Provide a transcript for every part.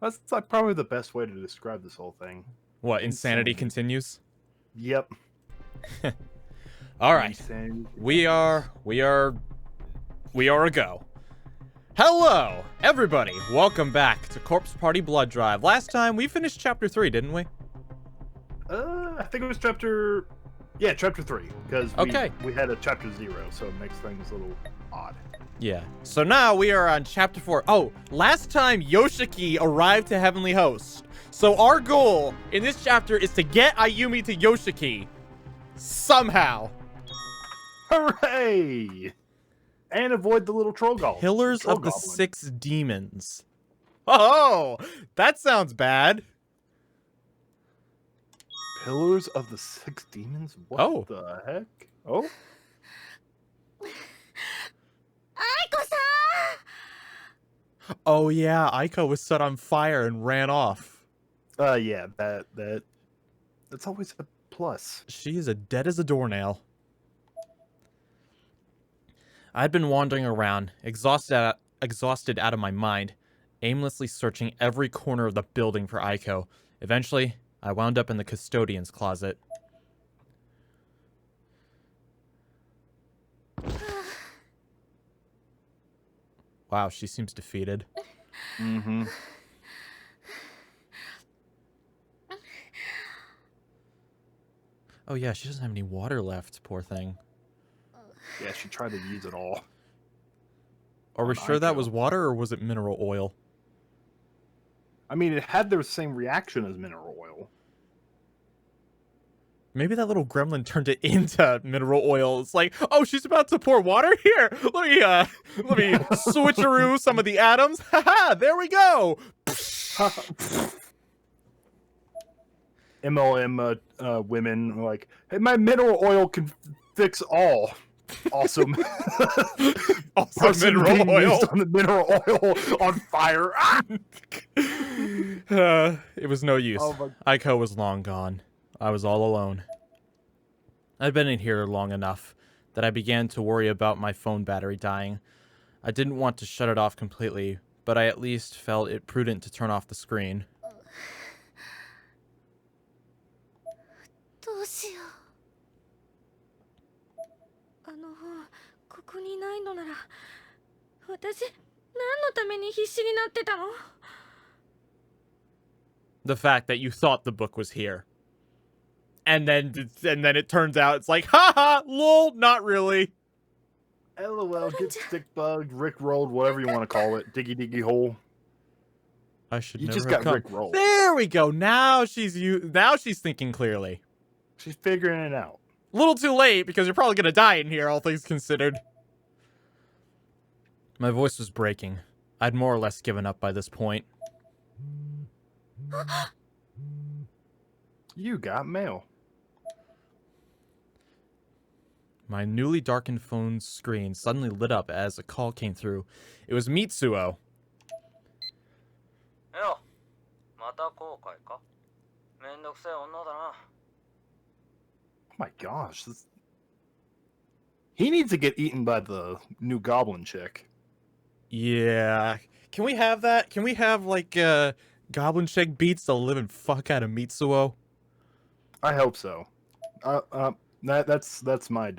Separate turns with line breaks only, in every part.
That's like probably the best way to describe this whole thing.
What, insanity continues?
Yep.
All right.
Insanity.
We are a go. Hello, everybody. Welcome back to Corpse Party Blood Drive. Last time we finished chapter 3, didn't we?
I think it was chapter 3, because we had a chapter 0, so it makes things a little odd.
Yeah. So now we are on chapter 4. Oh, last time Yoshiki arrived to Heavenly Host. So our goal in this chapter is to get Ayumi to Yoshiki. Somehow.
Hooray! And avoid the little troll goblin.
Pillars of the 6 demons. Oh, that sounds bad.
Pillars of the 6 demons? What the heck? Oh?
Oh yeah, Aiko was set on fire and ran off.
Yeah, that's always a plus.
She is as dead as a doornail. I'd been wandering around, exhausted out of my mind, aimlessly searching every corner of the building for Aiko. Eventually, I wound up in the custodian's closet. Wow, she seems defeated.
Mm-hmm.
Oh yeah, she doesn't have any water left, poor thing.
Yeah, she tried to use it all.
Are we sure that was water, or was it mineral oil?
I mean, it had the same reaction as mineral oil.
Maybe that little gremlin turned it into mineral oil. It's like, oh, she's about to pour water here. Let me switcheroo some of the atoms. Haha, there we go.
MLM women are like, hey, my mineral oil can fix all. Awesome.
Also mineral oil.
On the mineral oil on fire.
It was no use. Aiko was long gone. I was all alone. I'd been in here long enough that I began to worry about my phone battery dying. I didn't want to shut it off completely, but I at least felt it prudent to turn off the screen. The fact that you thought the book was here. And then it turns out it's like, haha, lol, not really.
LOL, get stick bugged, Rick rolled, whatever you want to call it. Diggy hole.
I should
You
never
just
have
got Rick rolled.
There we go. Now she's thinking clearly.
She's figuring it out.
A little too late because you're probably gonna die in here, all things considered. My voice was breaking. I'd more or less given up by this point.
You got mail.
My newly darkened phone's screen suddenly lit up as a call came through. It was Mitsuo.
Oh
my gosh. He needs to get eaten by the new goblin chick.
Yeah. Can we have that? Can we have, like, goblin chick beats the living fuck out of Mitsuo?
I hope so. That's my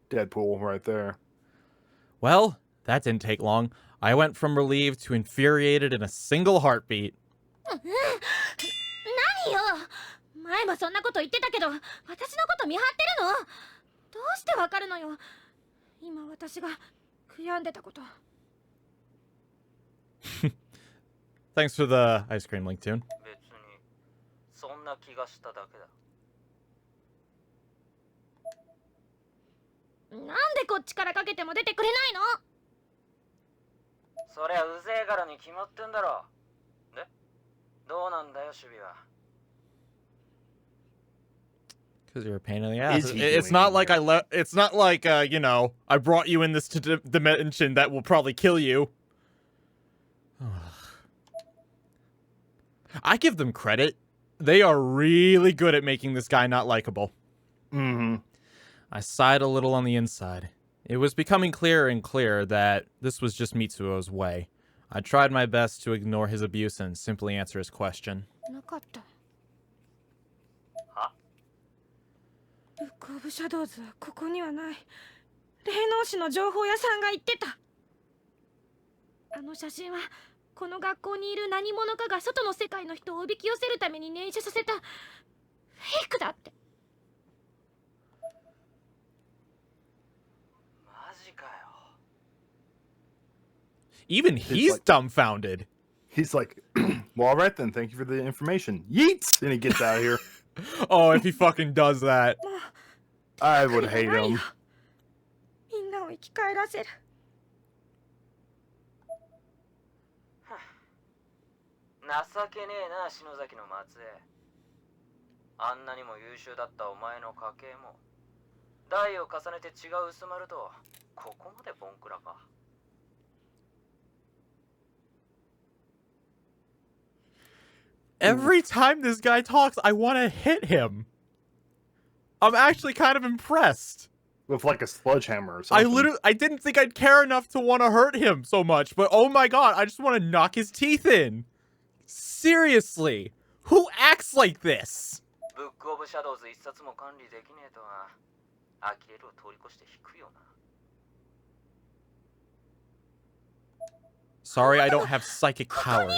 Deadpool right there.
Well, that didn't take long. I went from relieved to infuriated in a single heartbeat. Thanks for the ice cream, LinkToon. Because you're a pain in the ass. It's not like it's not like you know, I brought you in this dimension that will probably kill you. I give them credit. They are really good at making this guy not likable.
Mm-hmm.
I sighed a little on the inside. It was becoming clearer and clearer that this was just Mitsuo's way. I tried my best to ignore his abuse and simply answer his question.
Huh? Book of Shadows はここにはない。霊能師の情報屋さんが言ってた。あの写真はこの学校にいる何者かが外の世界の人をおびき寄せるために念写させたフェイクだって。マジかよ。
Even he's dumbfounded.
He's like, well, all right then. Thank you for the information. Yeets! And he gets out of here.
Oh, if he fucking does that.
I would hate him.
みんなを生き返らせる。情けねえな、篠崎の末裔。あんなにも優秀だったお前の家系も代を重ねて血が薄まるとここまでボンクラか。
Every time this guy talks, I want to hit him. I'm actually kind of impressed.
With like a sledgehammer or something.
I didn't think I'd care enough to want to hurt him so much, but oh my god, I just want to knock his teeth in. Seriously, who acts like this?
Book of Shadows 一冊も管理できねえとは呆れるを通り越して低いよな。
Sorry, I don't have psychic powers.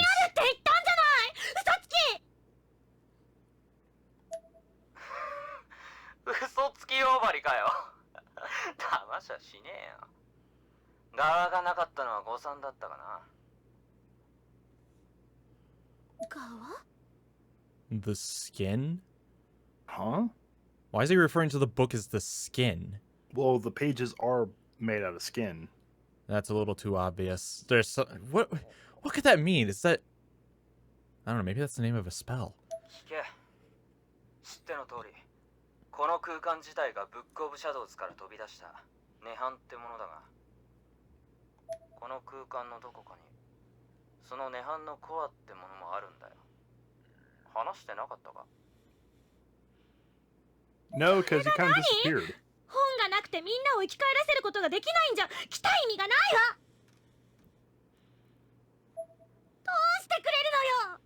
嘘つき呼ばりかよ。騙しゃしねえよ。側がなかったのは誤算だったかな。側？
The skin?
Huh?
Why is he referring to the book as the skin?
Well, the pages are made out of skin.
That's a little too obvious. There's some, what could that mean? Is that, I don't know, maybe that's the name of a spell.
聞け。知っての通り、この空間自体がブックオブシャドウズから飛び出した涅槃ってものだが、この空間のどこかにその涅槃のコアってものもあるんだよ。話してなかったか？
No, because he kind of disappeared.
本がなくてみんなを生き返らせることができないんじゃ来た意味がないわ。どうしてくれるのよ。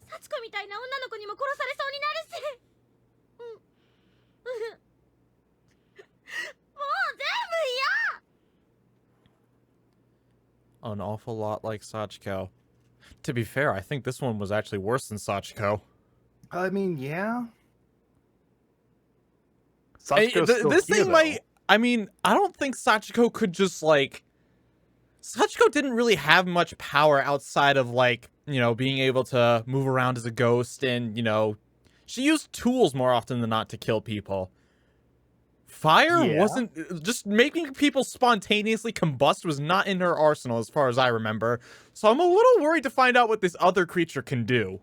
幸子みたいな女の子にも殺されそうになるし。もう全部嫌。
An awful lot like Sachiko. To be fair, I think this one was actually worse than Sachiko.
I mean, yeah.
This thing might... I mean, I don't think Sachiko could just, like... Sachiko didn't really have much power outside of, like, you know, being able to move around as a ghost and, you know... She used tools more often than not to kill people. Fire wasn't... Just making people spontaneously combust was not in her arsenal as far as I remember. So I'm a little worried to find out what this other creature can do.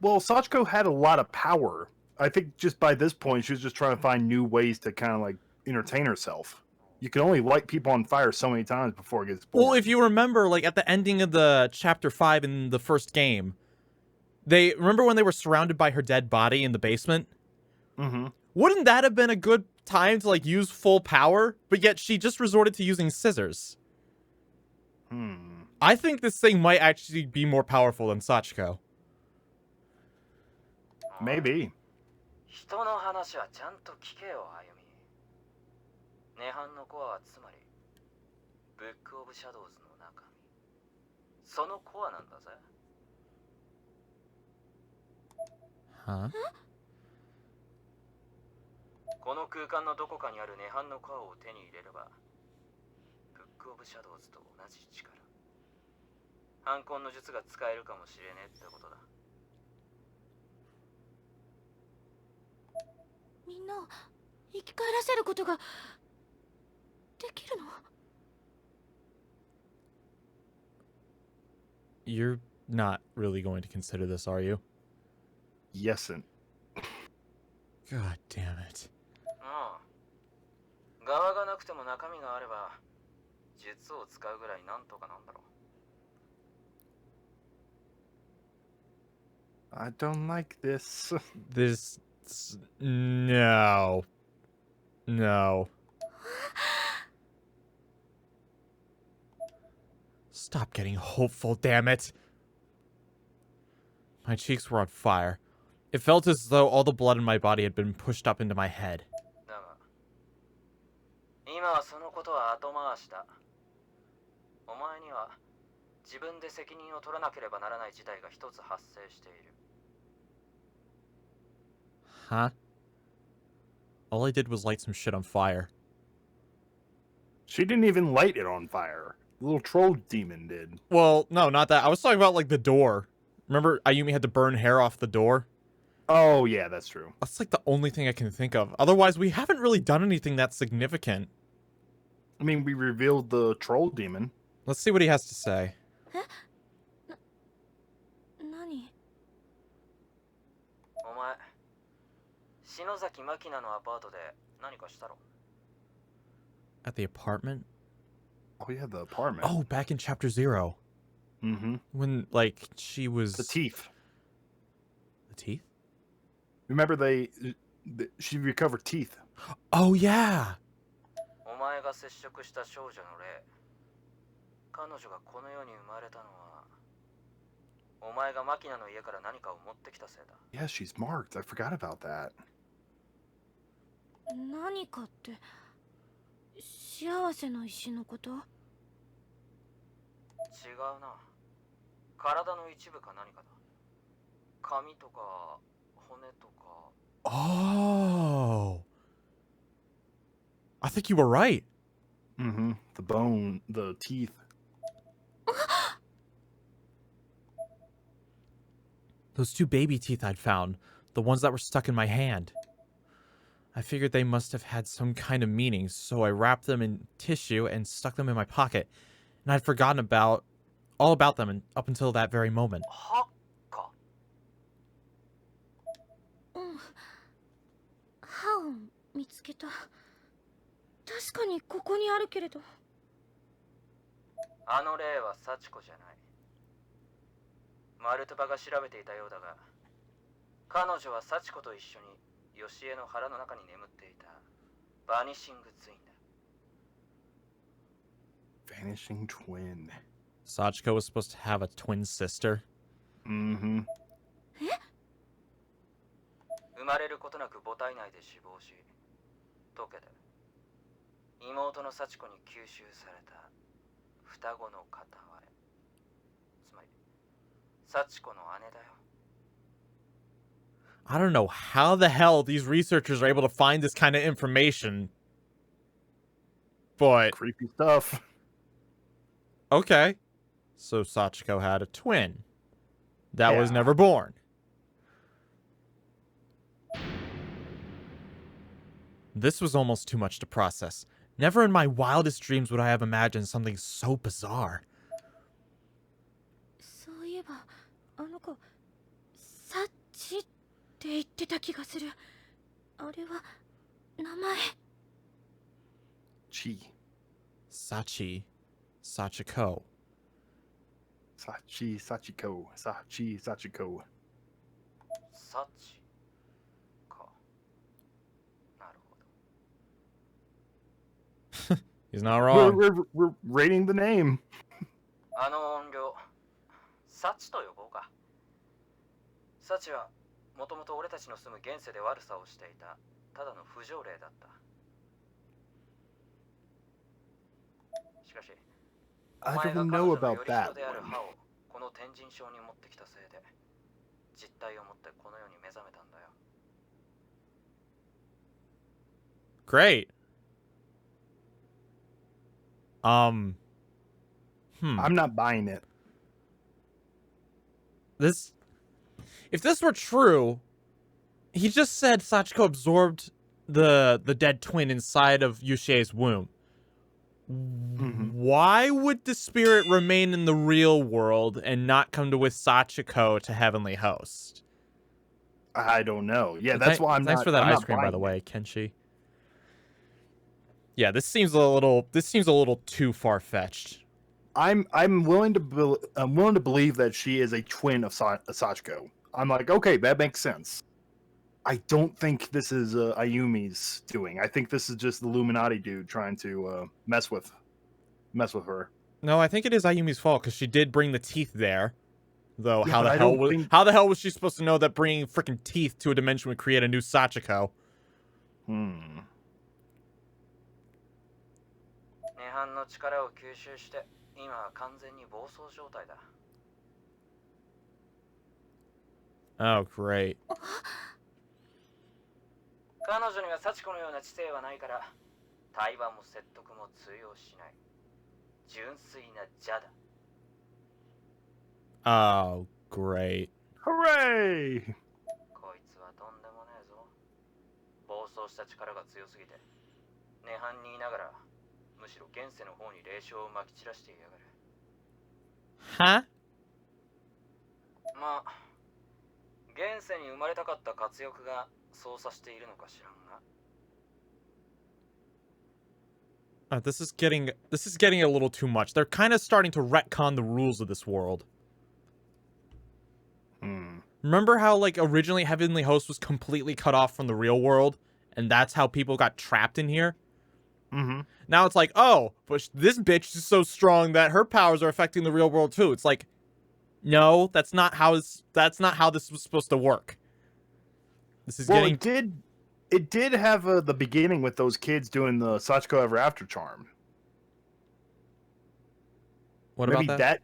Well, Sachiko had a lot of power. I think just by this point, she was just trying to find new ways to kind of like entertain herself. You can only light people on fire so many times before it gets boring.
Well, if you remember, like at the ending of the chapter 5 in the first game, they remember when they were surrounded by her dead body in the basement?
Mm-hmm.
Wouldn't that have been a good time to like use full power? But yet she just resorted to using scissors. I think this thing might actually be more powerful than Sachiko.
Maybe.
人の話はちゃんと聞けよ、あゆみ。涅槃のコアはつまりブックオブシャドウズの中身。そのコアなんだぜ。
Huh?
この空間のどこかにある涅槃のコアを手に入れれば、ブックオブシャドウズと同じ力。反魂の術が使えるかもしれねえってことだ。みんなを生き返らせることができるの？
You're not really going to consider this, are you?
Yesn't.
God damn it.
ああ。側がなくても中身があれば、術を使うぐらいなんとかなんだろう。
I don't like this.
No. No. Stop getting hopeful, damn it. My cheeks were on fire. It felt as though all the blood in my body had been pushed up into my head. Huh? All I did was light some shit on fire.
She didn't even light it on fire. The little troll demon did.
Well, no, not that. I was talking about, like, the door. Remember Ayumi had to burn hair off the door?
Oh, yeah, that's true.
That's, like, the only thing I can think of. Otherwise, we haven't really done anything that significant.
I mean, we revealed the troll demon.
Let's see what he has to say.
Nani?
At the apartment?
Oh, yeah, the apartment.
Oh, back in Chapter 0.
Mm-hmm.
When, like, she was...
The teeth.
The teeth?
Remember she recovered teeth.
Oh, yeah!
Yeah, she's marked. I forgot about that.
何かって幸せの石のこと？違う
な。体の一部か何かだ。髪とか骨とか。
Oh. I think you were right.
Mm-hmm. The bone, the teeth.
Those 2 baby teeth I'd found. The ones that were stuck in my hand. I figured they must have had some kind of meaning, so I wrapped them in tissue and stuck them in my pocket. And I'd forgotten all about them up until that very moment.
歯を見つけた。確かにここにあるけれど。
あの霊は幸子じゃない。マルトバが調べていたようだが、彼女は幸子と一緒にヨシエの腹の中に眠っていたバニシングツインだ。
Vanishing twin.
Sachiko was supposed to have a twin sister.
Mm-hmm.
生まれることなく母体内で死亡し、溶けて妹の幸子に吸収された双子の片割れ。つまり幸子の姉だよ。
I don't know how the hell these researchers are able to find this kind of information. But...
creepy stuff.
Okay. So Sachiko had a twin. That was never born. This was almost too much to process. Never in my wildest dreams would I have imagined something so bizarre.
そういえばあの子サッチって言ってた気がする。あれは名前。
Chi.
Sachi. Sachiko.
Sachi, Sachiko. Sachi, Sachiko.
サチか。なるほど。
He's not wrong.
We're rating the name.
あの音量、サチと呼ぼうか。サチはもともと俺たちの住む現世で悪さをしていたただの不条例だった。しかし、お
I
前が
don't
彼
know
女の
about
より
that
人である
one.
歯をこの天神症に持ってきたせいで、実体を持ってこの世に目覚めたんだよ。
Great.
I'm not buying it.
If this were true, he just said Sachiko absorbed the dead twin inside of Yushie's womb. Why would the spirit remain in the real world and not come to with Sachiko to Heavenly Host?
I don't know. Yeah, that's why I'm
Thanks
not.
for that
I'm
ice
not
cream, by
buying
the
it.
way, Kenshi. Yeah, this seems a little too far-fetched.
I'm willing to believe that she is a twin of Sachiko. I'm like, okay, that makes sense. I don't think this is Ayumi's doing. I think this is just the Illuminati dude trying to mess with her.
No, I think it is Ayumi's fault because she did bring the teeth there. Though
Yeah,
how
but
how the hell was she supposed to know that bringing freaking teeth to a dimension would create a new Sachiko?
Hmm.
涅槃の力を吸収して今は完全に暴走状態だ。
Oh, great.
彼女には幸子のような知性はないから対話も説得も通用しない。純粋な邪だ。
Oh, great.
Hooray!
こいつはとんでもねえぞ。暴走した力が強すぎて涅槃にいながらむしろ現世の方に霊障をまき散らしていやがる。
Huh?
まあ現世に生まれたかった活欲が操作しているのか知らんが。
This is getting a little too much. They're kind of starting to retcon the rules of this world. Remember how, like, originally Heavenly Host was completely cut off from the real world, and that's how people got trapped in here?
Mm-hmm.
Now it's like, oh, but this bitch is so strong that her powers are affecting the real world too. It's like, no, that's not how this was supposed to work. This is getting...
It did have the beginning with those kids doing the Sachiko Ever After charm.
What
maybe
about that?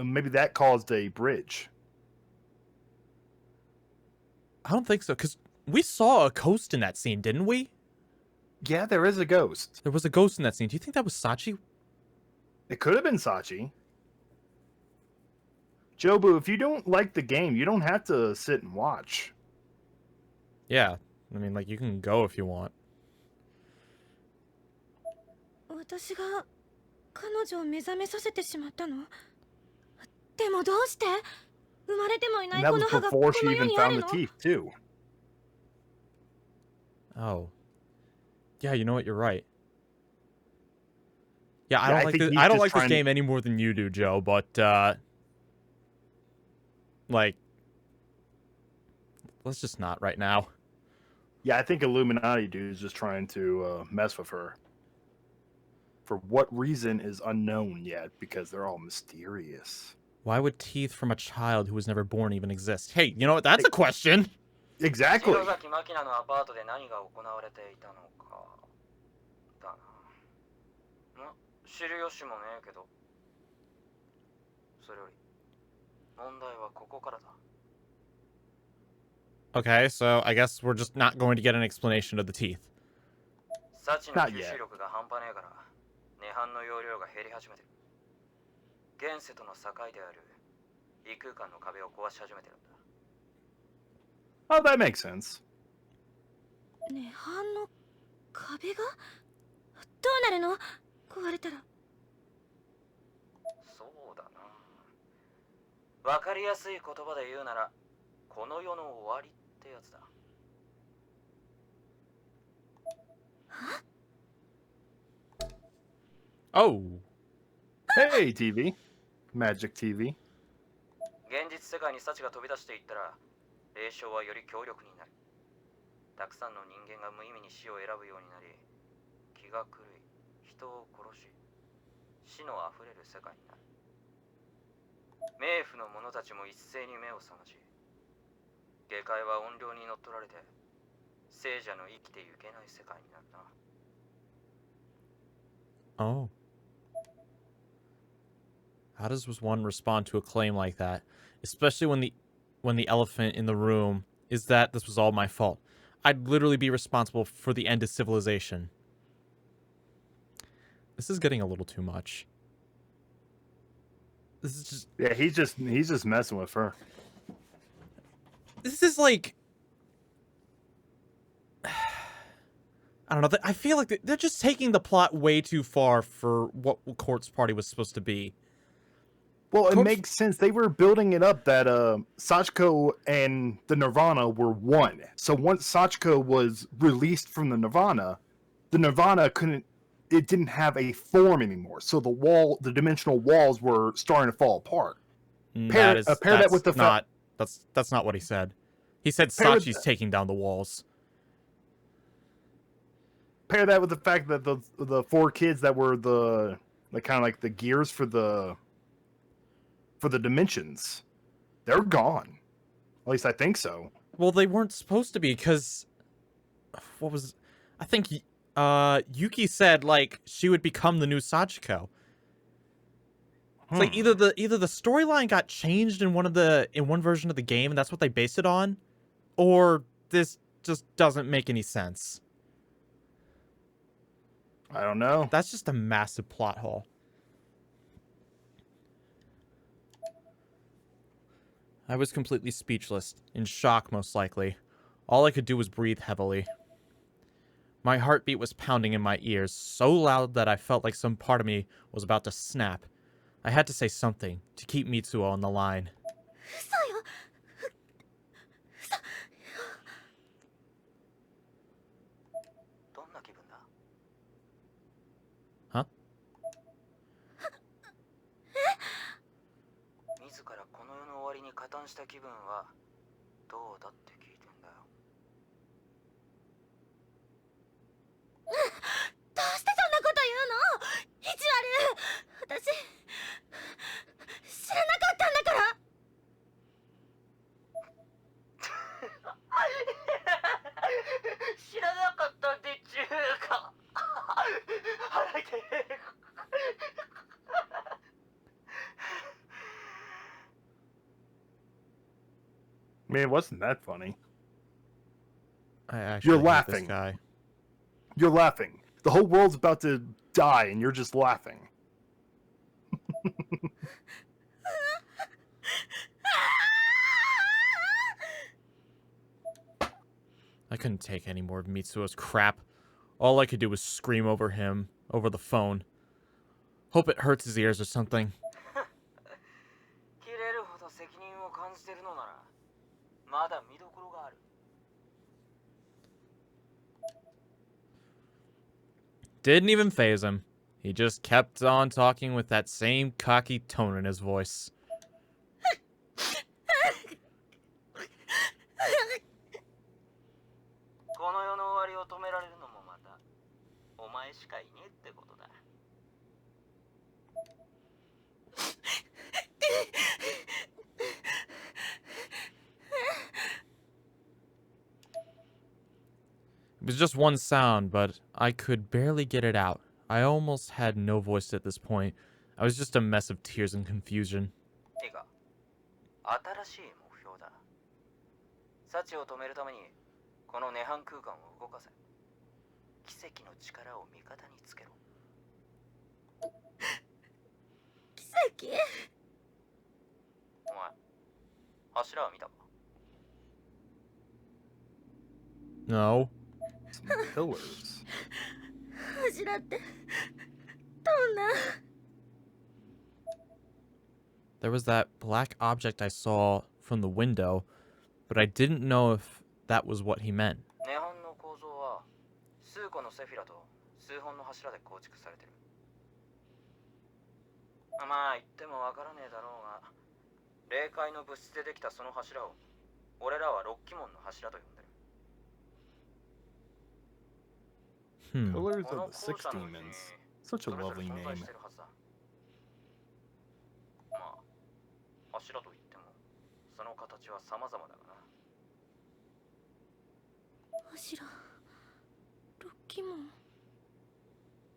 Maybe that caused a bridge.
I don't think so, because we saw a ghost in that scene, didn't we?
Yeah, there is a ghost.
There was a ghost in that scene. Do you think that was Sachi?
It could have been Sachi. Jobu, if you don't like the game, you don't have to sit and watch.
Yeah. I mean, like, you can go if you want.
私が彼女を目覚めさせてしまったの？でもどうして？生まれてもいない
And that
こ
was
の歯がこ
before she
の世
even
にあ
found
る
the
の？
teeth, too.
Oh. Yeah, you know what? You're right. Yeah, I
Yeah,
I don't like this game any more than you do, Joe, but, like, let's just not right now.
Yeah, I think Illuminati dude is just trying to mess with her. For what reason is unknown yet, because they're all mysterious.
Why would teeth from a child who was never born even exist? Hey, you know what? That's a question!
Exactly!
白崎マキナのアパートで何が行われていたのかだな。ま、知る由もねえけど。それより問題はここからだ。
Okay, so I guess we're just not going to get an explanation of the teeth.
サチの吸収力が半端ねえから涅槃の容量が減り始めてる。現世との境である異空間の壁を壊し始めてるんだ。
Oh, that makes sense.
涅槃の壁が？どうなるの？壊れたら。
そうだな。わかりやすい言葉で言うなら、この世の終わりってやつだ。
Oh.
Hey, TV. Magic TV.
現実世界に幸が飛び出していったら、霊障はより強力になる。たくさんの人間が無意味に死を選ぶようになり、気が狂い、人を殺し、死のあふれる世界になる。冥府の者たちも一斉に目を覚まし、下界は怨霊に乗っ取られて、聖者の生きてゆけない世界になるな。
Oh. How does one respond to a claim like that? Especially when the elephant in the room is that this was all my fault. I'd literally be responsible for the end of civilization. This is getting a little too much. This is just...
Yeah, he's just messing with her.
This is like... I don't know. I feel like they're just taking the plot way too far for what Court's party was supposed to be.
Well, it makes sense. They were building it up that Sachiko and the Nirvana were one. So once Sachiko was released from the Nirvana didn't have a form anymore. So the dimensional walls were starting to fall apart.
That's not what he said. He said Sachi's taking down the walls.
Pair that with the fact that the four kids that were the like kind of like the gears for the dimensions. They're gone. At least I think so.
Well, they weren't supposed to be, because what was, I think Yuki said like she would become the new Sachiko. It's like either the storyline got changed in one version of the game and that's what they based it on, or this just doesn't make any sense.
I don't know.
That's just a massive plot hole. I was completely speechless, in shock most likely. All I could do was breathe heavily. My heartbeat was pounding in my ears, so loud that I felt like some part of me was about to snap. I had to say something to keep Mitsuo on the line. Huh?
I mean, it wasn't that funny.
I actually
You're laughing.
hate this guy.
You're laughing. The whole world's about to die, and you're just laughing.
I couldn't take any more of Mitsuo's crap. All I could do was scream over him, over the phone. Hope it hurts his ears or something. Didn't even faze him. He just kept on talking with that same cocky tone in his voice. It was just one sound, but I could barely get it out. I almost had no voice at this point. I was just a mess of tears and confusion. No.
Some pillars.
There was that black object I saw from the window, but I didn't know if that was what he meant.
Pillars of the Six Demons. Such a lovely name.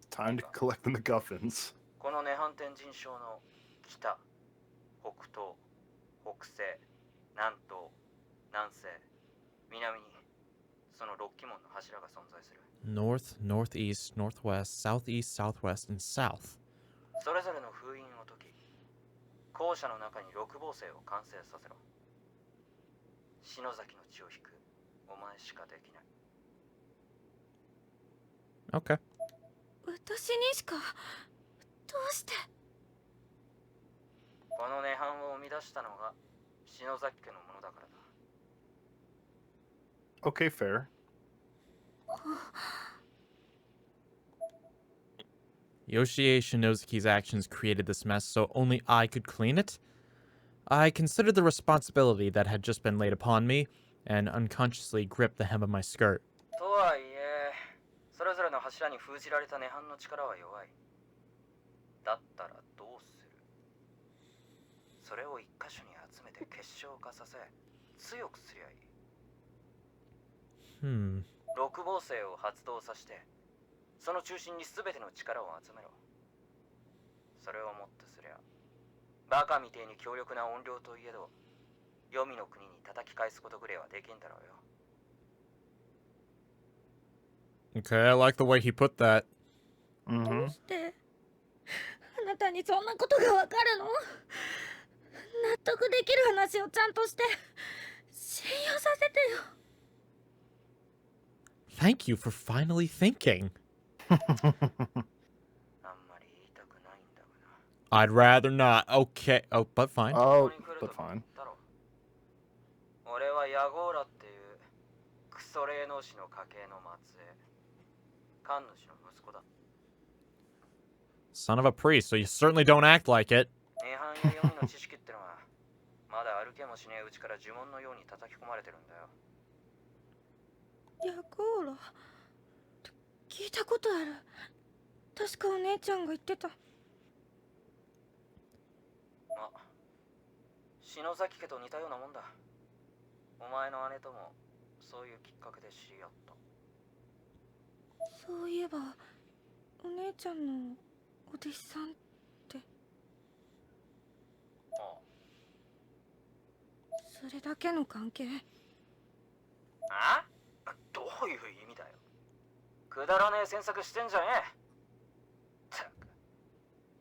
Time to collect the MacGuffins.
North, northeast, northwest, southeast, southwest, and south. Okay.
Okay, fair.
Yoshie Shinozuki's actions created this mess, so only I could clean it? I considered the responsibility that had just been laid upon me, and unconsciously gripped the hem of my skirt.
だったらどうする？それを一箇所に集めて結晶化させ強くすりゃいい。六芒星を発動させてその中心に全ての力を集めろ。それをもってすりゃバカみてえに強力な音量といえど黄泉の国に叩き返すことぐらいはできんだろうよ。
Okay, I like the way he put that.
どうしてあなたにそんなことがわかるの？納得できる話をちゃんとして信用させてよ。
Thank you for finally thinking.
あんまり言いたくないんだがな。
I'd rather not. Okay. Oh, but fine.
Oh, but fine.
俺はヤゴーラっていうクソ霊能師の家系の末裔、神主の息子だ。
Son of a priest, so you certainly don't act like it.
涅槃や読みの知識ってのはまだ歩けもしねえうちから呪文のように叩き込まれてるんだよ。
ヤゴーラ聞いたことある。確かお姉ちゃんが言ってた。
ま、篠崎家と似たようなもんだ。お前の姉ともそういうきっかけで知り合った。
そういえばお姉ちゃんのお弟子さんって。
あ
あ、それだけの関係？
あ？どういう意味だよ。くだらねえ詮索してんじゃねえ。ったく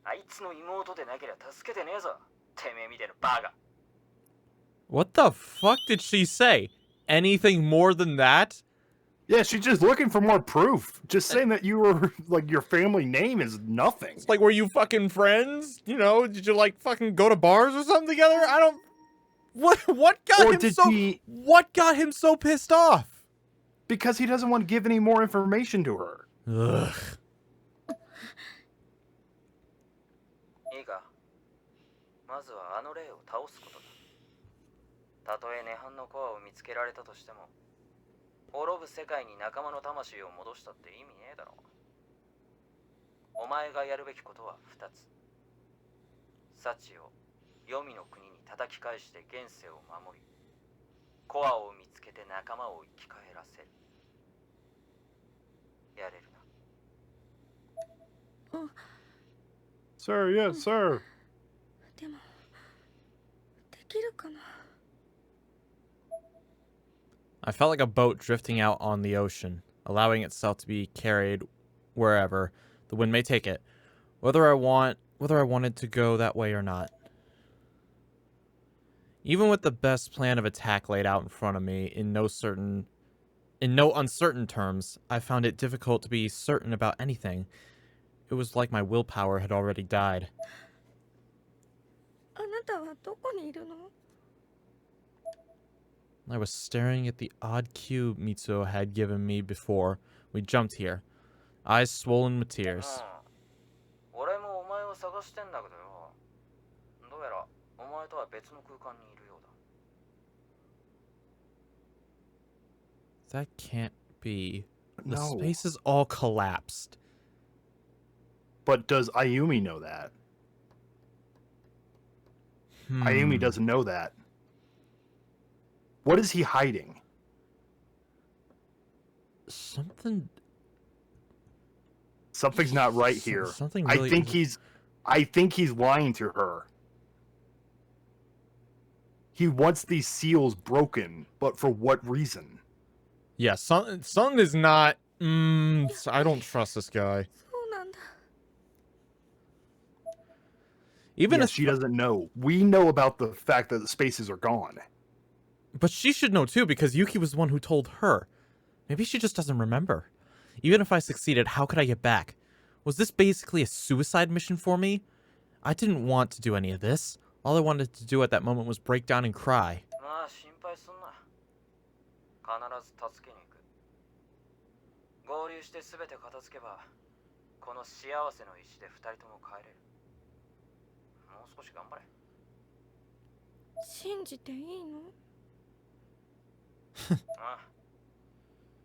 あいつの妹でなけりゃ助けてねえぞ、てめえみてえなバカ。
What the fuck did she say? Anything more than that?
Yeah, she's just looking for more proof. Just saying that you were, like, your family name is nothing.
It's like, were you fucking friends? You know, did you, like, fucking go to bars or something together? I don't... What got him so pissed off?
Because he doesn't want to give any more information to her.
Ugh.
いいか、まずはあの霊を倒すことだ。たとえ涅槃のコアを見つけられたとしても、滅ぶ世界に仲間の魂を戻したって意味ねえだろ。お前がやるべきことは2つ。サチを黄泉の国に叩き返して現世を守り、コアを見つけて仲間を生き返らせる。やれるな。
Sir, yes, sir.
でもできるかな。
I felt like a boat drifting out on the ocean, allowing itself to be carried wherever the wind may take it, whether I wanted to go that way or not. Even with the best plan of attack laid out in front of me in no uncertain terms, I found it difficult to be certain about anything. It was like my willpower had already died.
あなたはどこにいるの？
I was staring at the odd cube Mitsuo had given me before we jumped here, eyes swollen with tears.
俺もお前を探してんだけどよ。どうやらお前とは別の空間にいるようだ。
That can't be. The
No.
space is all collapsed.
But does Ayumi know that? Ayumi doesn't know that. What is he hiding?
Something's
not right here.
Something really
I think he's lying to her. He wants these seals broken, but for what reason?
Yeah, Sun is not... I don't trust this guy.
そうなんだ。
Even
Yes,
if
she doesn't know. We know about the fact that the spaces are gone.
But she should know too, because Yuki was the one who told her. Maybe she just doesn't remember. Even if I succeeded, how could I get back? Was this basically a suicide mission for me? I didn't want to do any of this. All I wanted to do at that moment was break down and cry.
まあ心配すんな。必ず助けに行く。合流して全て片付けば、この幸せの石で2人とも帰れる。もう少し頑張れ。
信じていいの？
ああ。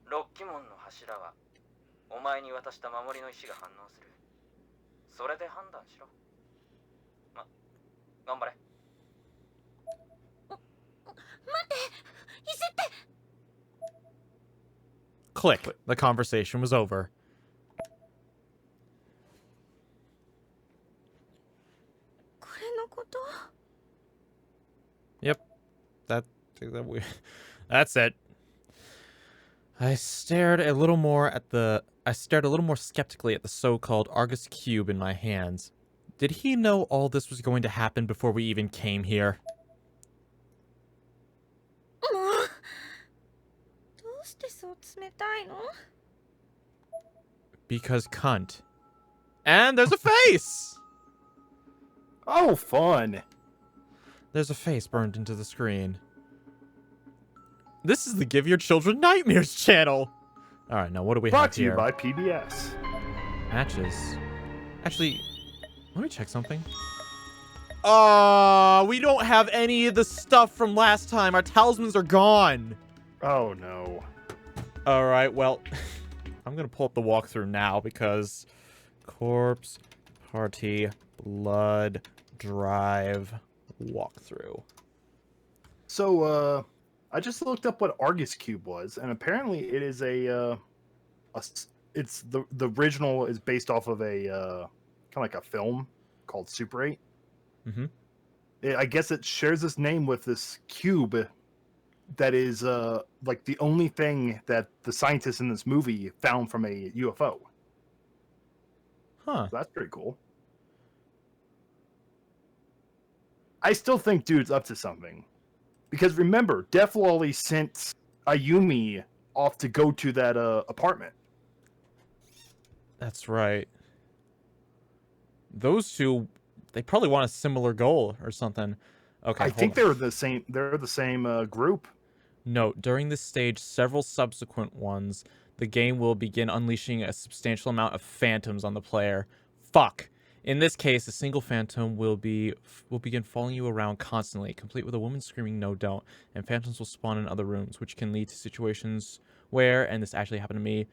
6基門の柱はお前に渡した守りの石が反応する。それで判断しろ。頑張れ。
待って、いじって。
Click. The conversation was over.
これのこと？
Yep. That's it. I stared a little more skeptically at the so-called Argus cube in my hands. Did he know all this was going to happen before we even came here?
どうしてそう冷たいの?
Because cunt. And there's a face!
Oh, fun.
There's a face burned into the screen. This is the Give Your Children Nightmares channel! Alright, now what do we have here?
Brought to you by PBS.
Matches. Actually, let me check something. We don't have any of the stuff from last time. Our talismans are gone.
Oh, no.
Alright, well, I'm gonna pull up the walkthrough now because corpse, party, blood, drive, walkthrough.
So, I just looked up what Argus Cube was, and apparently it is it's the original is based off of a kind of like a film called Super 8.
Mm-hmm.
I guess it shares this name with this cube that is like the only thing that the scientists in this movie found from a UFO.
Huh.
So that's pretty cool. I still think dude's up to something. Because remember, DeathWally sent Ayumi off to go to that apartment.
That's right. Those two, they probably want a similar goal or something. Okay,
I think they're the same. They're the same group.
Note, during this stage, several subsequent ones, the game will begin unleashing a substantial amount of phantoms on the player. Fuck. In this case, a single phantom will begin following you around constantly, complete with a woman screaming "No, don't," and phantoms will spawn in other rooms, which can lead to situations where, and this actually happened to me,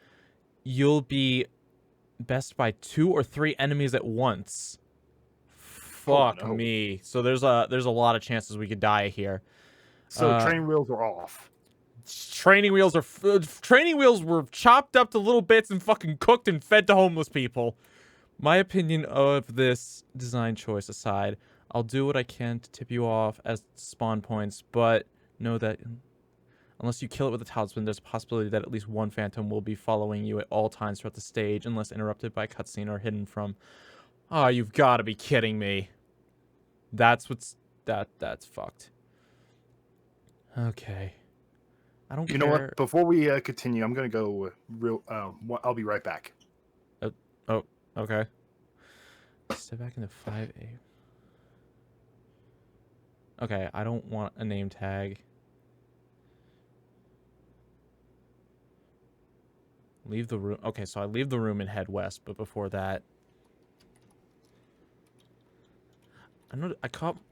you'll be bested by 2 or 3 enemies at once. Fuck me. So there's a lot of chances we could die here.
So training wheels are off.
Training wheels were chopped up to little bits and fucking cooked and fed to homeless people. My opinion of this design choice aside, I'll do what I can to tip you off as spawn points, but know that unless you kill it with a talisman, there's a possibility that at least one phantom will be following you at all times throughout the stage, unless interrupted by a cutscene or hidden from. Oh, you've got to be kidding me. That's fucked. Okay. I don't care.
You know what? Before we continue, I'm gonna go I'll be right back.
Oh, okay. Step back into 5A. Okay, I don't want a name tag. Leave the room. Okay, so I leave the room and head west, but before that,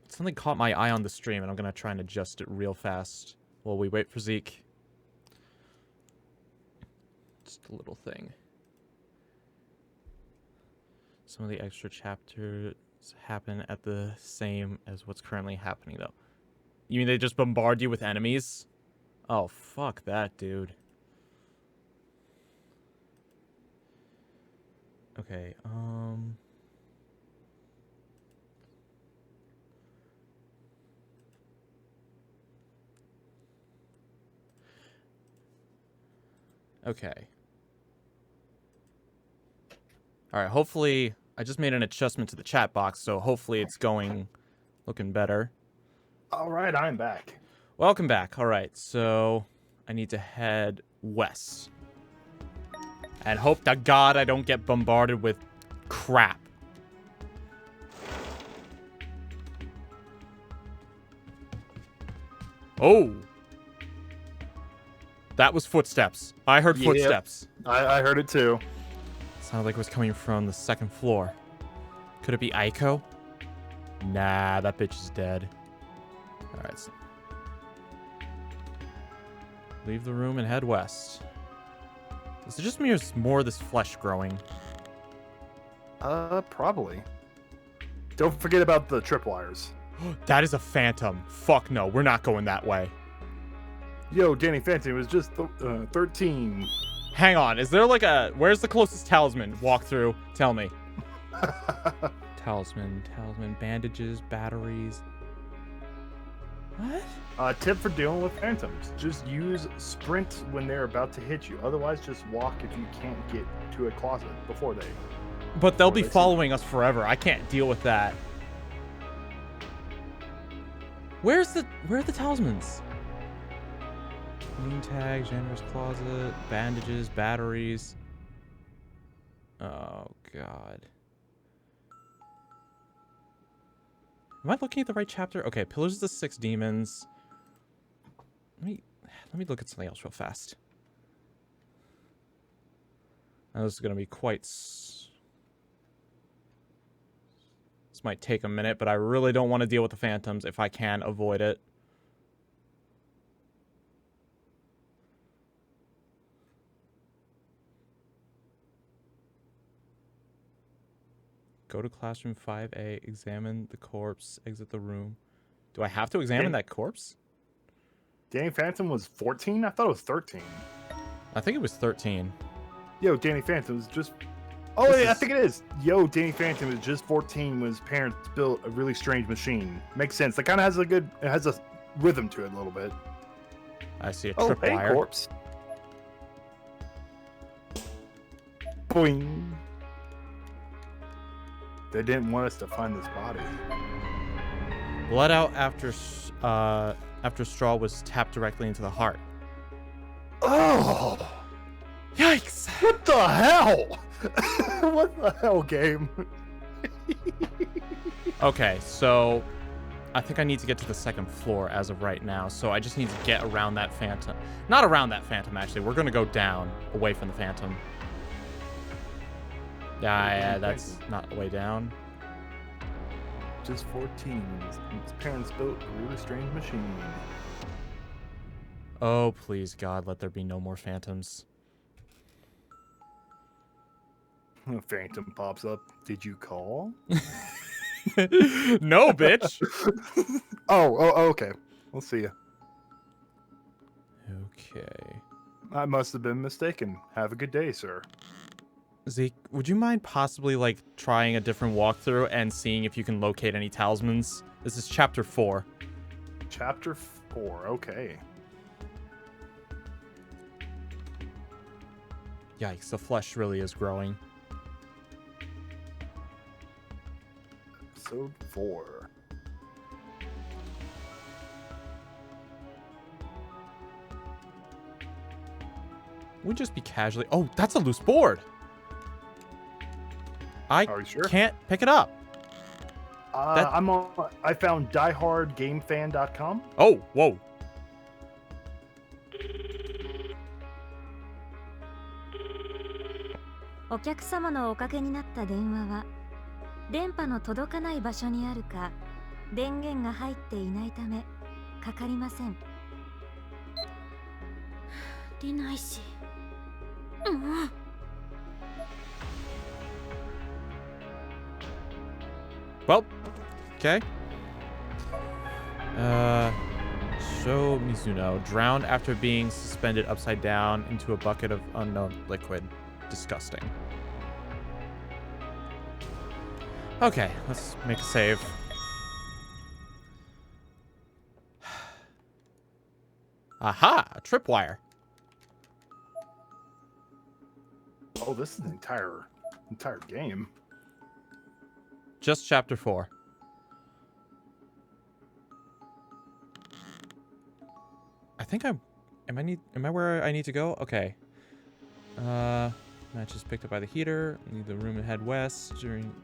something caught my eye on the stream, and I'm gonna try and adjust it real fast while we wait for Zeke. Just a little thing. Some of the extra chapters happen at the same as what's currently happening, though. You mean they just bombard you with enemies? Oh, fuck that, dude. Okay, okay. Alright, hopefully I just made an adjustment to the chat box, so hopefully it's looking better.
Alright, I'm back.
Welcome back. Alright, so I need to head west. And hope to God I don't get bombarded with crap. Oh. That was footsteps. I heard footsteps.
I heard it too.
Sounded like it was coming from the 2nd floor. Could it be Aiko? Nah, that bitch is dead. Alright. So leave the room and head west. Is it just me or is more of this flesh growing?
Probably. Don't forget about the tripwires.
That is a phantom. Fuck no, we're not going that way.
Yo, Danny Phantom was just 13.
Hang on, is there like a... Where's the closest talisman? Walk through. Tell me. Talisman, bandages, batteries. What?
Tip for dealing with phantoms. Just use sprint when they're about to hit you. Otherwise, just walk if you can't get to a closet before they...
But they'll be following us forever. I can't deal with that. Where are the talismans? Name tag, generous closet, bandages, batteries. Oh god. Am I looking at the right chapter? Okay, Pillars of the Six Demons. Let me look at something else real fast. Now, this is gonna be quite. This might take a minute, but I really don't want to deal with the phantoms if I can avoid it. Go to classroom 5A, examine the corpse, exit the room. Do I have to examine that corpse?
Danny Phantom was 14? I thought it was 13.
I think it was 13.
Yo, Danny Phantom was just... Oh, yeah, I think it is. Yo, Danny Phantom was just 14 when his parents built a really strange machine. Makes sense. That kind of has a good... It has a rhythm to it a little bit.
I see a tripwire.
Hey, corpse. Boing. They didn't want us to find this body.
Blood out after straw was tapped directly into the heart.
Oh!
Yikes!
What the hell? What the hell, game?
Okay, so I think I need to get to the second floor as of right now. So I just need to get around that phantom. Not around that phantom, actually. We're gonna go down, away from the phantom. Yeah, that's not the way down.
Just 14. His parents built a really strange machine.
Oh, please, God, let there be no more phantoms.
A phantom pops up. Did you call?
No, bitch.
Oh, okay. We'll see you.
Okay.
I must have been mistaken. Have a good day, sir.
Zeke, would you mind possibly, like, trying a different walkthrough and seeing if you can locate any talismans? This is chapter 4.
Chapter 4, okay.
Yikes, the flesh really is growing.
Episode 4.
We'd just be casually... Oh, that's a loose board! I can't pick it up.
I found diehardgamefan.com.
Oh, whoa.
お客様のおかけになった電話は電波の届かない場所にあるか電源が入っていないためかかりません。出ないし。もう。
Well, okay. Show Mizuno. Drowned after being suspended upside down into a bucket of unknown liquid. Disgusting. Okay, let's make a save. Aha! A tripwire.
Oh, this is the entire game.
Just chapter 4. I think am I where I need to go? Okay. Matches picked up by the heater. Leave the room and head west during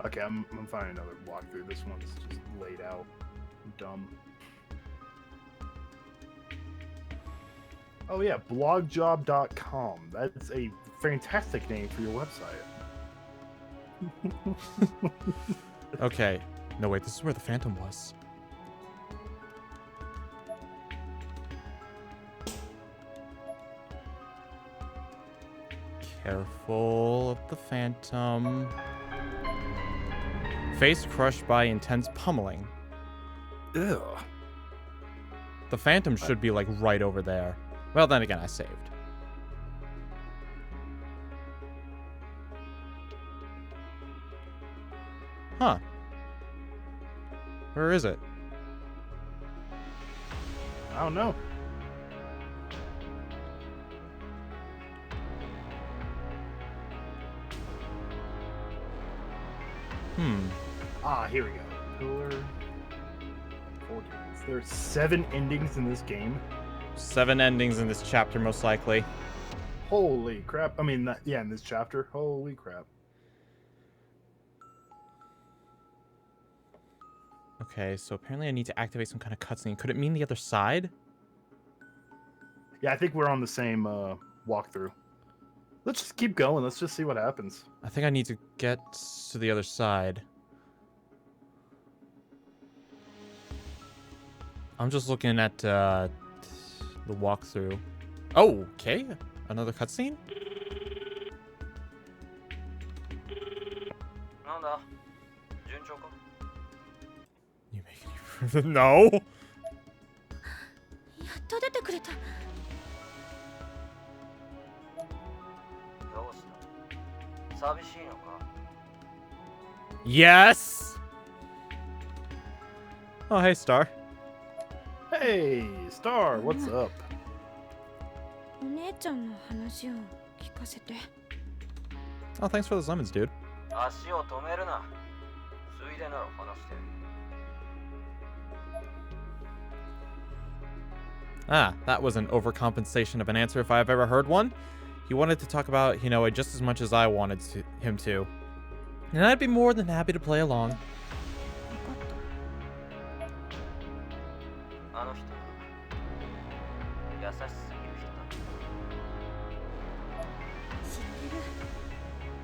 Okay, I'm finding another walkthrough. This one's just laid out. Dumb. Oh yeah, blogjob.com. That's a fantastic name for your website.
Okay. No, wait, this is where the phantom was. Careful of the phantom. Face crushed by intense pummeling.
Ew.
The phantom should be like right over there. Well, then again, I saved. Huh. Where is it?
I don't know. Ah, here we go. Pillar 14. There's 7 endings in this game.
7 endings in this chapter, most likely.
Holy crap. I mean, yeah, in this chapter. Holy crap.
Okay, so apparently I need to activate some kind of cutscene. Could it mean the other side?
Yeah, I think we're on the same walkthrough. Let's just keep going. Let's just see what happens.
I think I need to get to the other side. I'm just looking at the walkthrough. Oh, okay. Another cutscene? You make any further? No.
やっと出てくれた。
寂しいのか?
Yes. Oh, hey, Star.
Hey, Star, what's up?
お姉ちゃんの話を聞かせて。
Oh, thanks for those lemons, dude.
足を止めるな。ついでなら話して。
Ah, that was an overcompensation of an answer if I've ever heard one. He wanted to talk about Hinoe just as much as I wanted him to. And I'd be more than happy to play along.
あの人優しすぎる人だ。
知っ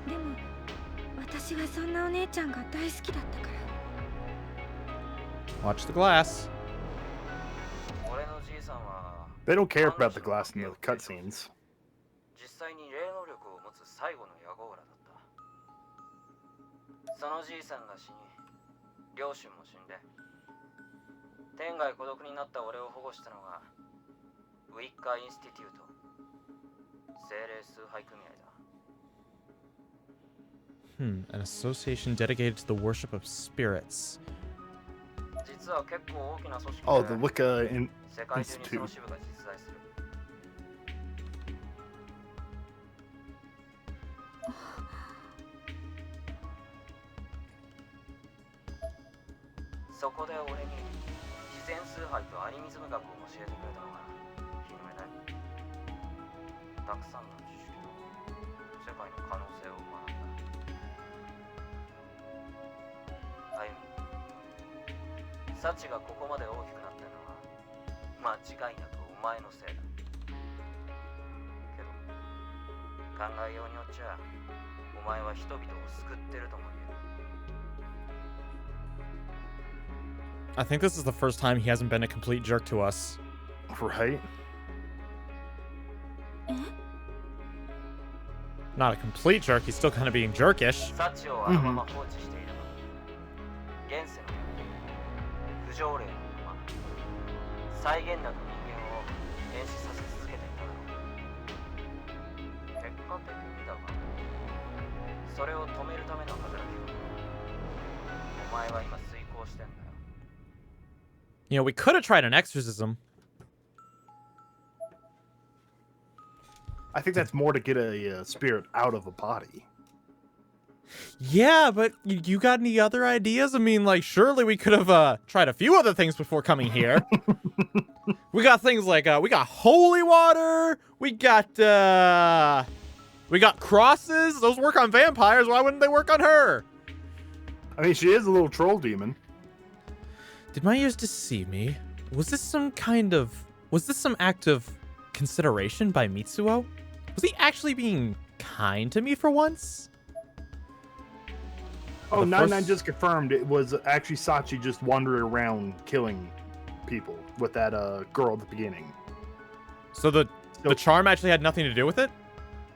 てる。でも私はそんなお姉ちゃんが大好きだったから。
Watch the glass.
俺のじいさんは
They don't care about the glass in the cutscenes.
実際に霊能力を持つ最後の野ゴーラだった。そのじいさんが死に、両親も死んで、天涯孤独になった俺を保護したのがウィッカーインスティテュート、精霊崇拝組合だ。
An association dedicated to the worship of spirits.
実は結構大きな組織で、
Oh, the Wicca
世界中にその
Institute.
支部が実在する。そこで俺に自然崇拝とアニミズム学を教えてくれたのが日の目だ。たくさんの知識と世界の可能性を学んだ。あゆみ、サチがここまで大きくなってるのは間違いなくお前のせいだ。けど考えようによっちゃお前は人々を救ってるとも言える。
I think this is the first time he hasn't been a complete jerk to us.
Right?
Not a complete jerk, he's still kind of being jerkish.
サチをあのまま放置していれば、現世の不条例のまま際限なく人間を変死させ続けていただろう。結果的にだが、それを止めるための働きをお前は今遂行してんだよ。
You know, we could have tried an exorcism.
I think that's more to get a spirit out of a body.
Yeah, but you got any other ideas? I mean, like, surely we could have tried a few other things before coming here. We got things like, we got holy water. We got crosses. Those work on vampires. Why wouldn't they work on her?
I mean, she is a little troll demon.
Did my ears deceive me? Was this some act of consideration by Mitsuo? Was he actually being kind to me for once?
Oh, 99 just confirmed it was actually Sachi just wandering around killing people with that girl at the beginning.
So the charm actually had nothing to do with it?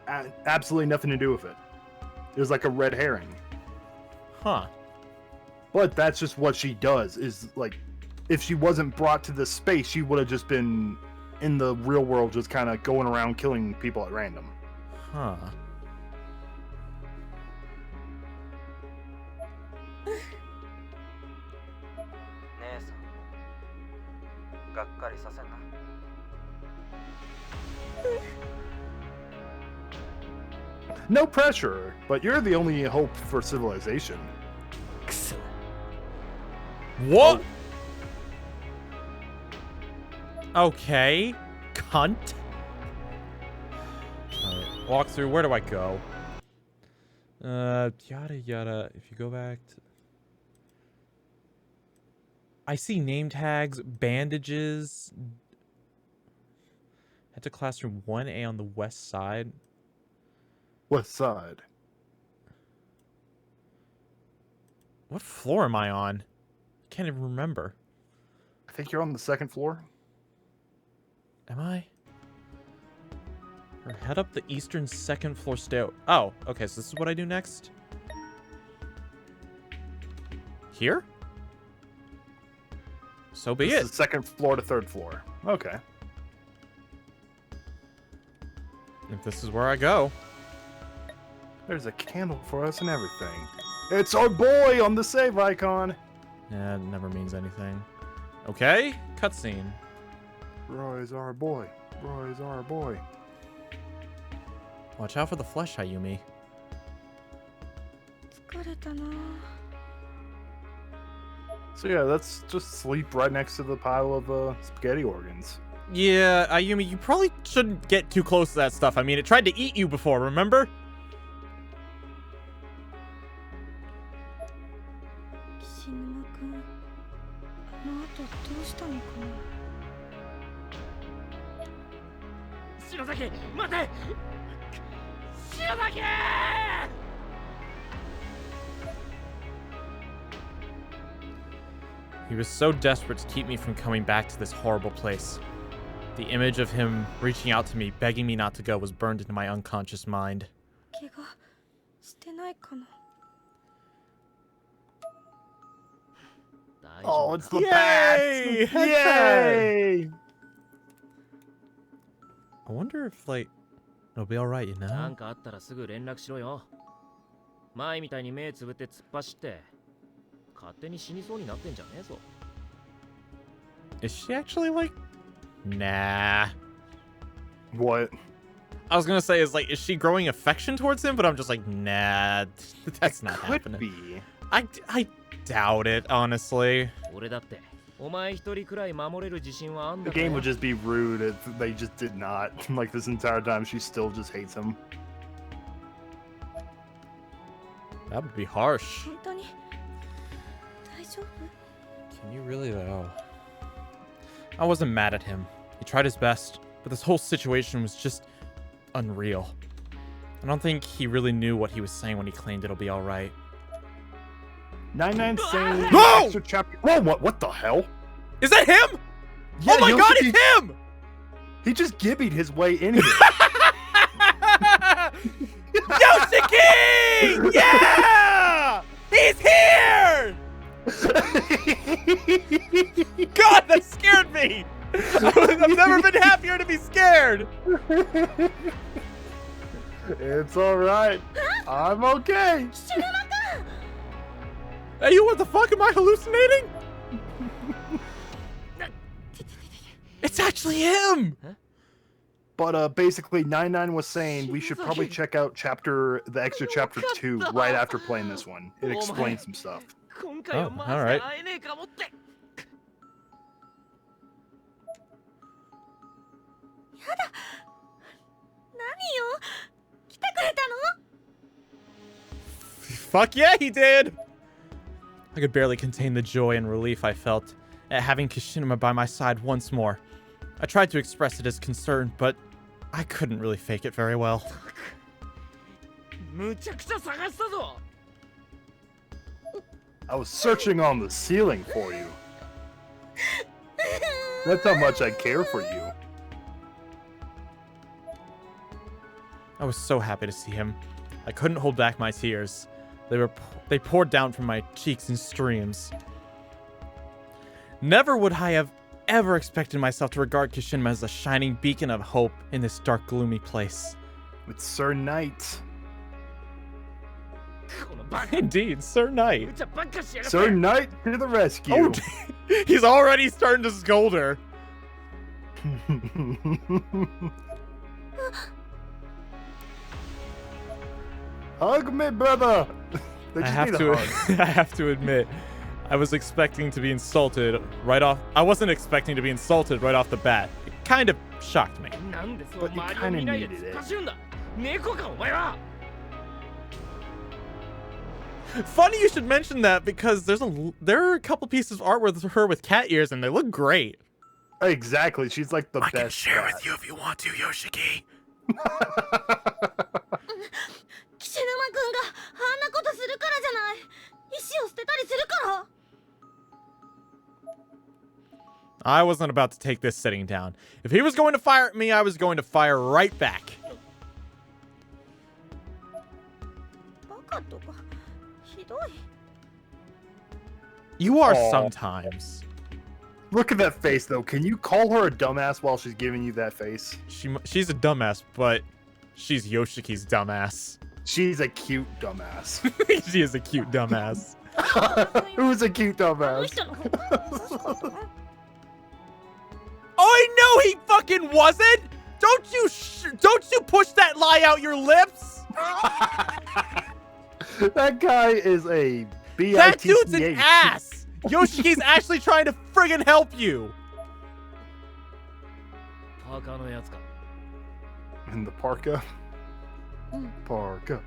absolutely nothing to do with it. It was like a red herring.
Huh.
But that's just what she does, is like, if she wasn't brought to this space, she would have just been in the real world, just kind of going around killing people at random.
Huh.
No pressure, but you're the only hope for civilization.
What? Okay. Cunt. Alright, walk through. Where do I go? Yada yada. If you go back to... I see name tags, bandages. Head to classroom 1A on the west side.
West side.
What floor am I on? I can't even remember.
I think you're on the second floor.
Am I? Or head up the eastern second floor stair. Oh, okay, so this is what I do next? Here? So be
This
it.
is second floor to third floor. Okay.
If this is where I go.
There's a candle for us and everything. It's our boy on the save icon.
Yeah, it never means anything. Okay, cutscene.
Roy's our boy. Roy's our boy.
Watch out for the flesh, Ayumi.
疲れたな。
So yeah, let's just sleep right next to the pile of spaghetti organs.
Yeah, Ayumi, you probably shouldn't get too close to that stuff. I mean, it tried to eat you before, remember?
岸沼君、あの後どうしたのかな。篠崎、待て！篠崎！
He was so desperate to keep me from coming back to this horrible place. The image of him reaching out to me, begging me not to go, was burned into my unconscious mind.
怪我してないかな。
Oh, it's the
Yay!
bats! Yay!
I wonder if, like, it'll be alright, you
な
know?
んかあったらすぐ連絡しろよ。前みたいに目つぶって突っ走って、勝手に死にそうになってんじゃねえぞ。
Is she actually, like... Nah.
What?
I was gonna say, is she growing affection towards him? But I'm just like, nah, that's not
Could
happening.
be.
I doubt it, honestly.
俺だって、お前一人くらい守れる自信はあん
The
だから
game would just be rude if they just did not. Like this entire time, she still just hates him.
That would be harsh.
本当に大丈夫？
Can you really, though? I wasn't mad at him. He tried his best, but this whole situation was just unreal. I don't think he really knew what he was saying when he claimed it'll be alright.
99 saying
No!
extra chapter. Whoa, what the hell?
Is that him?
Yeah,
Oh my god,
Yoshiki-
it's him!
He just gibbied his way in here.
Yoshiki! Yeah! He's here! God, that scared me! I've never been happier to be scared!
It's alright. I'm okay.
Hey, you, what the fuck? Am I hallucinating? It's actually him!
But basically, 99 was saying we should probably check out the extra chapter 2 right after playing this one. It explains some stuff.
今回はマジで
alright.
会えねえかもって。
何よ？来てくれたの？
Fuck yeah, he did! I could barely contain the joy and relief I felt at having Kishinuma by my side once more. I tried to express it as concern, but I couldn't really fake it very well.
むちゃくちゃ探したぞ。
I was searching on the ceiling for you. That's how much I care for you.
I was so happy to see him. I couldn't hold back my tears. They poured down from my cheeks in streams. Never would I have ever expected myself to regard Kishinma as a shining beacon of hope in this dark, gloomy place.
It's Sir Knight.
Indeed, Sir Knight.
Sir Knight to the rescue.
Oh, he's already starting to scold her.
Hug me, brother.
I have to admit, I was expecting to be insulted right off. I wasn't expecting to be insulted right off the bat. It kind of shocked me.
But you kind of needed it.
Funny you should mention that because there are a couple pieces of art with her with cat ears and they look great.
Exactly, she's like the best.
I can share
cat.
with you if you want to, Yoshiki. I wasn't about to take this sitting down. If he was going to fire at me, I was going to fire right back. You are sometimes.
Look at that face, though. Can you call her a dumbass while she's giving you that face?
She's a dumbass, but she's Yoshiki's dumbass.
She's a cute dumbass.
She is a cute dumbass.
Who's a cute dumbass?
Oh, no, he fucking wasn't! Don't you push that lie out your lips!
That guy is a bitch.
That dude's an ass! Yoshiki's actually trying to friggin' help you!
In the parka? Parka.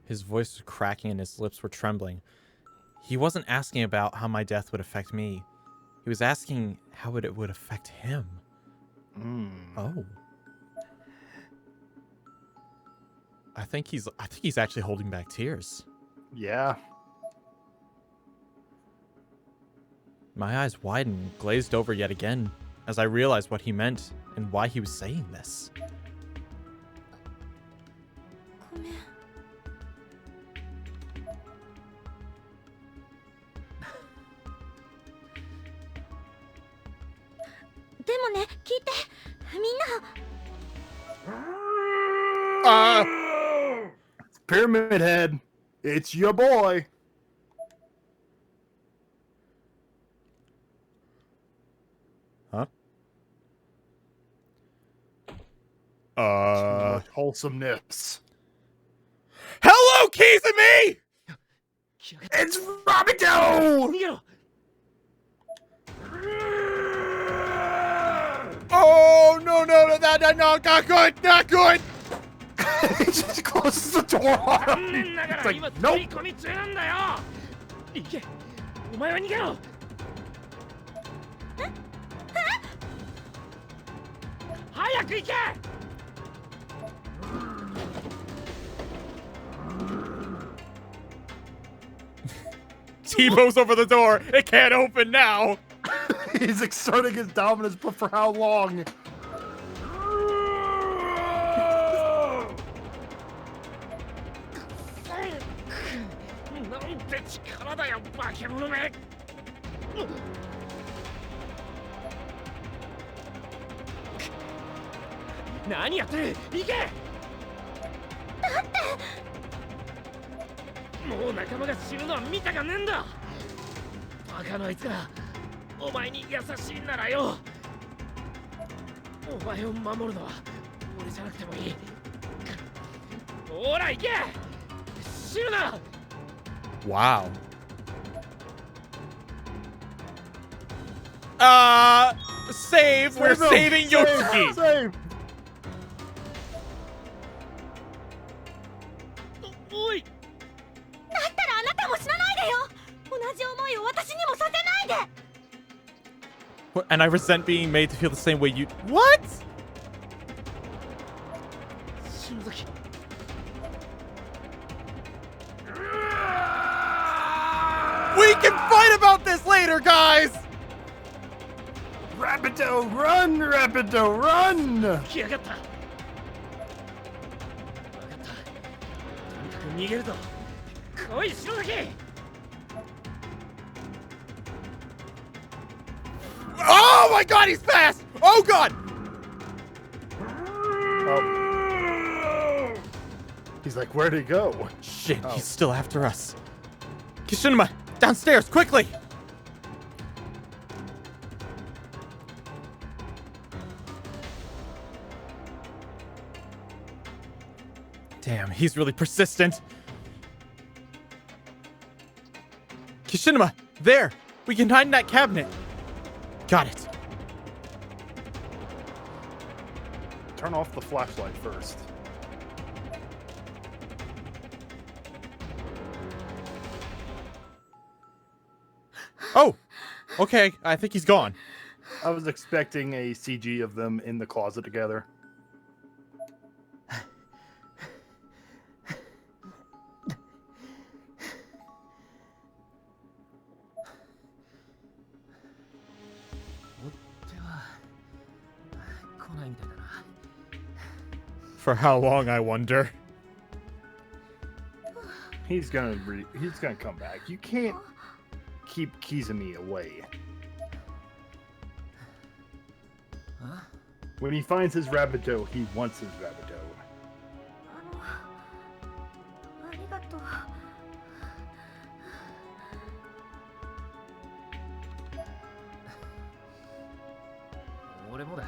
His voice was cracking and his lips were trembling. He wasn't asking about how my death would affect me. He was asking how it would affect him. Oh. I think he's actually holding back tears.
Yeah.
My eyes widened and glazed over yet again as I realized what he meant and why he was saying this.
Pyramid Head, it's your boy.
Huh?
Wholesomeness.
Hello, Kizumi!
It's Rabbito!
Oh, no, not good!
He just closes the door on him. It's like, nope.
T-Bow's over the door. It can't open now.
He's exerting his dominance, but for how long? Wow. Save! We're saving Yoshiki! Save!
And I resent being made to feel the same way you... What? We can fight about this later, guys!
Rapido, run! Rapido, run!
来やがった分かったとにかく逃げるぞ来い白崎
Oh my god, he's fast! Oh god!
Oh. He's like, where'd he go?
Shit, he's still after us. Kishinuma, downstairs, quickly! Damn, he's really persistent. Kishinuma, there! We can hide in that cabinet. Got it.
Turn off the flashlight first.
Oh! Okay, I think he's gone.
I was expecting a CG of them in the closet together.
For how long, I wonder.
He's gonna come back. You can't keep Kizumi away.
Huh?
When he finds his Rapido, he wants his Rapido.
ありがとう。
俺もだ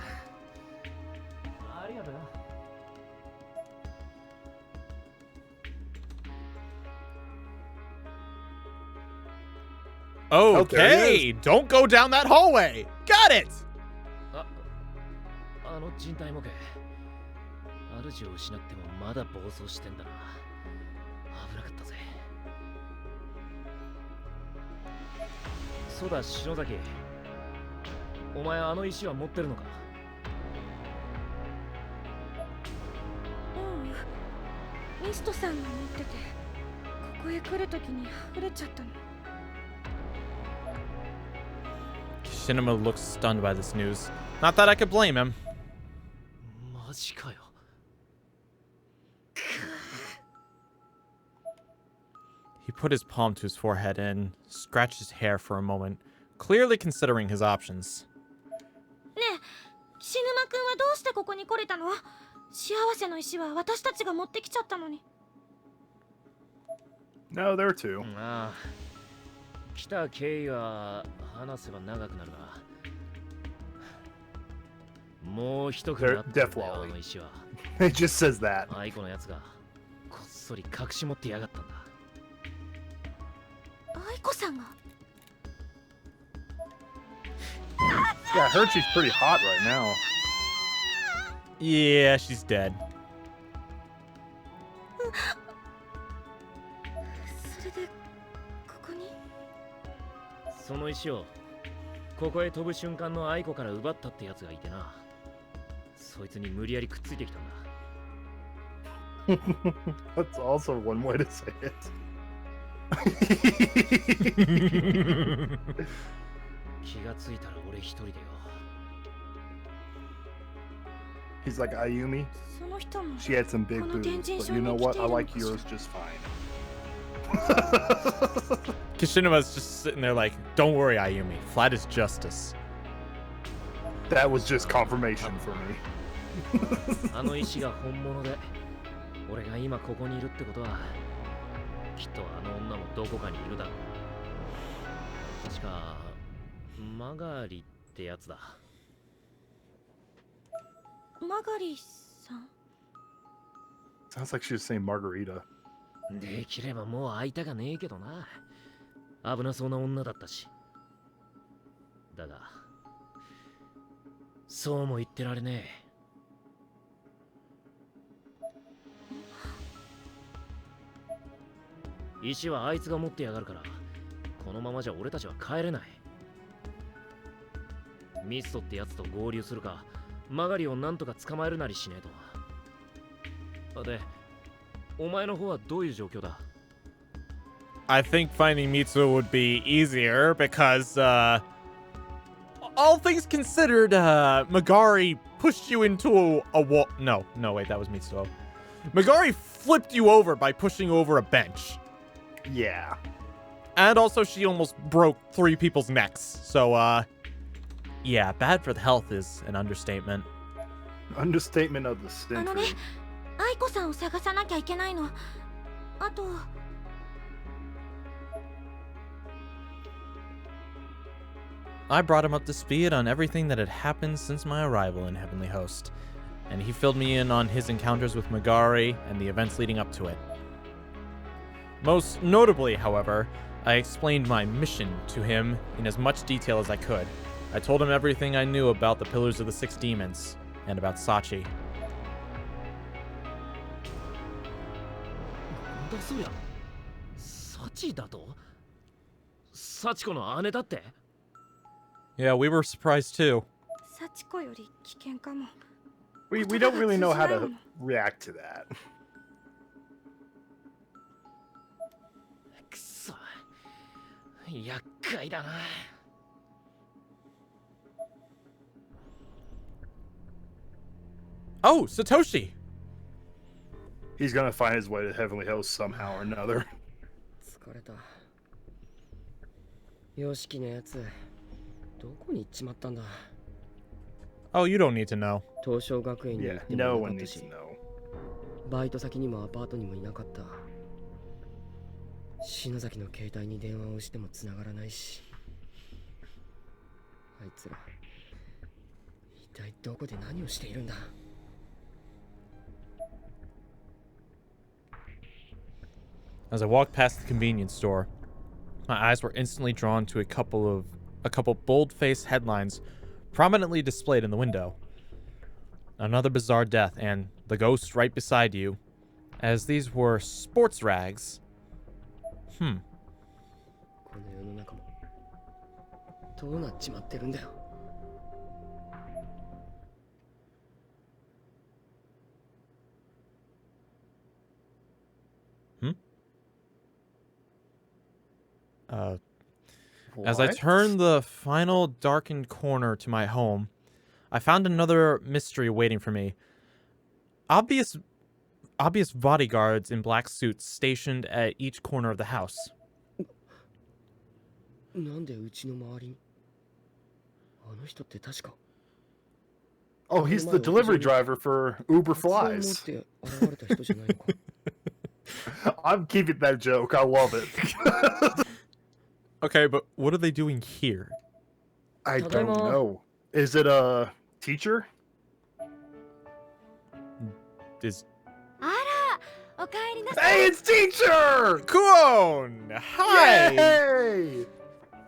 ありがとうよ
Okay, don't go down that hallway. Got it.
あの人体模型主を失ってもまだ暴走してんだな危なかったぜそうだ篠崎お前あの石は持ってるのか
うんミストさんが持っててここへ来るときに溢れちゃったの
Kishinuma looks stunned by this news. Not that I could blame him.
マジかよ
He put his palm to his forehead and scratched his hair for a moment, clearly considering his options.
ねえ岸沼くんはどうしてここに来れたの幸せの石は私たちが持ってきちゃったのに
No, there too.
ああ来た経緯は話せば長くなるがもう一組あったんだよあの石は
It just says that.
愛子のやつがこっそり隠し持ってやがったんだ
愛子さんが
Yeah, I heard she's pretty hot right now.
Yeah, she's dead.
それでここに
その石をここへ飛ぶ瞬間の愛子から奪ったってやつがいてなそいつに無理やりくっついてきたんだ
That's also one way to say it.
気がついたら俺一人でよ
He's like, Ayumi,
その人も
she had some big boobs, but you know what? I like yours just fine.
Kishinuma's just sitting there like, don't worry, Ayumi. Flat is justice.
That was just confirmation for me.
あの石が本物で俺が今ここにいるってことはきっとあの女もどこかにいるだろう確かマガリってやつだ
マガリさん
Sounds like she was saying Margarita.
できればもう会いたかねえけどな危なそうな女だったしだがそうも言ってられねえ石はあいつが持ってやがるからこのままじゃ俺たちは帰れないミストってやつと合流するか、マガリをなんとか捕まえるなりしねえと。で、お前の方はどういう状況だ？
I think finding Mitsuo would be easier because, all things considered, Magari pushed you into a wall. No, wait, that was Mitsuo. Magari flipped you over by pushing over a bench.
Yeah.
And also, she almost broke 3 people's necks. So, yeah, bad for the health is an understatement.
Understatement of the century.
愛子さんを探さなきゃいけないの。あと。
I brought him up to speed on everything that had happened since my arrival in Heavenly Host, and he filled me in on his encounters with Magari and the events leading up to it. Most notably, however, I explained my mission to him in as much detail as I could. I told him everything I knew about the Pillars of the Six Demons, and about Sachi.
なんだそりゃ。サチだと？サチコの姉だって？
Yeah, we were surprised too.
サチコより危険かも。
We don't really know how to react to that.
くそ。厄介だな。
Oh, Satoshi!
He's gonna find his way to Heavenly Host somehow or another.
疲れた。Yoshikiのやつ、どこに行っちまったんだ。
Oh, you don't need to know.
東証学園に行
Yeah,
っても
no
なか
one
った
needs
し
to、know.
バイト先にもアパートにもいなかった。篠崎の携帯に電話をしても繋がらないし、あいつら一体どこで何をしているんだ。
As I walked past the convenience store, my eyes were instantly drawn to a couple bold-faced headlines prominently displayed in the window. Another bizarre death and the ghost right beside you, as these were sports rags.
この世の中もどうなっちまってるんだよ。
As I turned the final darkened corner to my home, I found another mystery waiting for me. Obvious bodyguards in black suits stationed at each corner of the house.
なんでうちの周りにあの人って確か。
Oh, he's the delivery driver for Uber Flies.
持って現れた人じゃないのか。
I'm keeping that joke. I love it.
Okay, but what are they doing here?
I don't know. Is it a teacher?
Is
あら、おかえりなさい。
Hey, it's teacher!
Kuon! Hi!
Yay!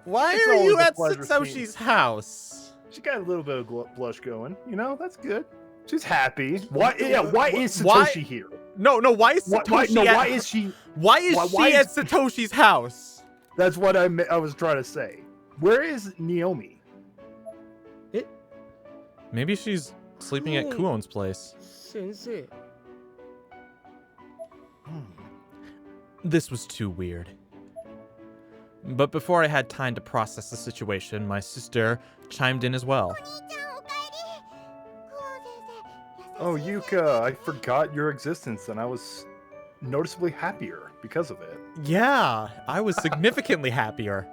Why
It's
are you
always a
at
pleasure
Satoshi's house?
She got a little bit of blush going. You know, that's good. She's happy. Why? Yeah. Why is Satoshi here?
No. Why is Satoshi?
Why is she?
Why is she at Satoshi's house?
That's what I was trying to say. Where is Naomi?
Maybe she's sleeping at Kuon's place.
先生。
This was too weird. But before I had time to process the situation, my sister chimed in as well.
Oh, Yuka, I forgot your existence and I was noticeably happier because of it.
Yeah, I was significantly happier.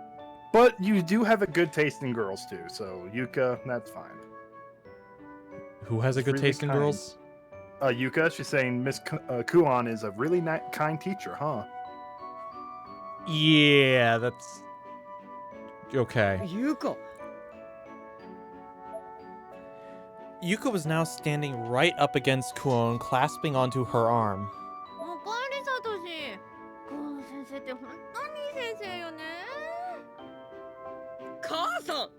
But you do have a good taste in girls too, so Yuka, that's fine.
Who has a good
Really
taste in
kind.
girls?
Yuka, she's saying Miss Kuon is a really kind teacher, huh?
Yeah, that's... Okay.
Yuka.
Yuka was now standing right up against Kuon, clasping onto her arm.
おかえりサトシ。クオン先生って本当にいい先生よね。
母さん。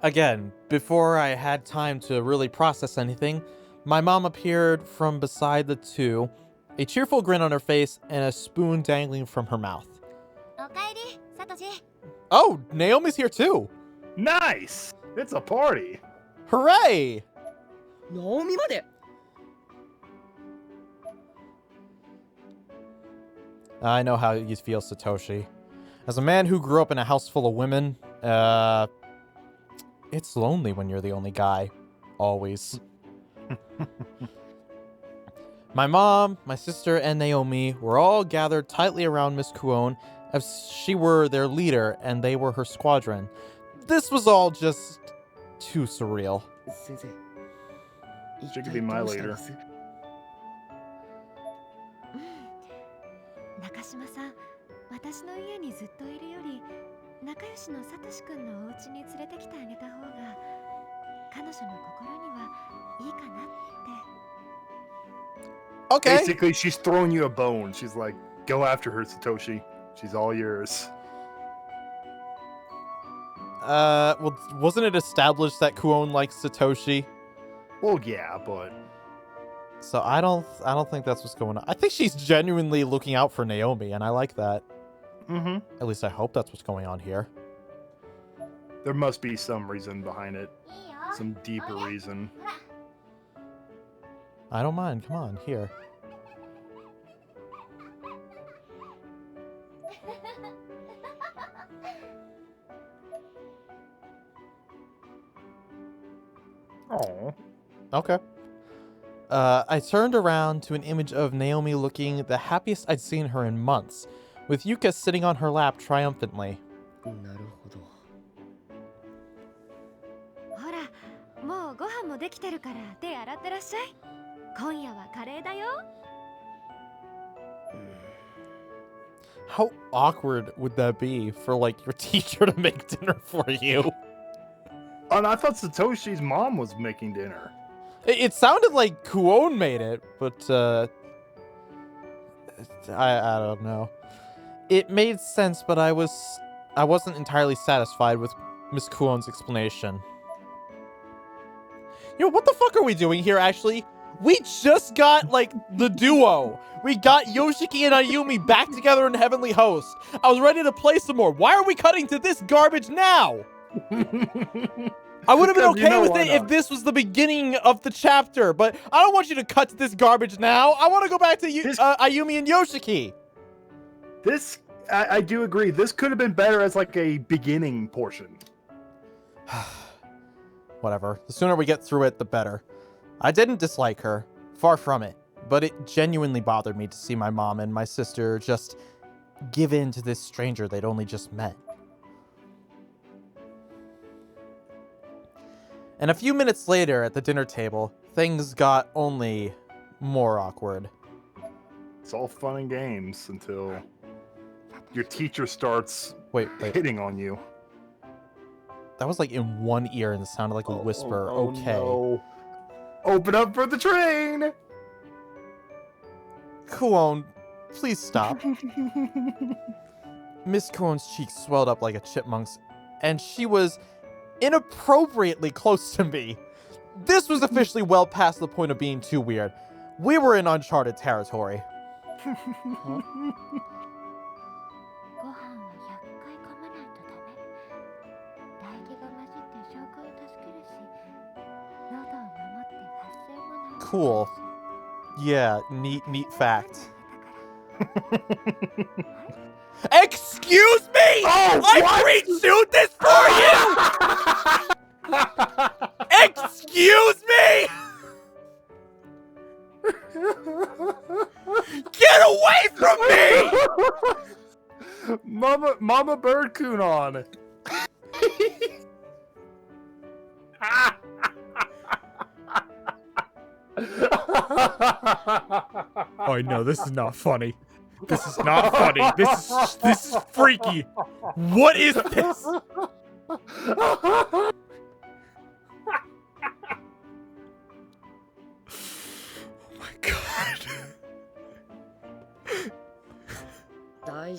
Again, before I had time to really process anything, my mom appeared from beside the two, a cheerful grin on her face and a spoon dangling from her mouth.
おかえりサトシ。
Oh, Naomi's here too.
Nice! It's a party.
Hooray!
ナオミまで
I know how you feel, Satoshi. As a man who grew up in a house full of women, it's lonely when you're the only guy. Always. My mom, my sister, and Naomi were all gathered tightly around Miss Kuon as she were their leader and they were her squadron. This was all just too surreal.
先生
She could be my leader.
中島さん、私の家にずっといるより仲良しのサトシ君のお家に連れてきてあげた方が彼女の心にはいいかなって。
Okay.
Basically, she's throwing you a bone. She's like, go after her, Satoshi. She's all yours.
Well, wasn't it established that Kuon likes Satoshi?
Well, yeah, but
So I don't think that's what's going on. I think she's genuinely looking out for Naomi, and I like that. At least I hope that's what's going on here.
There must be some reason behind it. Some deeper reason.
I don't mind. Come on, here.
Oh.
Okay. I turned around to an image of Naomi looking the happiest I'd seen her in months, with Yuka sitting on her lap triumphantly.
なるほど。
ほら、もうご飯もできてるから手洗ってらっしゃい。今夜はカレーだよ。
How awkward would that be for, like, your teacher to make dinner for you?
Oh, and I thought Satoshi's mom was making dinner.
It sounded like Kuon made it, but, I don't know. It made sense, but I wasn't entirely satisfied with Miss Kuon's explanation. You know, what the fuck are we doing here, actually? We just got, like, the duo. We got Yoshiki and Ayumi back together in Heavenly Host. I was ready to play some more. Why are we cutting to this garbage now? I would have been okay with it if this was the beginning of the chapter, but I don't want you to cut to this garbage now. I want to go back to Ayumi and Yoshiki.
This, I do agree. This could have been better as like a beginning portion.
Whatever. The sooner we get through it, the better. I didn't dislike her. Far from it. But it genuinely bothered me to see my mom and my sister just give in to this stranger they'd only just met. And a few minutes later at the dinner table, things got only more awkward.
It's all fun and games until your teacher starts
Wait.
hitting on you.
That was like in one ear and it sounded like a whisper. Okay.
No. Open up for the train!
Kuon, please stop. Miss Kuon's cheeks swelled up like a chipmunk's, and she was inappropriately close to me. This was officially well past the point of being too weird. We were in uncharted territory.
ご飯は100回噛まないとダメ。唾液が混じって消化を助けるし、喉を守って発声もない。
Cool. Yeah, neat fact. Excuse me!
Oh,
I pre-chewed this for you! Excuse me! Get away from me!
Mama Bird Kunon.
Oh no, this is not funny. This is not funny. This is freaky. What is this? Oh my god.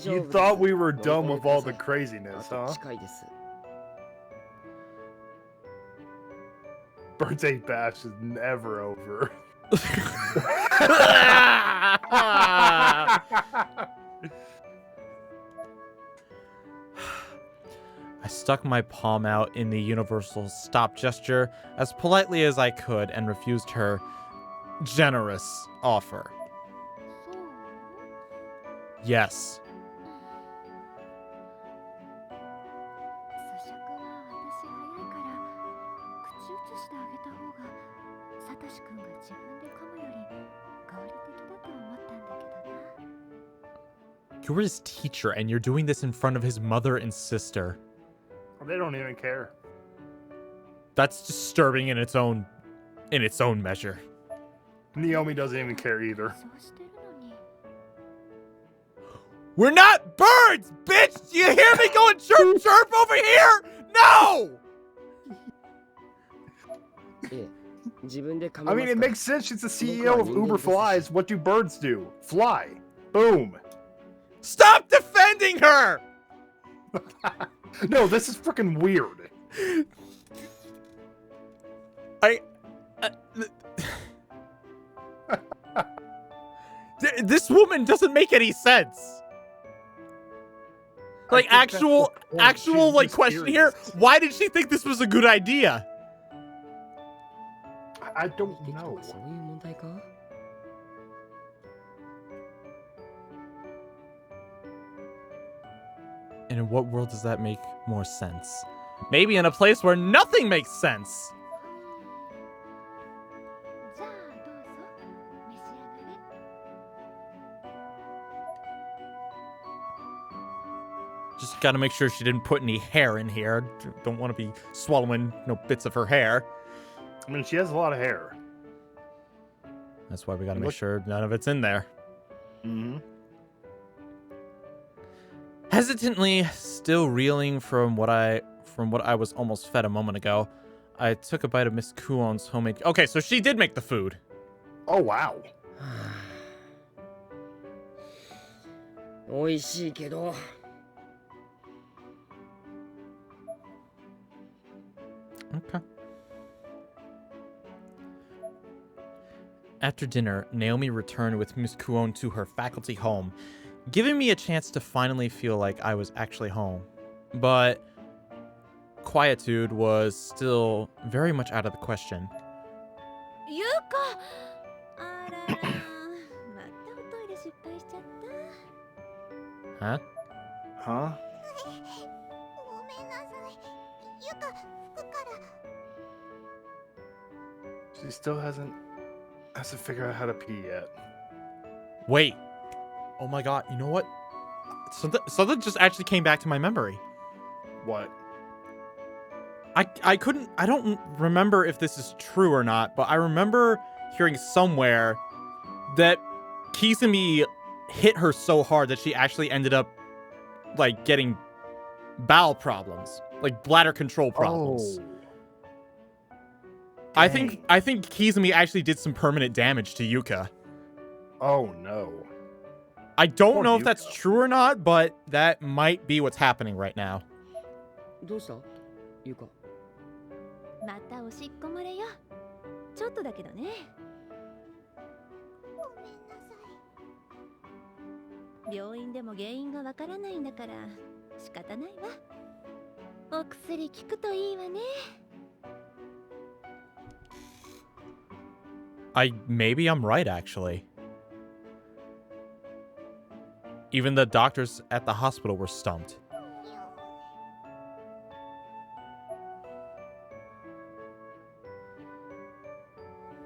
You thought we were done with all the craziness, huh?
近いです。
Birthday bash is never over.
stuck my palm out in the universal stop gesture as politely as I could and refused her generous offer. Yes.
咀嚼は私早いから口移してあげた方がサトシ君が自分で噛むより合理的だと思ったんだけどな。
You're his teacher and you're doing this in front of his mother and sister.
They don't even care.
That's disturbing in its own measure.
Naomi doesn't even care either.
そうしてるのに
We're not birds, bitch! Do you hear me going chirp chirp over here? No!
I mean, it makes sense. She's the CEO of Uber Flies. What do birds do? Fly. Boom.
Stop defending her!
No, this is freaking weird.
This woman doesn't make any sense. Like, actual like question here. Why did she think this was a good idea?
I don't know.
And in what world does that make more sense? Maybe in a place where nothing makes sense.
じゃあどうぞ召し上がれ。
Just gotta make sure she didn't put any hair in here. Don't want to be swallowing no bits of her hair.
I mean, she has a lot of hair.
That's why we gotta make sure none of it's in there.
Mm-hmm.
Hesitantly, still reeling from what I was almost fed a moment ago, I took a bite of Miss Kuon's homemade. Okay, so she did make the food.
Oh wow.
美味しいけど
Okay. After dinner, Naomi returned with Miss Kuon to her faculty home, giving me a chance to finally feel like I was actually home. But quietude was still very much out of the question.
ゆうかあららまたおトイレ失敗しちゃった
Huh?
Huh?
ごめんなさいゆか服から
She still hasn't figured out how to pee yet.
Wait. Oh my god, you know what? Something just actually came back to my memory.
What?
I don't remember if this is true or not, but I remember hearing somewhere that Kizumi hit her so hard that she actually ended up like getting bowel problems, like bladder control problems.
Oh.
I think Kizumi actually did some permanent damage to Yuka.
Oh no.
I don't
Poor
know if
Yuka.
that's true or not, but that might be what's happening right now.
どうしたゆか
またおしっこ漏れよちょっとだけどねごめんなさい病院でも原因がわからないんだから仕方ないわお薬効くといいわね
Maybe I'm right, actually. Even the doctors at the hospital were stumped.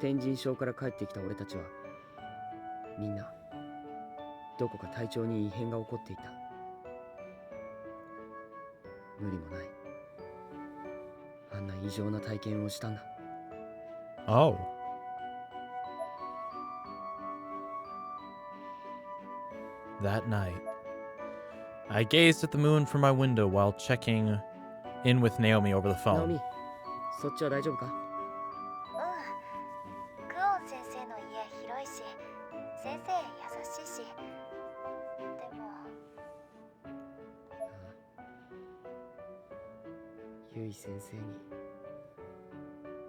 天神症から帰ってきた俺たちはみんなどこか体調に異変が起こっていた無理もないあんな異常な体験をしたんだ
Oh. That night, I gazed at the moon from my window while checking in with Naomi over the
ナオ
phone.
ミそっちは大丈夫か
クオン先生の家広いし先生優しいしでも
ゆい先生に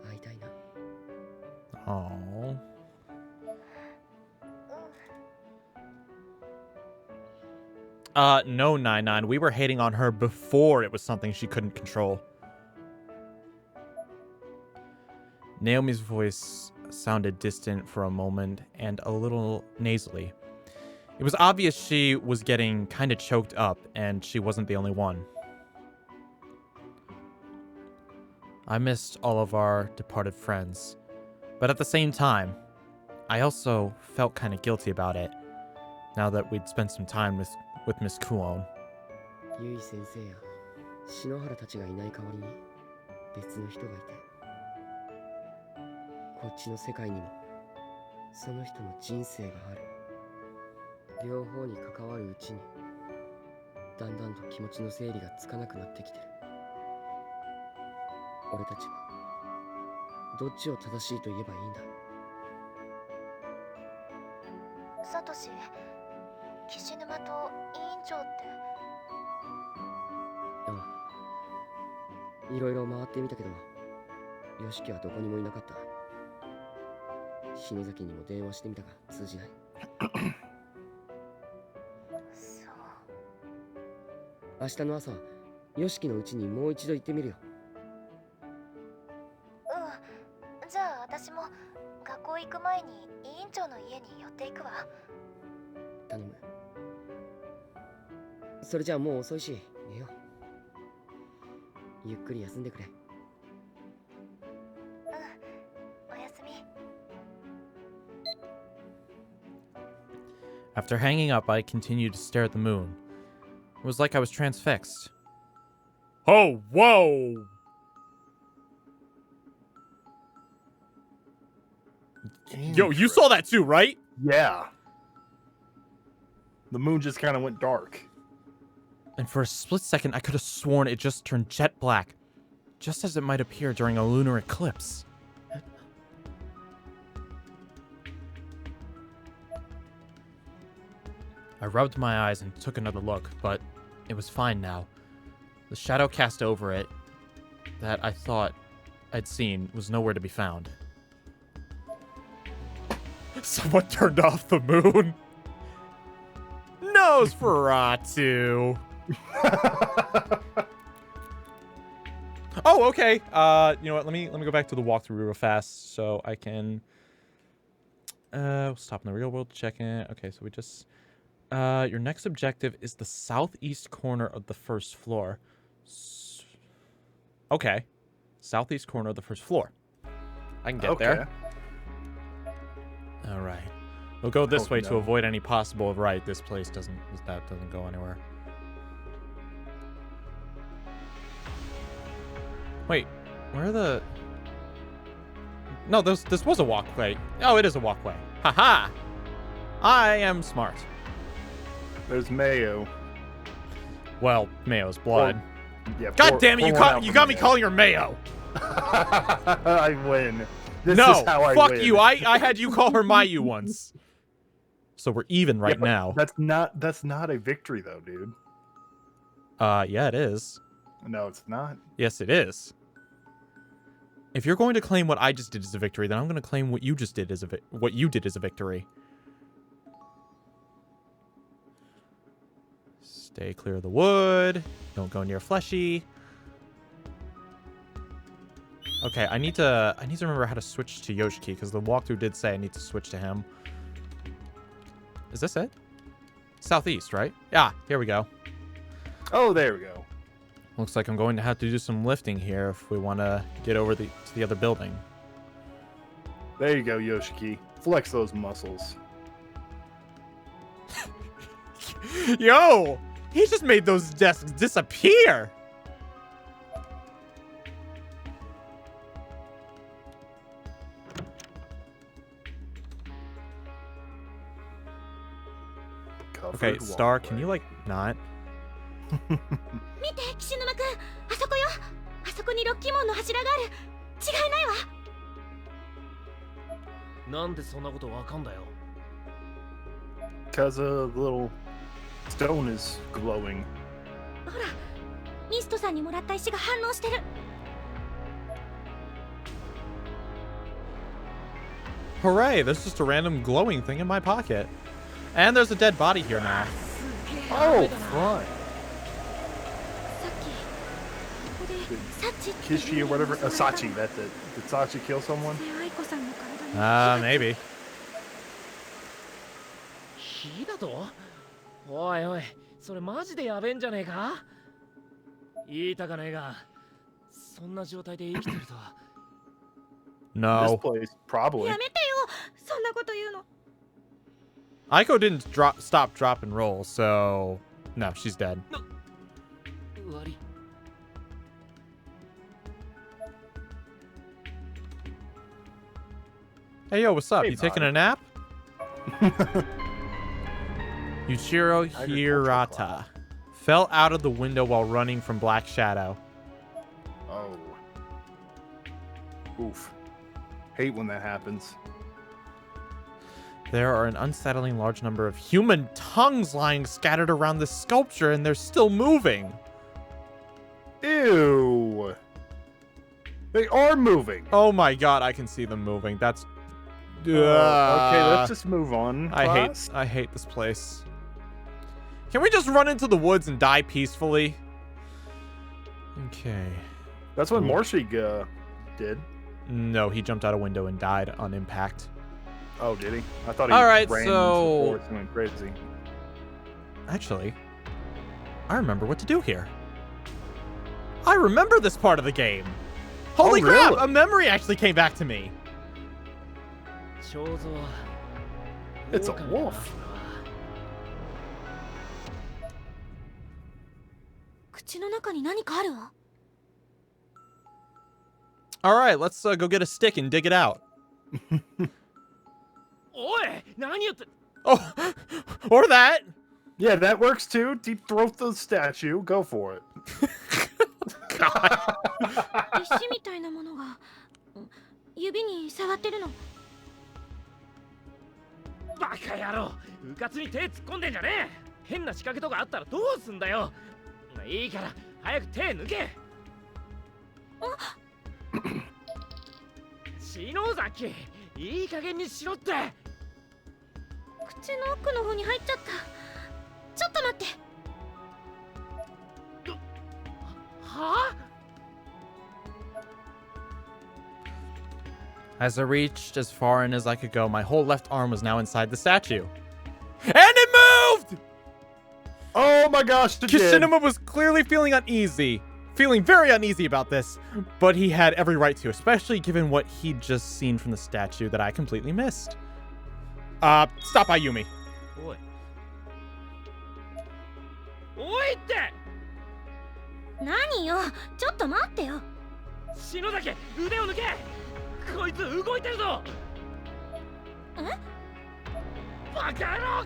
会いたいな
Oh. No, 99. We were hating on her before it was something she couldn't control. Naomi's voice sounded distant for a moment and a little nasally. It was obvious she was getting kind of choked up, and she wasn't the only one. I missed all of our departed friends, but at the same time, I also felt kind of guilty about it, now that we'd spent some time with Miss Kuon.
Yui senseiや篠原たちがいない代わりに別の人がいて、こっちの世界にもその人の人生がある。両方に関わるうちにだんだんと気持ちの整理がつかなくなってきてる。俺たちはどっちを正しいと言えばいいんだ。
サトシ、岸沼と委員長って。
ああ、いろいろ回ってみたけど、Yoshikiはどこにもいなかった。篠崎にも電話してみたが通じない。
そう。
明日の朝、Yoshikiの家にもう一度行ってみるよ。
うん。じゃあ私も学校行く前に委員長の家に寄っていくわ。
頼む。それじゃあもう遅いし寝よう。ゆっくり休んでくれ。
おやすみ。
After hanging up, I continued to stare at the moon. It was like I was transfixed. Oh, whoa! Yo, you saw that too, right?
Yeah. The moon just kind of went dark.
And for a split second, I could have sworn it just turned jet black, just as it might appear during a lunar eclipse. I rubbed my eyes and took another look, but it was fine now. The shadow cast over it that I thought I'd seen was nowhere to be found. Someone turned off the moon. Nosferatu. Oh, okay. You know what? Let me go back to the walkthrough real fast so I can stop in the real world, check in. Okay, so we just your next objective is the southeast corner of the first floor. Okay. Southeast corner of the first floor. I can get there. All right. We'll go this way to avoid any possible right. This place doesn't go anywhere. Wait, where are the... No, this was a walkway. Oh, it is a walkway. Haha! I am smart.
There's Mayo.
Well, Mayo's blood.
Well, yeah,
God damn it! You got me calling her Mayo.
I win. This
no,
is how I
fuck
win.
you. I had you call her Mayu once. So we're even right now.
That's not a victory though, dude.
Yeah, it is.
No, it's not.
Yes, it is. If you're going to claim what I just did as a victory, then I'm going to claim what you just did as what you did as a victory. Stay clear of the wood. Don't go near fleshy. Okay, I need to remember how to switch to Yoshiki because the walkthrough did say I need to switch to him. Is this it? Southeast, right? Yeah, here we go.
Oh, there we go.
Looks like I'm going to have to do some lifting here if we want to get over to the other building.
There you go, Yoshiki. Flex those muscles.
Yo! He just made those desks disappear! Okay, Star, can you, like, not?
見て、岸沼くん、あそこよ。あそこにロッキー門の柱がある。違いないわ。
なんでそんなことわかんだよ。
Because a little stone is glowing.
ほら、ミストさんにもらった石が反応してる。
Hooray! There's just a random glowing thing in my pocket. And there's a dead body here now.
Oh, fun. Kishi or whatever. Sachi, that's it. Did Sachi kill someone?
Maybe.
火だと？おいおい、それマジでやべえんじゃねえか？言いたかねえが、そんな状態で生きてるとは。
No.
This place, probably.
やめてよ、そんなこと言うの。
Aiko didn't stop, drop, and roll, so no, she's dead. Hey, yo, what's up?
Hey,
you taking
bud.
a nap? Yuichiro Hirata fell out of the window while running from Black Shadow.
Oh. Oof. Hate when that happens.
There are an unsettling large number of human tongues lying scattered around the sculpture, and they're still moving.
Ew. They are moving.
Oh my god, I can see them moving. That's...
Okay, let's just move on.
I hate this place. Can we just run into the woods and die peacefully? Okay.
That's what Morshig did.
No, he jumped out a window and died on impact.
Oh, did he? I thought he
ran
into the forest and went crazy.
Actually, I remember what to do here. I remember this part of the game. Holy crap!
Really?
A memory actually came back to me.
It's a wolf.
All right, let's go get a stick and dig it out. Oh, or that.
Yeah, that works too. Deep throat the statue. Go for it.
God.
石みたいなものが指に触ってるの。
バカ野郎、うかつに手突っ込んでんじゃねえ。変な仕掛けとかあったらどうすんだよ。いいから早く手抜け。篠崎、いい加減にしろって。
口の奥の方に入っちゃった。ちょっと待って。
はあ
As I reached as far in as I could go, my whole left arm was now inside the statue. And it moved!
Oh my gosh, it did.
Kishinuma was clearly feeling very uneasy about this, but he had every right to, especially given what he'd just seen from the statue that I completely missed. Stop, Ayumi.
おい。おいって。
何よ、ちょっと待ってよ。
篠崎、腕を抜け。こいつ動いてるぞ。
え？
バカ野郎。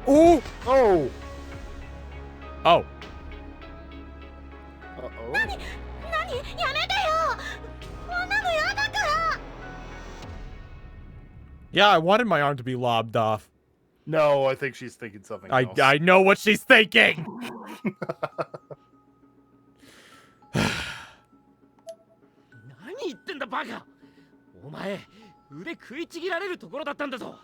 Oh! Oh!
Oh.
Uh-oh.
何？やめてよ。こんなのやだから。
Yeah, I wanted my arm to be lobbed off.
No, I think she's thinking something else.
I know what she's thinking.
何言ってんだバカ。お前腕食いちぎられるところだったんだぞ。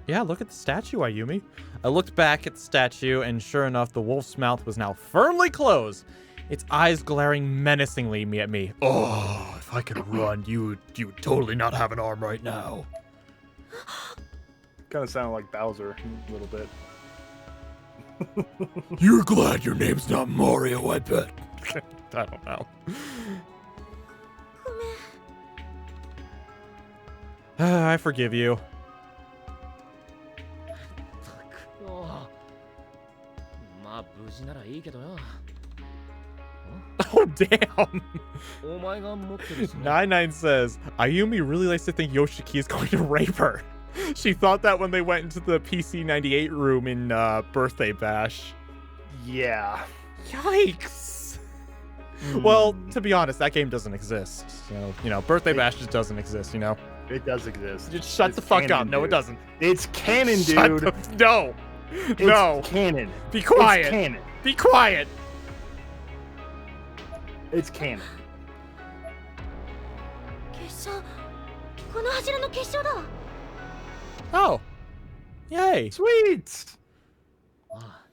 Yeah, look at the statue, Ayumi. I looked back at the statue, and sure enough, the wolf's mouth was now firmly closed, its eyes glaring menacingly at me. Oh, if I could run, you would totally not have an arm right now.
Kind of sounded like Bowser a little bit.
You're glad your name's not Mario, I bet. I don't know. I forgive you. Oh, damn. 99 says, Ayumi really likes to think Yoshiki is going to rape her. She thought that when they went into the PC-98 room in Birthday Bash.
Yeah.
Yikes. Well, to be honest, that game doesn't exist. You know, Birthday Bash just doesn't exist, you know?
It does exist.
Just shut the fuck up. No, it doesn't.
It's canon, dude.
No.
It's canon.
Be quiet.
It's canon.
Be quiet.
It's canon.
結晶この柱の結晶だわ
Oh. Yay.
Sweet.
ああ、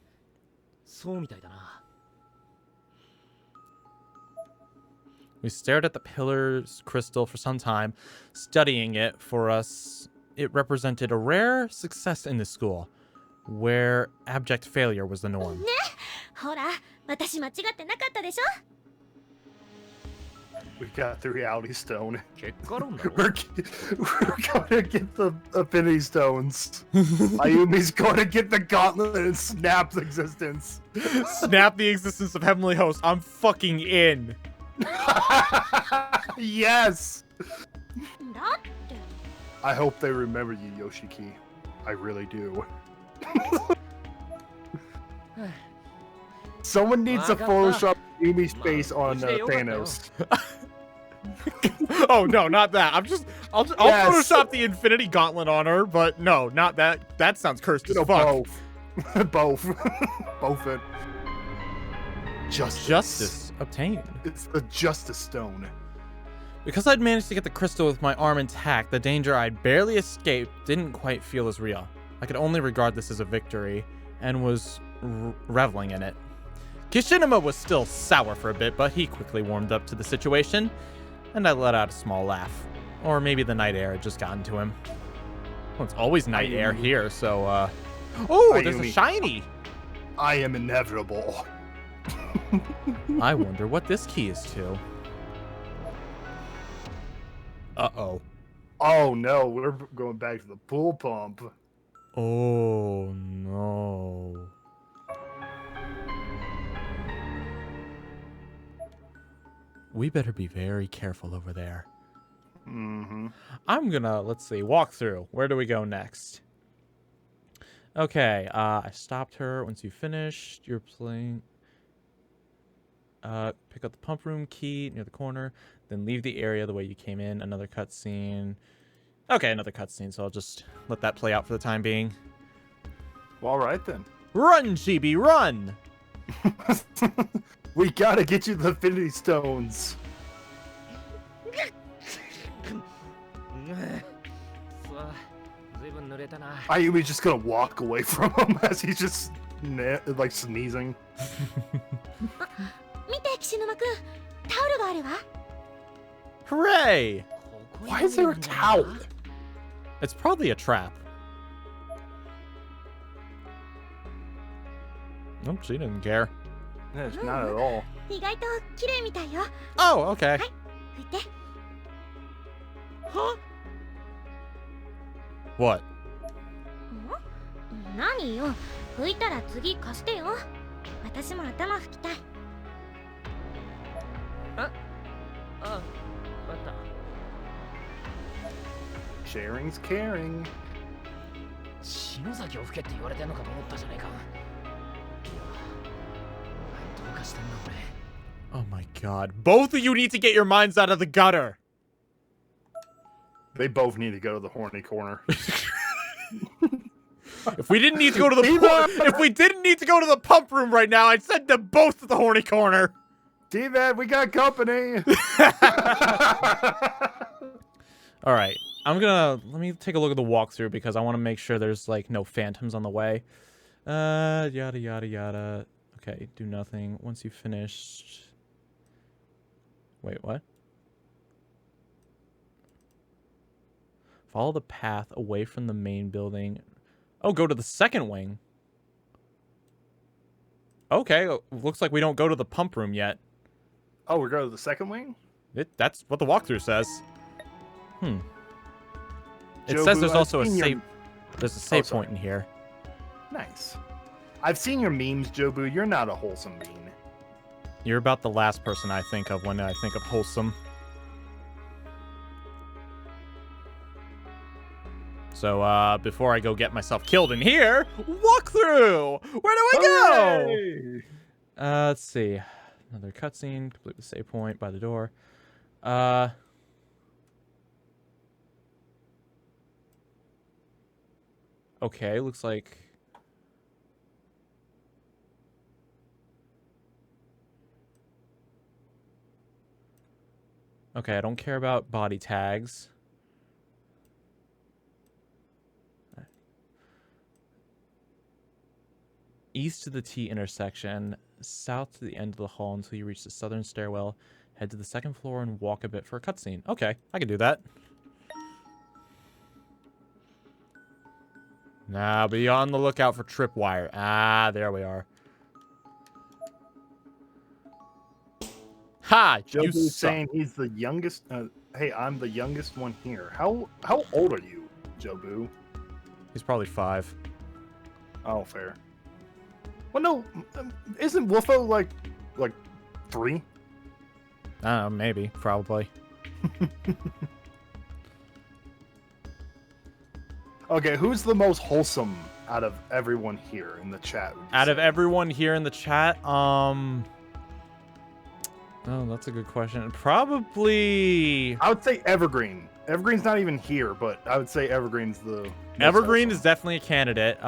そうみたいだな。
We stared at the pillar's crystal for some time, studying it. For us, it represented a rare success in the school, where abject failure was the norm.
ほら私間違ってなかったでしょ
We got the reality stone.
結果論だろ
We're gonna get the Affinity Stones. Ayumi's gonna get the gauntlet and snap existence.
Snap the existence of Heavenly Host. I'm fucking in.
Yes!
だって
I hope they remember you, Yoshiki. I really do. Someone needs to Photoshop Ayumi's face on Thanos.
Oh no, not that. I'll
Yes.
Photoshop the Infinity Gauntlet on her, but no, not that. That sounds cursed as fuck.
Both. Both. Both it.
Justice obtained.
It's the Justice Stone.
Because I'd managed to get the crystal with my arm intact, the danger I'd barely escaped didn't quite feel as real. I could only regard this as a victory, and was reveling in it. Kishinuma was still sour for a bit, but he quickly warmed up to the situation, and I let out a small laugh. Or maybe the night air had just gotten to him. Well, it's always night air here, so, Oh, there's a shiny!
I am inevitable.
I wonder what this key is to. Uh-oh.
Oh no, we're going back to the pool pump.
Oh, no. We better be very careful over there.
Mm-hmm.
I'm gonna, let's see, walk through. Where do we go next? Okay, I stopped her. Once you finished, you're playing... pick up the pump room key near the corner, then leave the area the way you came in. Another cutscene. Okay, another cutscene, so I'll just let that play out for the time being.
Well, all right then.
Run, Chibi, run!
We gotta get you the Infinity Stones. Ayumi's just gonna walk away from him as he's just like sneezing.
見て岸沼くんタオルがあるわ
Hooray!
Why is there a towel?
It's probably a trap. Nope, she didn't care.
Yeah, it's not at all.
意外と綺麗みたいよ
Oh, okay.
拭いて
What?
何よ拭いたら次貸してよ私も頭拭きたい
Sharing's caring.
篠崎を吹けって言われてんのかと思ったじゃねえか。いや、どうかしてんなこれ。
Oh my god. Both of you need to get your minds out of the gutter.
They both need to go to the horny corner.
If we didn't need to go to the if we didn't need to go to the pump room right now, I'd send them both to the horny corner.
DMad, we got company.
All right. Let me take a look at the walkthrough because I want to make sure there's like no phantoms on the way. Yada yada yada. Okay, do nothing. Once you finished. Wait, what? Follow the path away from the main building. Oh, go to the second wing. Okay, looks like we don't go to the pump room yet.
Oh, we're going to the second wing?
That's what the walkthrough says. It
Jobu,
says there's
I've
also a
seen
save. There's a save point in here.
Nice. I've seen your memes, Jobu. You're not a wholesome bean.
You're about the last person I think of when I think of wholesome. So, before I go get myself killed in here, walkthrough! Where do I go? Let's see. Another cutscene. Complete the save point by the door. Okay, looks like... Okay, I don't care about body tags. East to the T intersection, south to the end of the hall until you reach the southern stairwell. Head to the second floor and walk a bit for a cutscene. Okay, I can do that. Now be on the lookout for tripwire. Ah, there we are. Ha! You
Jobu's
suck.
saying he's the youngest. Hey, I'm the youngest one here. How old are you, Jobu?
He's probably 5.
Oh, fair. Well, no, isn't Wolfo like 3?
I don't know, maybe, probably.
Okay, who's the most wholesome out of everyone here in the chat?
Out of everyone here in the chat, oh, that's a good question. Probably.
I would say Evergreen. Evergreen's not even here, but I would say Evergreen's the most
Evergreen
wholesome.
is definitely a candidate.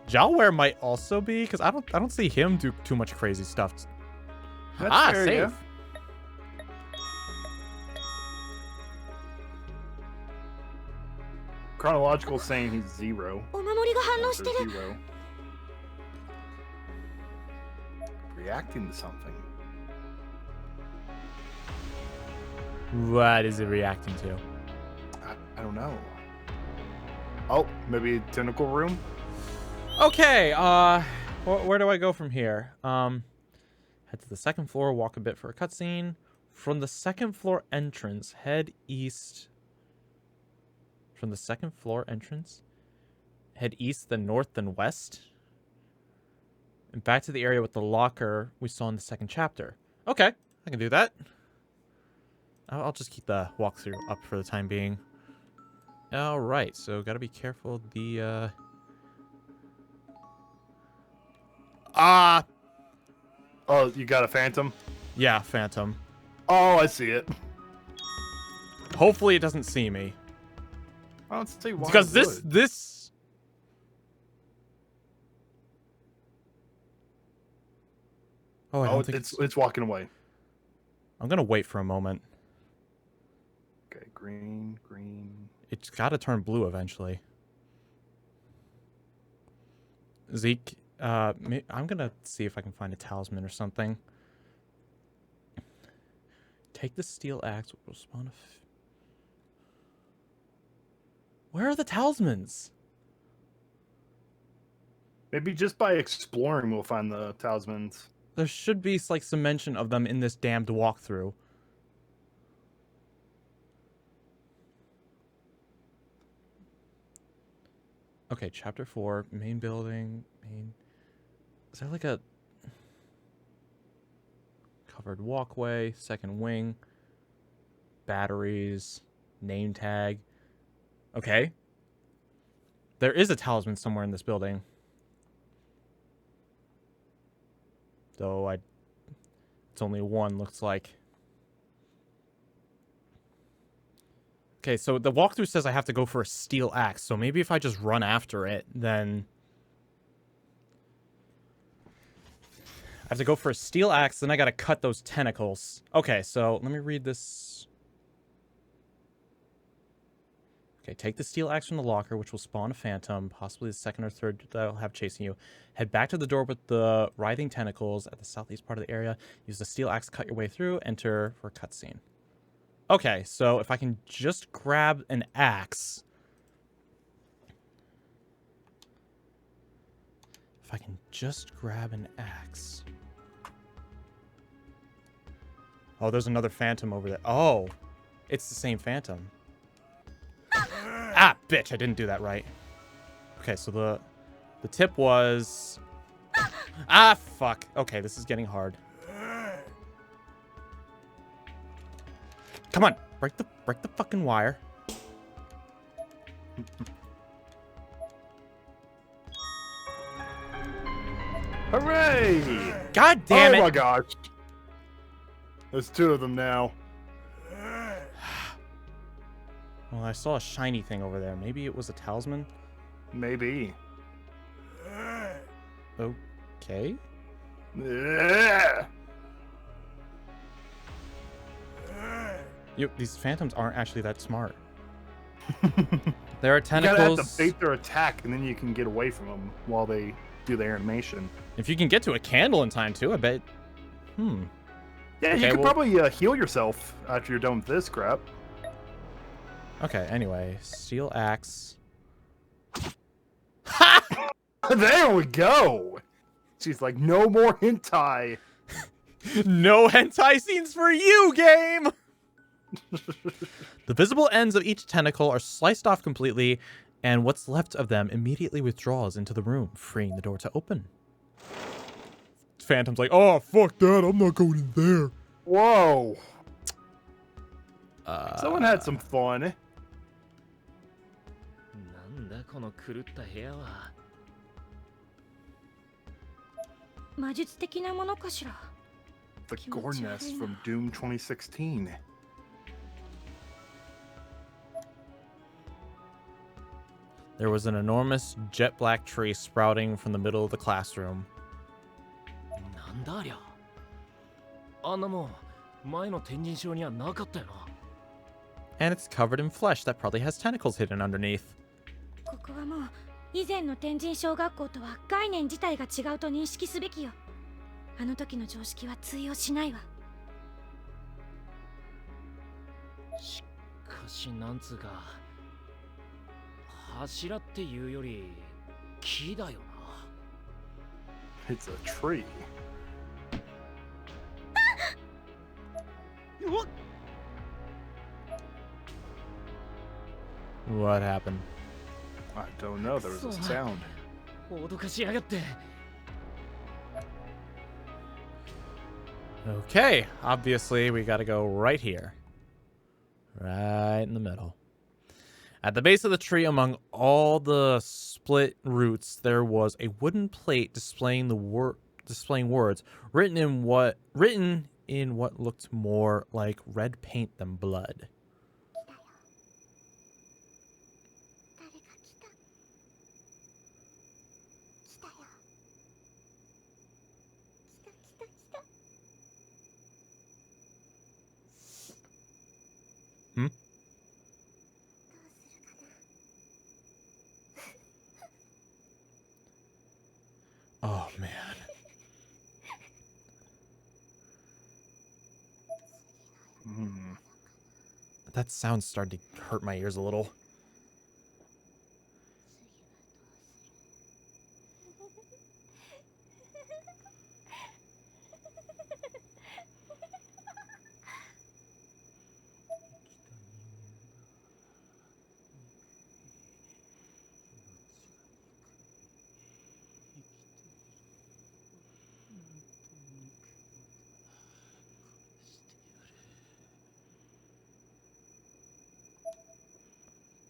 Jalware might also be, because I don't see him do too much crazy stuff.
That's fair,
save.
yeah. Chronological saying he's 0.
お守りが反応してる。
0. Reacting to something.
What is it reacting to?
I don't know. Oh, maybe tentacle room?
Okay, where do I go from here? Head to the second floor, walk a bit for a cutscene. From the second floor entrance, head east. From the second floor entrance, head east, then north, then west. And back to the area with the locker we saw in the second chapter. Okay, I can do that. I'll just keep the walkthrough up for the time being. Alright, so gotta be careful. The,
Oh, you got a phantom?
yeah, Phantom.
Oh, I see it.
Hopefully it doesn't see me.
I don't see why.
Because
it would.
this... Oh, I don't think
it's walking away.
I'm gonna wait for a moment.
Okay, green.
It's gotta turn blue eventually. Zeke, I'm gonna see if I can find a talisman or something. Take the steel axe, which will spawn a... Where are the talismans?
Maybe just by exploring we'll find the talismans.
There should be like some mention of them in this damned walkthrough. Okay, chapter 4, main building, Is there like a covered walkway, second wing, batteries, name tag? Okay. There is a talisman somewhere in this building. Though it's only one, looks like. Okay, so the walkthrough says I have to go for a steel axe, so maybe if I just run after it, then... I have to go for a steel axe, then I gotta cut those tentacles. Okay, so let me read this. Okay, take the steel axe from the locker, which will spawn a phantom, possibly the second or third that I'll have chasing you. Head back to the door with the writhing tentacles at the southeast part of the area. Use the steel axe to cut your way through. Enter for a cutscene. Okay, so if I can just grab an axe. If I can just grab an axe. Oh, there's another phantom over there. Oh, it's the same phantom. Ah, bitch, I didn't do that right. Okay, so the tip was... Ah, fuck. Okay, this is getting hard. Come on, break the fucking wire.
Hooray!
God damn it!
Oh my gosh. There's 2 of them now.
Well, I saw a shiny thing over there. Maybe it was a talisman?
Maybe.
Okay.
Yeah.
These phantoms aren't actually that smart. There are
You
tentacles.
gotta have to bait their attack, and then you can get away from them while they do their animation.
If you can get to a candle in time, too, I bet.
Yeah,
Okay,
you could
well-
probably heal yourself after you're done with this crap.
Okay, anyway. Steel axe.
There we go! She's like, no more hentai!
No hentai scenes for you, game! The visible ends of each tentacle are sliced off completely, and what's left of them immediately withdraws into the room, freeing the door to open. Phantom's like, oh, fuck that, I'm not going in there.
Whoa! Someone had some fun.
なんだこの狂った部屋は。
魔術的なものかしら。
The Gore Nest from Doom 2016.
There was an enormous jet black tree sprouting from the middle of the classroom.
なんだありゃ。あんなもん前の天神症にはなかったよな。
And it's covered in flesh that probably has tentacles hidden underneath.
ここはもう以前の天神小学校とは概念自体が違うと認識すべきよ。あの時の常識は通用しないわ。
しかしなんつうか柱っていうより木だよな。
It's a tree.
What happened?
I don't know, there was a sound.
脅かしやがって。
Okay, obviously we gotta go right here. Right in the middle. At the base of the tree, among all the split roots, there was a wooden plate displaying words written in what looked more like red paint than blood. Oh, man. That sound started to hurt my ears a little.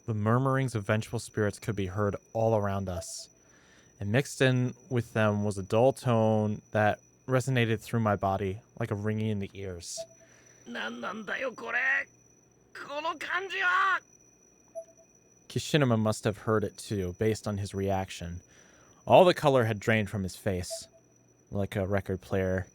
The murmurings of vengeful spirits could be heard all around us, and mixed in with them was a dull tone that resonated through my body like a ringing in the ears.
なんなんだよこれ。この感じは。
Kishinuma must have heard it too, based on his reaction. All the color had drained from his face, like a record player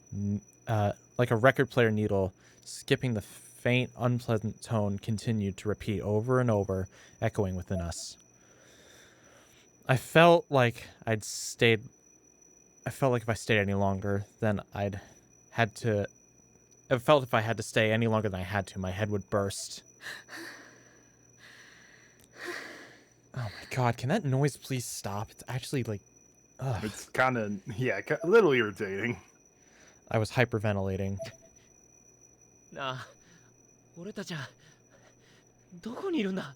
needle skipping the faint, unpleasant tone continued to repeat over and over, echoing within us. I felt like if I stayed any longer, then if I had to stay any longer than I had to, my head would burst. Oh my god, can that noise please stop? It's actually like, ugh.
It's kind of, a little irritating.
I was hyperventilating.
なあ、俺たちはどこにいるんだ。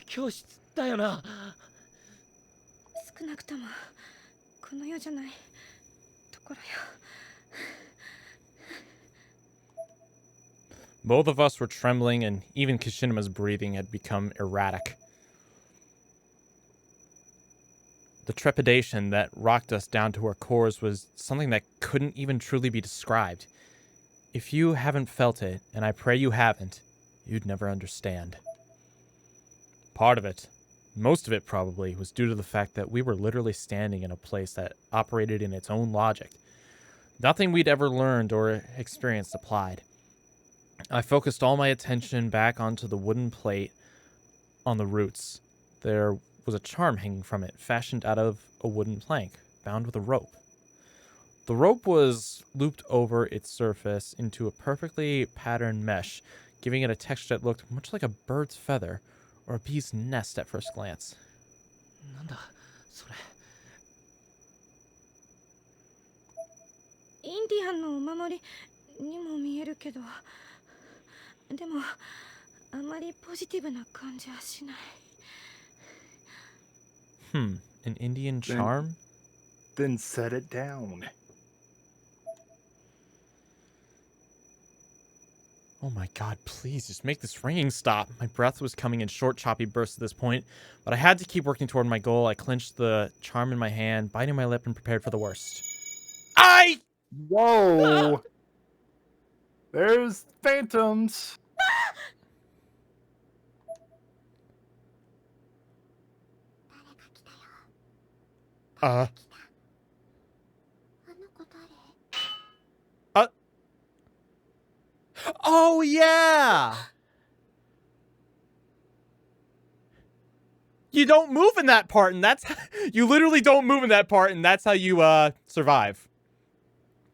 教室だよな。
少なくともこの世じゃないところよ。
Both of us were trembling, and even Kishinima's breathing had become erratic. The trepidation that rocked us down to our cores was something that couldn't even truly be described. If you haven't felt it, and I pray you haven't, you'd never understand. Part of it, most of it probably, was due to the fact that we were literally standing in a place that operated in its own logic. Nothing we'd ever learned or experienced applied. I focused all my attention back onto the wooden plate on the roots. There was a charm hanging from it, fashioned out of a wooden plank, bound with a rope. The rope was looped over its surface into a perfectly patterned mesh, giving it a texture that looked much like a bird's feather or a bee's nest at first glance.
なんだそれ。
インディアンのお守りにも見えるけど、でもあまりポジティブな感じはしない。
An Indian charm?
Then set it down.
Oh my god, please, just make this ringing stop. My breath was coming in short, choppy bursts at this point, but I had to keep working toward my goal. I clenched the charm in my hand, biting my lip, and prepared for the worst.
Whoa! There's phantoms!
Oh, yeah! You don't move in that part, and that's... You literally don't move in that part, and that's how you, survive.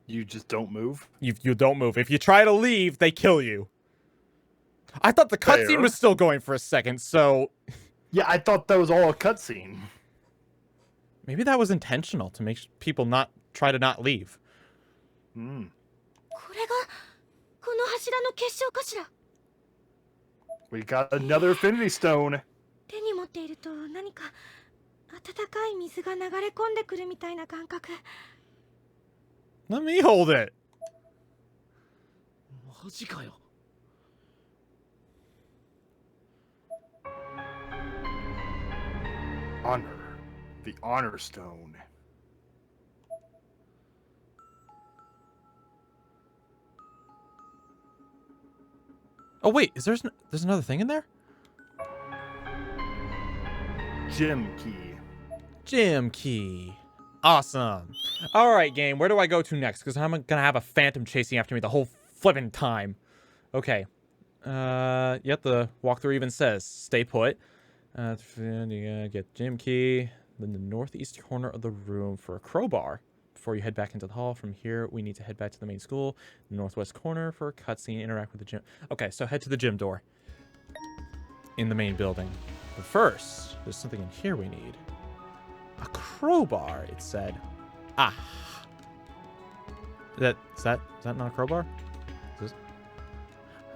You just don't move?
You don't move. If you try to leave, they kill you. I thought the cutscene was still going for a second, so...
Yeah, I thought that was all a cutscene.
Maybe that was intentional, to make people not try to not leave.
Hmm.
これがこの柱の結晶かしら。
We got another Infinity Stone.
手に持っていると何か温かい水が流れ込んでくるみたいな感覚。
Let me hold it.
マジかよ。
Honor. The Honor Stone.
Oh wait, there's another thing in there?
Gem key.
Gem key. Awesome. Alright, game, where do I go to next? Because I'm gonna have a phantom chasing after me the whole flippin' time. Okay. Yep, the walkthrough even says, stay put. Get gem key. Then the northeast corner of the room for a crowbar. Before you head back into the hall, from here, we need to head back to the main school. Northwest corner for a cutscene, interact with the gym. Okay, so head to the gym door. In the main building. But first, there's something in here we need. A crowbar, it said. Ah. Is that not a crowbar? Is this...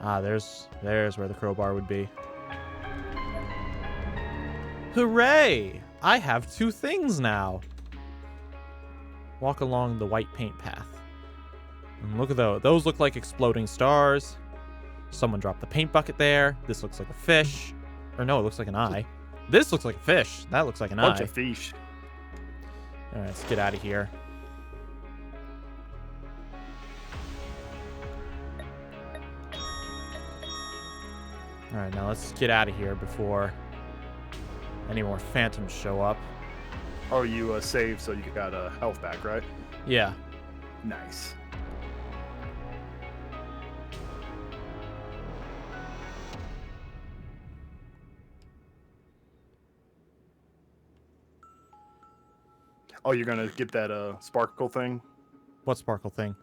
Ah, there's where the crowbar would be. Hooray! I have 2 things now. Walk along the white paint path. And look at those. Those look like exploding stars. Someone dropped the paint bucket there. This looks like a fish. Or no, it looks like an eye. This looks like a fish. That looks like an eye.
Bunch of fish.
Alright, let's get out of here. Alright, now let's get out of here before any more phantoms show up.
Oh, you saved so you got health back, right?
Yeah.
Nice. Oh, you're gonna get that sparkle thing?
What sparkle thing?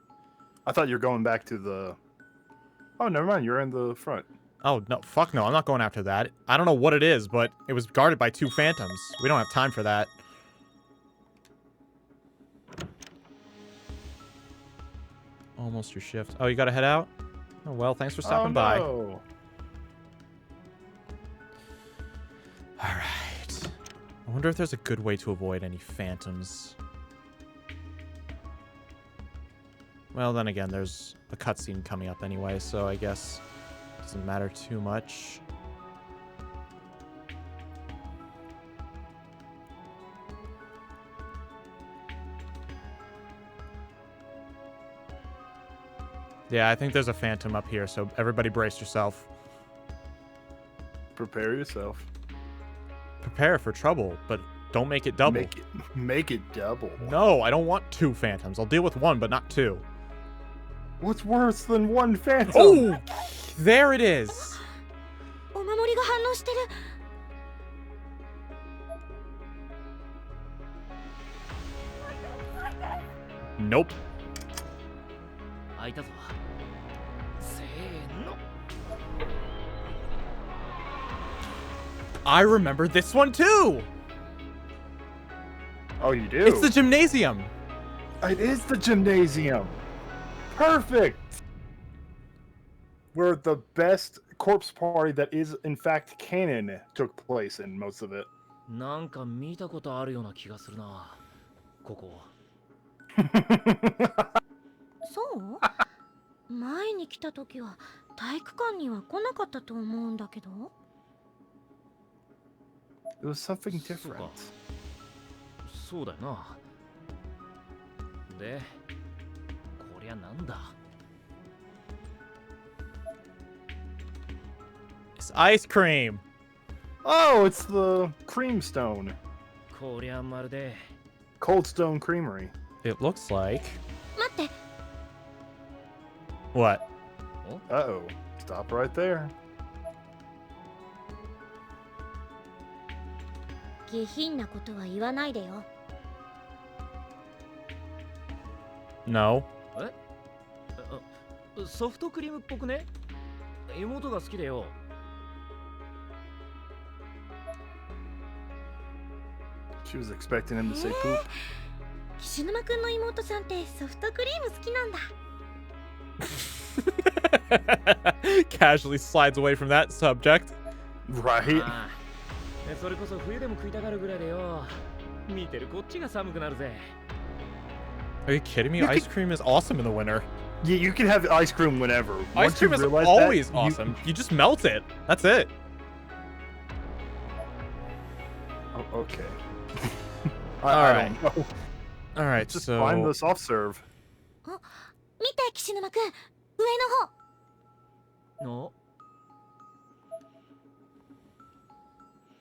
I thought you were going back to the... Oh, never mind. You're in the front.
Oh, no. Fuck no. I'm not going after that. I don't know what it is, but it was guarded by 2 phantoms. We don't have time for that. Almost your shift. Oh, you gotta head out? Oh, well, thanks for stopping by.
No.
Alright. I wonder if there's a good way to avoid any phantoms. Well, then again, there's a cutscene coming up anyway, so I guess it doesn't matter too much. Yeah, I think there's a phantom up here, so everybody brace yourself.
Prepare yourself.
Prepare for trouble, but don't make it double.
Make it double.
No, I don't want 2 phantoms. I'll deal with 1, but not 2.
What's worse than 1 phantom?
Oh! there it is.
お守りが反応してる。
Nope.
開いたぞ。せーの。
I remember this one too.
Oh, you do?
It's the gymnasium.
It is the gymnasium. Perfect. Where the best corpse party that is in fact canon took place in most of it.
なんか見たことあるような気がするな。ここ。
そう前に来た時は体育館には来なかったと思うんだけど。
It was something different.
そうだよな。で、こりゃなんだ。
It's ice cream.
Oh, it's the cream stone.
こりゃまるで。
Cold Stone Creamery.
It looks like.
待って。
What?
Uh-oh. Stop right there.
下品なことは言わないでよ。
No.
ソフトクリームっぽくね。妹が好きだよ。
She was expecting him to say poop.
岸沼くんの妹さんってソフトクリーム好きなんだ。
Casually slides away from that subject.
Right?
それこそ冬でも食いたがるぐらいでよ。見てるこっちが寒くなるぜ。
Are you kidding me? Ice cream is awesome in the winter.
Yeah, you can have ice cream whenever.
Ice
Once you
cream is
realize
always
that,
awesome. You just melt it. That's it.
Oh, okay.
Alright.
I don't know.
Alright,
Just
so...
find the soft serve.
見て岸沼くん、上の方。
の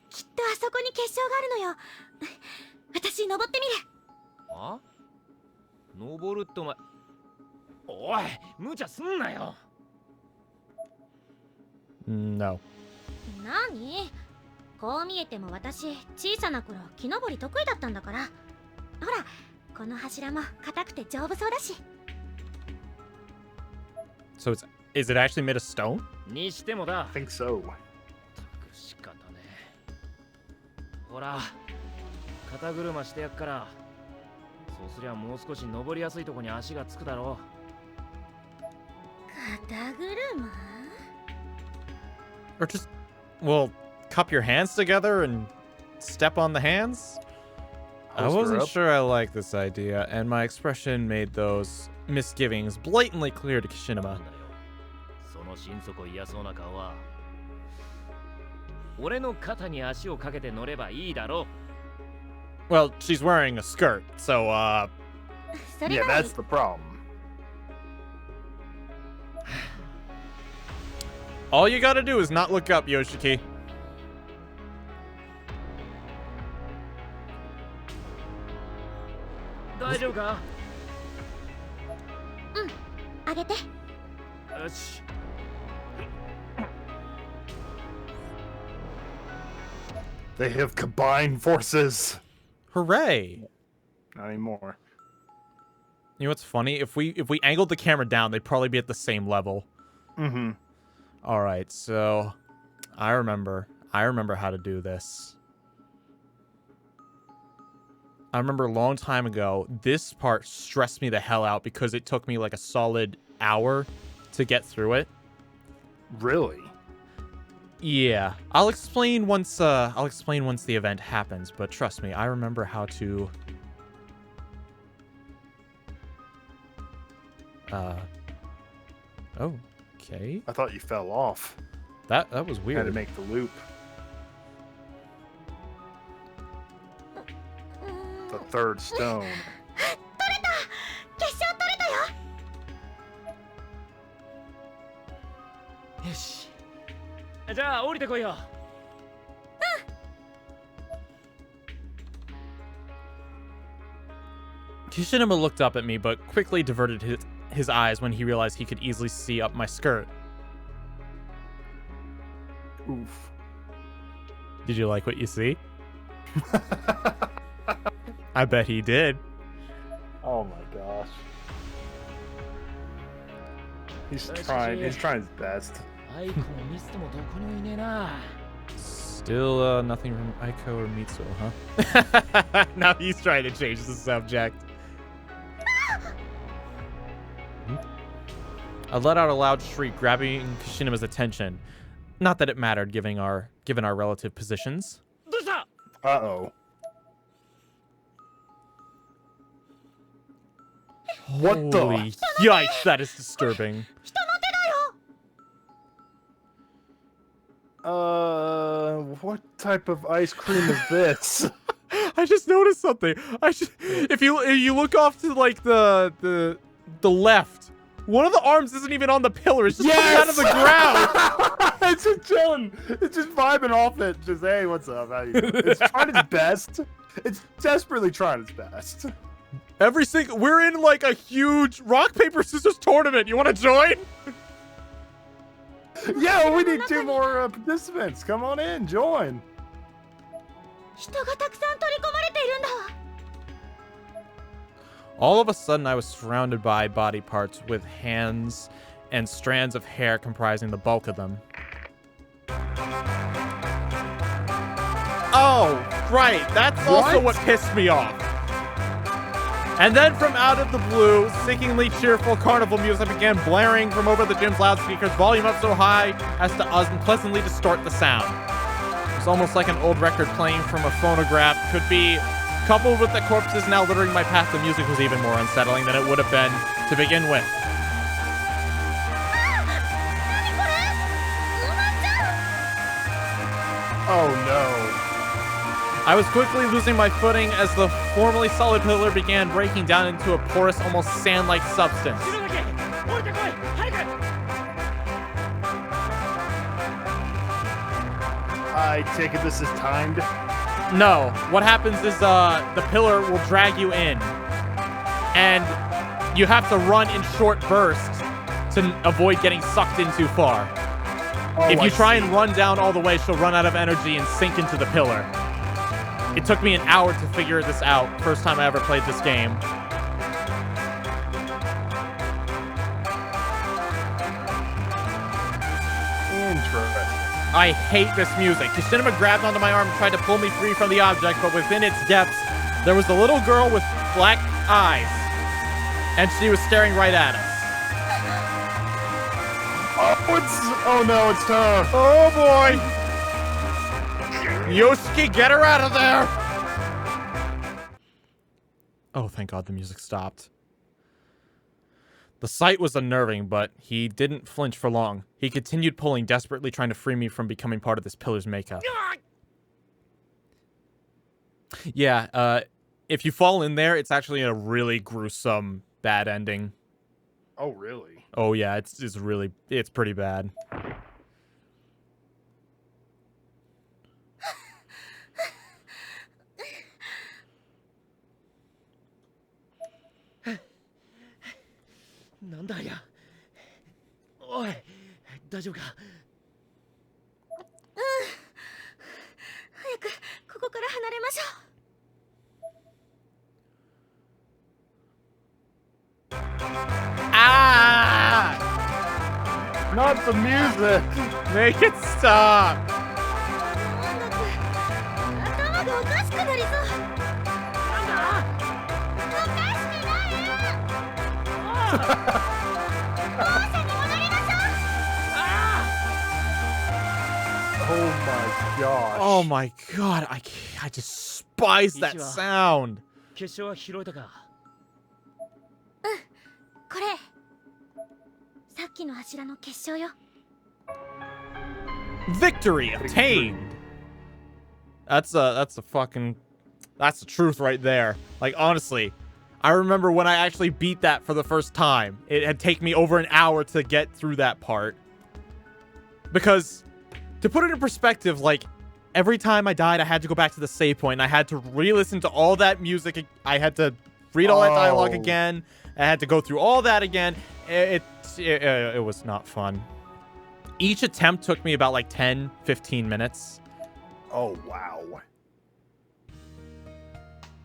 きっとあそこに結晶があるのよ。私登ってみる。
あ？登るってお前。おい、無茶すんなよ。
No.
何？こう見えても私、小さな頃木登り得意だったんだから。ほら、この柱も硬くて丈夫そうだし。
So is it actually made of stone?
にしてもだ。
I think so.
仕方ね。ほら、肩車してやっから。そうすりゃもう少し登りやすいとこに足がつくだろう。
肩車？
Or just, well, cup your hands together and step on the hands? I wasn't sure I liked this idea, and my expression made those misgivings blatantly clear to Kishinuma.
その心底嫌そうな顔は。俺の肩に足をかけて乗ればいいだろう。
Well, she's wearing a skirt, so,
Yeah, that's the problem.
all you gotta do is not look up, Yoshiki.
大丈夫か？
うん、あげて。
よし。
They have combined forces.
Hooray!
Not anymore.
You know what's funny? If we angled the camera down, they'd probably be at the same level.
Mm-hmm.
All right, so I remember how to do this. I remember a long time ago, this part stressed me the hell out because it took me like a solid hour to get through it.
Really?
Yeah, I'll explain once the event happens, but trust me, I remember how to okay.
I thought you fell off.
That was
Had
weird.
to make the loop. The third stone.
取れた！結晶取れたよ。
よし。じゃあ降りてこいよ。
Kishinuma looked up at me, but quickly diverted his eyes when he realized he could easily see up my skirt.
Oof.
Did you like what you see? I bet he did.
Oh my gosh. He's trying his best.
Still nothing from Aiko or Mitsuo, huh? Now he's trying to change the subject. I let out a loud shriek, grabbing Kishinima's attention. Not that it mattered, given our relative positions.
Uh-oh. What
Holy
the?
yikes, that is disturbing.
What type of ice cream is this?
I just noticed something. If you look off to like the left, one of the arms isn't even on the pillar. It's just coming out of the ground.
It's just chilling. It's just vibing off it. Just, hey, what's up? How you doing? It's trying its best. It's desperately trying its best.
We're in like a huge rock, paper, scissors tournament. You want to join?
Yeah, we need 2 more participants. Come on in, join.
All of a sudden, I was surrounded by body parts with hands and strands of hair comprising the bulk of them. Oh, right. That's also what pissed me off. And then from out of the blue, sickeningly cheerful carnival music began blaring from over the gym's loudspeakers, volume up so high as to unpleasantly distort the sound. It was almost like an old record playing from a phonograph. Could be coupled with the corpses now littering my path. The music was even more unsettling than it would have been to begin with.
Oh no.
I was quickly losing my footing as the formerly solid pillar began breaking down into a porous, almost sand-like substance.
I take it this is timed?
No. What happens is the pillar will drag you in. And you have to run in short bursts to avoid getting sucked in too far.
Oh,
if you try and run down all the way, she'll run out of energy and sink into the pillar. It took me an hour to figure this out. First time I ever played this game.
Interesting.
I hate this music. Kishinima grabbed onto my arm and tried to pull me free from the object, but within its depths, there was a little girl with black eyes. And she was staring right at us.
Oh no, it's her.
Oh boy. Yoshiki, get her out of there! Oh, thank God the music stopped. The sight was unnerving, but he didn't flinch for long. He continued pulling, desperately trying to free me from becoming part of this pillar's makeup. Yeah, if you fall in there, it's actually a really gruesome, bad ending.
Oh, really?
Oh yeah, it's pretty bad. Ah!
Not the music!
Make it stop!
Oh my gosh.
Oh my God, I despise that sound. Victory obtained. That's the truth right there. Like, honestly, I remember when I actually beat that for the first time. It had taken me over an hour to get through that part. Because, to put it in perspective, like, every time I died, I had to go back to the save point, and I had to re-listen to all that music. I had to read all that dialogue again. I had to go through all that again. It was not fun. Each attempt took me about like 10, 15 minutes.
Oh, wow.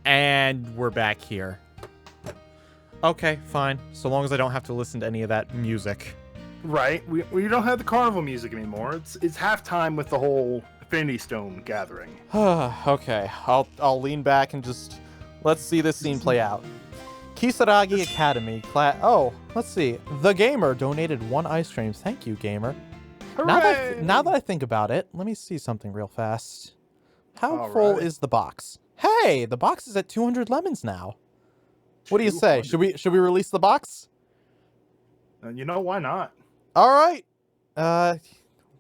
And we're back here. Okay, fine. So long as I don't have to listen to any of that music.
Right. We don't have the carnival music anymore. It's halftime with the whole Infinity Stone gathering.
Okay, I'll lean back and just let's see this scene play out. Kisaragi Academy oh, let's see. The Gamer donated 1 ice cream. Thank you, Gamer. Now that I think about it, let me see something real fast. How full is the box? Hey, the box is at 200 lemons now. What do you say? Should we release the box?
You know, why not?
All right.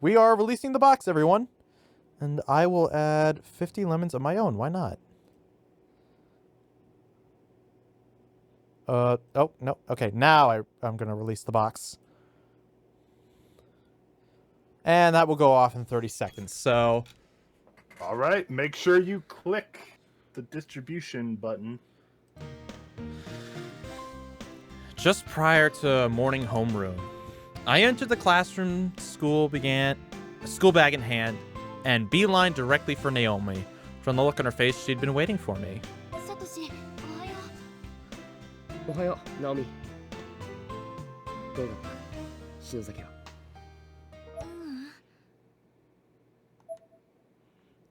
We are releasing the box, everyone. And I will add 50 lemons of my own. Why not? Oh, no. Okay, now I'm going to release the box. And that will go off in 30 seconds. So,
all right, make sure you click the distribution button.
just prior to morning homeroom, I entered the classroom, school bag in hand, and beeline directly for Naomi. From the look on her face, she'd been waiting for me.
Satoshi,
Ohayo, Naomi. どうだった？篠崎は。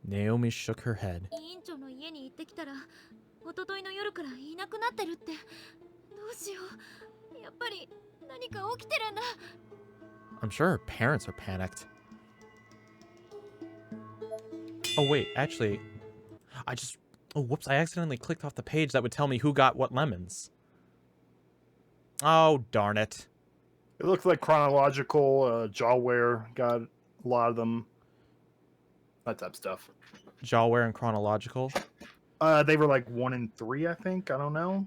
Naomi shook her head.
委員長の家に行ってきたら、一昨日の夜からいなくなってるって。どうしよう。やっぱり何か起きてるんだ。
I'm sure her parents are panicked. Oh wait, actually, whoops, I accidentally clicked off the page that would tell me who got what lemons. Oh, darn it.
It looks like chronological, Jawware got a lot of them. That type of stuff.
Jawware and chronological?
They were like 1 and 3, I think. I don't know.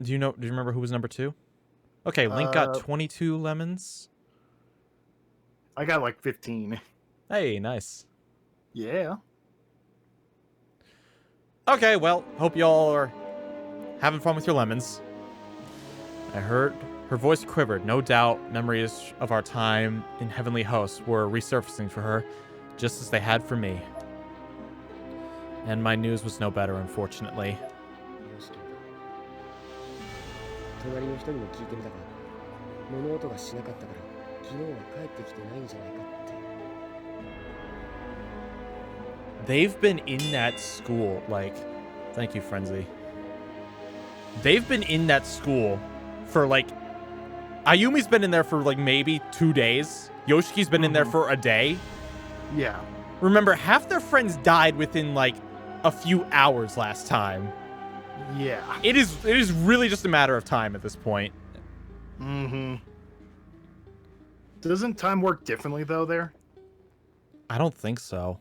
Do you remember who was number 2? Okay, Link got 22 lemons.
I got like 15.
Hey, nice.
Yeah.
Okay, well, hope y'all are having fun with your lemons. I heard her voice quivered. No doubt memories of our time in Heavenly Hosts were resurfacing for her, just as they had for me. And my news was no better, unfortunately.
隣の人にも聞いてみたが、物音がしなかったから、昨日は帰ってきてないんじゃないかって。
They've been in that school, like, thank you, Frenzy. They've been in that school for, like, Ayumi's been in there for, like, maybe 2 days. Yoshiki's been in there for a day.
Yeah.
Remember, half their friends died within, like, a few hours last time.
Yeah.
It is really just a matter of time at this point.
Mm-hmm. Doesn't time work differently, though, there?
I don't think so.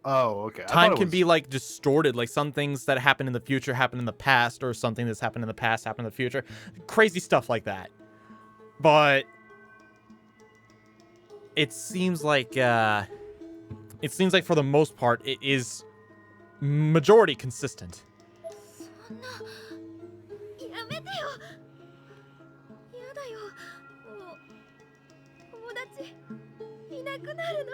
Oh, okay.
Time can be, like, distorted. Like, some things that happen in the future happen in the past, or something that's happened in the past happen in the future. Crazy stuff like that. But it seems like for the most part, it is majority consistent.
そんな、やめてよ。やだよ。もう友達いなくなるの。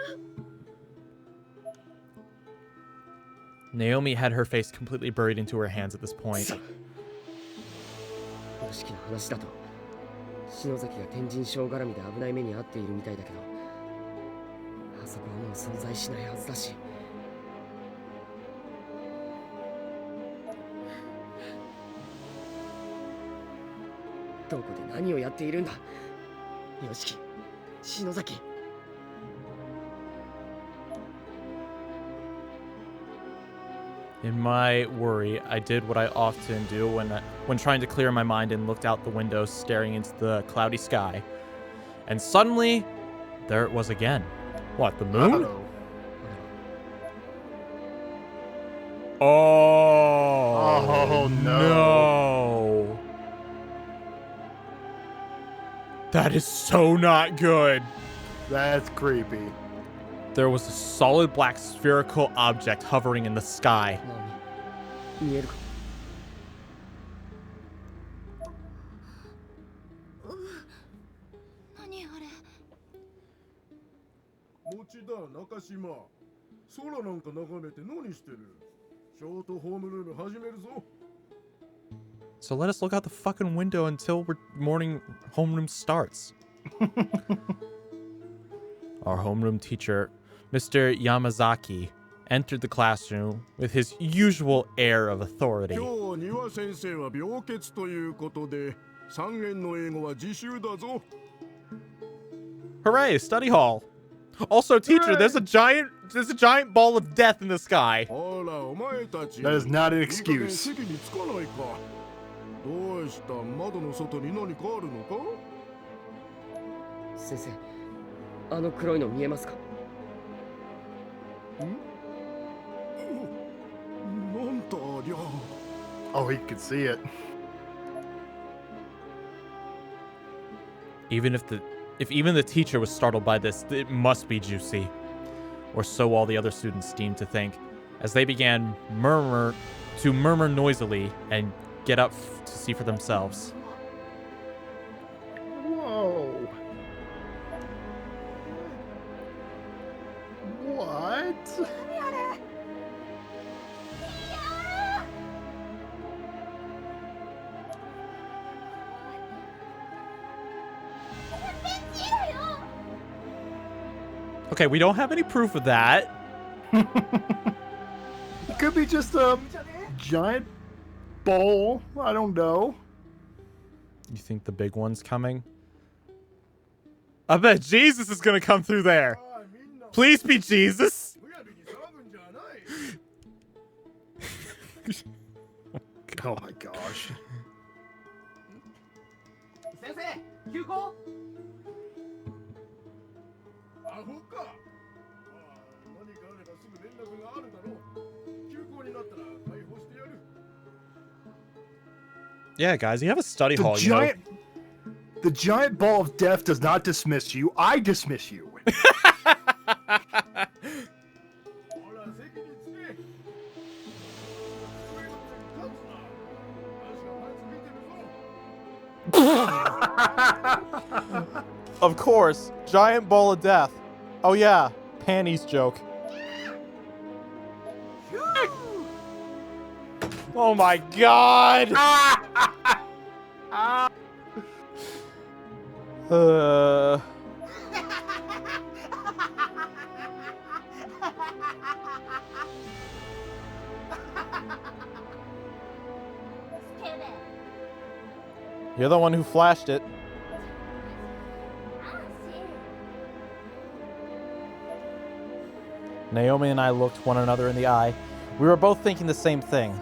Naomi had her face completely buried into her hands at this point.
屋敷の話だと、篠崎が天神賞絡みで危ない目に遭っているみたいだけど、あそこはもう存在しないはずだし。どこで何をやっているんだ、屋敷、篠崎。
In my worry, I did what I often do when trying to clear my mind and looked out the window, staring into the cloudy sky. And suddenly, there it was again. What, the moon? Oh no. That is so not good.
That's creepy.
There was a solid black spherical object hovering in the sky.
見えるか？
何あれ？
So let us look out the fucking window until morning homeroom starts. Our homeroom teacher, Mr. Yamazaki, entered the classroom with his usual air of authority. Hooray, study hall. Also, teacher, there's a giant ball of death in the sky.
That is not an excuse.
先生、あの黒いの見えますか？
なんだありゃ。
Oh, he could see it.
If even the teacher was startled by this, it must be juicy. Or so all the other students seemed to think, as they began murmur noisily and get up to see for themselves.
Whoa. What?
Okay, we don't have any proof of that.
It could be just a giant bowl. I don't know.
You think the big one's coming? I bet Jesus is gonna come through there. Please be Jesus.
Oh my gosh.
Yeah, guys, you have a study hall, you know.
The giant ball of death does not dismiss you. I dismiss you.
Of course, giant ball of death. Oh yeah, panties joke. Oh my god! You're the one who flashed it. Naomi and I looked one another in the eye. We were both thinking the same thing.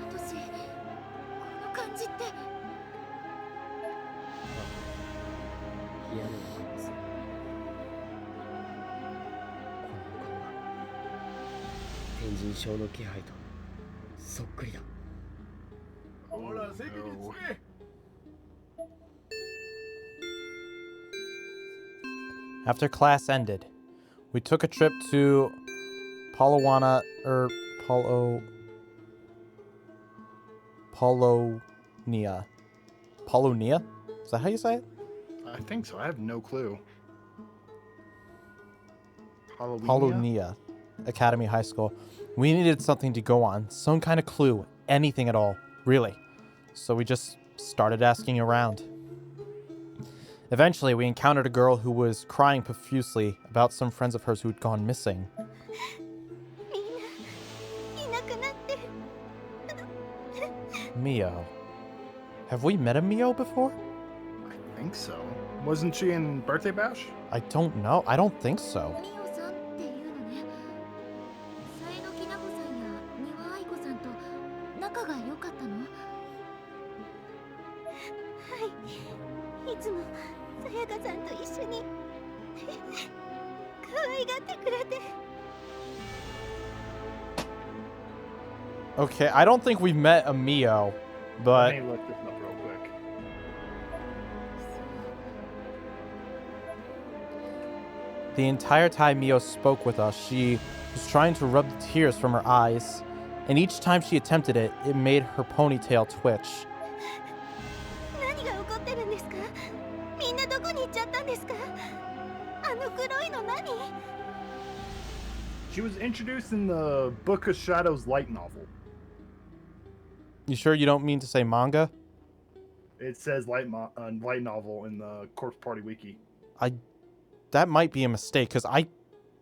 After class ended, we took a trip to Polonia. Polonia? Is that how you say it?
I think so. I have no clue.
Polonia Academy High School. We needed something to go on, some kind of clue, anything at all, really. So we just started asking around. Eventually, we encountered a girl who was crying profusely about some friends of hers who had gone missing. Mio. Have we met a Mio before?
I think so. Wasn't she in Birthday Bash?
I don't know. I don't think so. Okay, I don't think we've met a Mio, but...
Let me look this up real quick.
The entire time Mio spoke with us, she was trying to rub the tears from her eyes, and each time she attempted it, it made her ponytail twitch.
She was introduced in the Book of Shadows light novel.
You sure you don't mean to say manga?
It says light novel in the Corpse Party wiki.
That might be a mistake, because I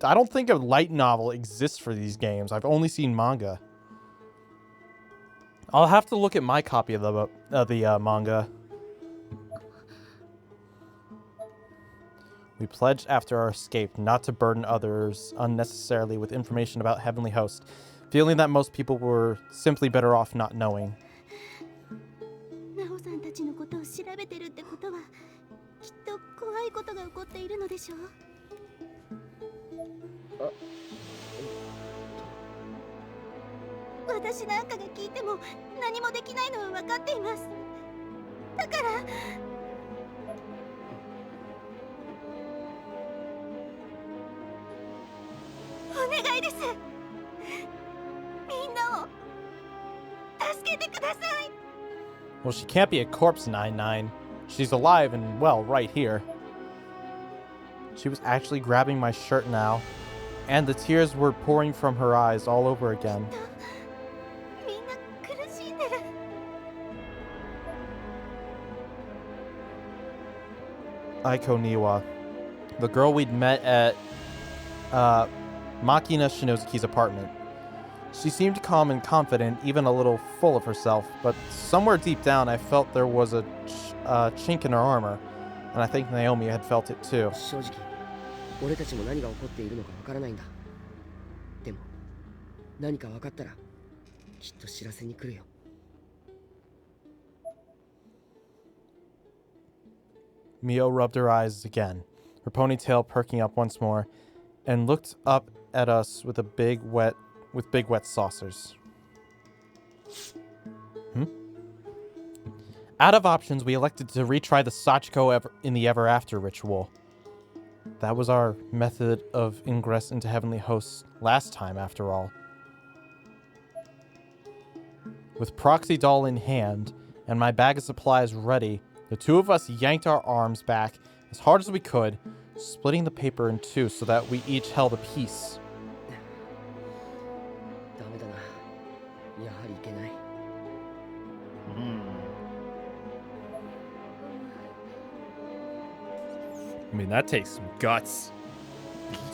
don't think a light novel exists for these games. I've only seen manga. I'll have to look at my copy of the manga. We pledged after our escape not to burden others unnecessarily with information about Heavenly Host, feeling that most people were simply better off not knowing. Well, she can't be a corpse, 9-9. She's alive and well right here. She was actually grabbing my shirt now, and the tears were pouring from her eyes all over again. Aiko Niwa, the girl we'd met at Makina Shinozuki's apartment. She seemed calm and confident, even a little full of herself, but somewhere deep down I felt there was a chink in her armor, and I think Naomi had felt it too. Mio rubbed her eyes again, her ponytail perking up once more, and looked up at us with big wet saucers. Out of options, we elected to retry the Sachiko in the Ever After ritual. That was our method of ingress into Heavenly Hosts last time, after all. With Proxy Doll in hand, and my bag of supplies ready, the two of us yanked our arms back as hard as we could, splitting the paper in two so that we each held a piece. I mean, that takes some guts.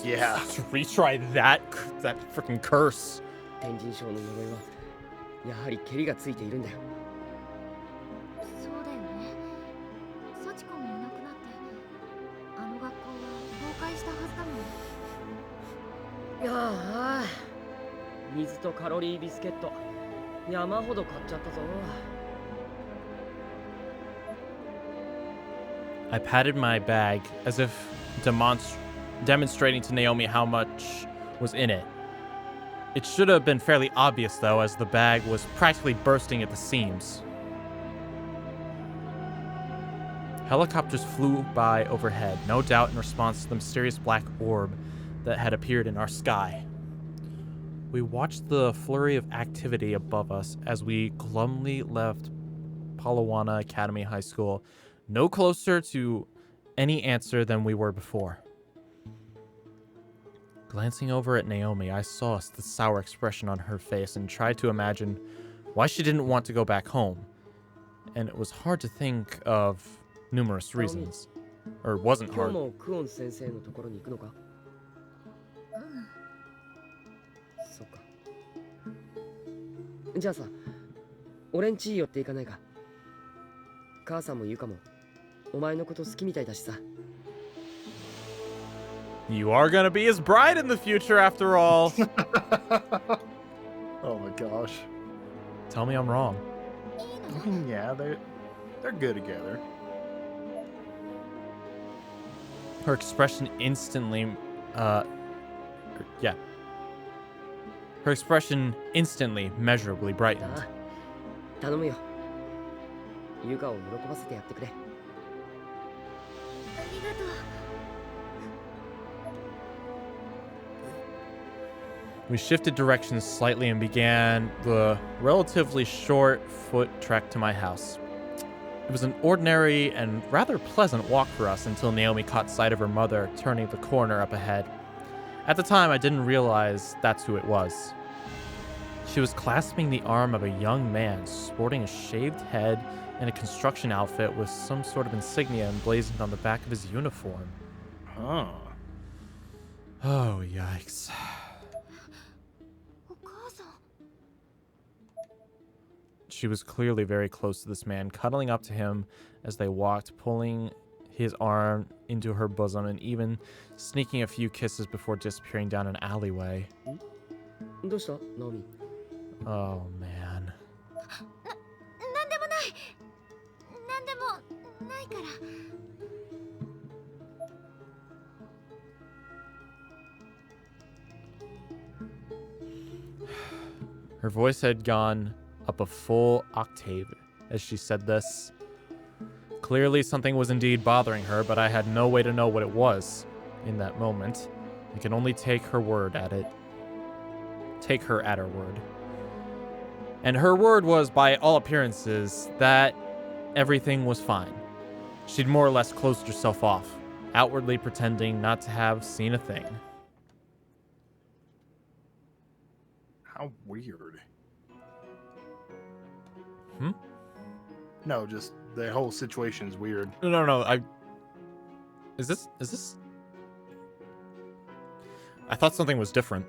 Yeah.
To retry that freaking curse. I patted my bag as if demonstrating to Naomi how much was in it. It should have been fairly obvious, though, as the bag was practically bursting at the seams. Helicopters flew by overhead, no doubt in response to the mysterious black orb that had appeared in our sky. We watched the flurry of activity above us as we glumly left Palawana Academy High School, no closer to any answer than we were before. Glancing over at Naomi, I saw the sour expression on her face and tried to imagine why she didn't want to go back home. And it was hard to think of numerous reasons. Or it wasn't hard. You are gonna be his bride in the future, after all.
Oh my gosh.
Tell me I'm wrong.
Yeah, they're good together.
Her expression instantly, Her expression instantly, measurably brightened. We shifted directions slightly and began the relatively short foot trek to my house. It was an ordinary and rather pleasant walk for us until Naomi caught sight of her mother turning the corner up ahead. At the time, I didn't realize that's who it was. She was clasping the arm of a young man sporting a shaved head and a construction outfit with some sort of insignia emblazoned on the back of his uniform.
Huh.
Oh, yikes. She was clearly very close to this man, cuddling up to him as they walked, pulling his arm into her bosom and even sneaking a few kisses before disappearing down an alleyway. Oh, man. Her voice had gone up a full octave as she said this. Clearly something was indeed bothering her, but I had no way to know what it was in that moment. I could only take her word at it. Take her at her word. And her word was, by all appearances, that everything was fine. She'd more or less closed herself off, outwardly pretending not to have seen a thing.
How weird.
Hmm?
No, just the whole situation's weird.
No. Is this... I thought something was different.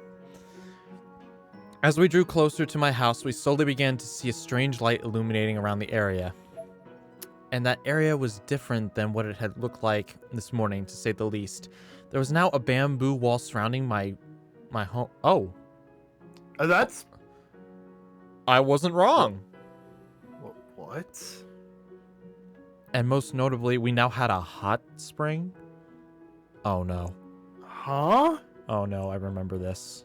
As we drew closer to my house, we slowly began to see a strange light illuminating around the area. And that area was different than what it had looked like this morning, to say the least. There was now a bamboo wall surrounding my home. Oh.
That's...
I wasn't wrong.
What?
And most notably, we now had a hot spring. Oh, no.
Huh?
Oh, no, I remember this.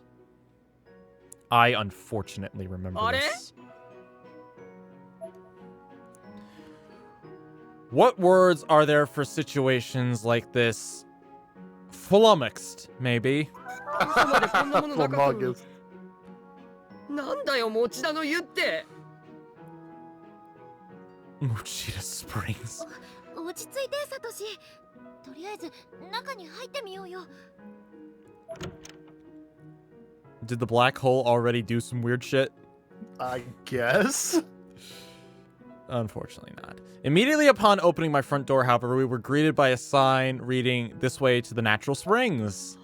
I unfortunately remember this. What words are there for situations like this? Flummoxed, maybe.
Flummoxed.
Mochita Springs. Did the black hole already do some weird shit?
I guess.
Unfortunately not. Immediately upon opening my front door, however, we were greeted by a sign reading, "This way to the natural springs."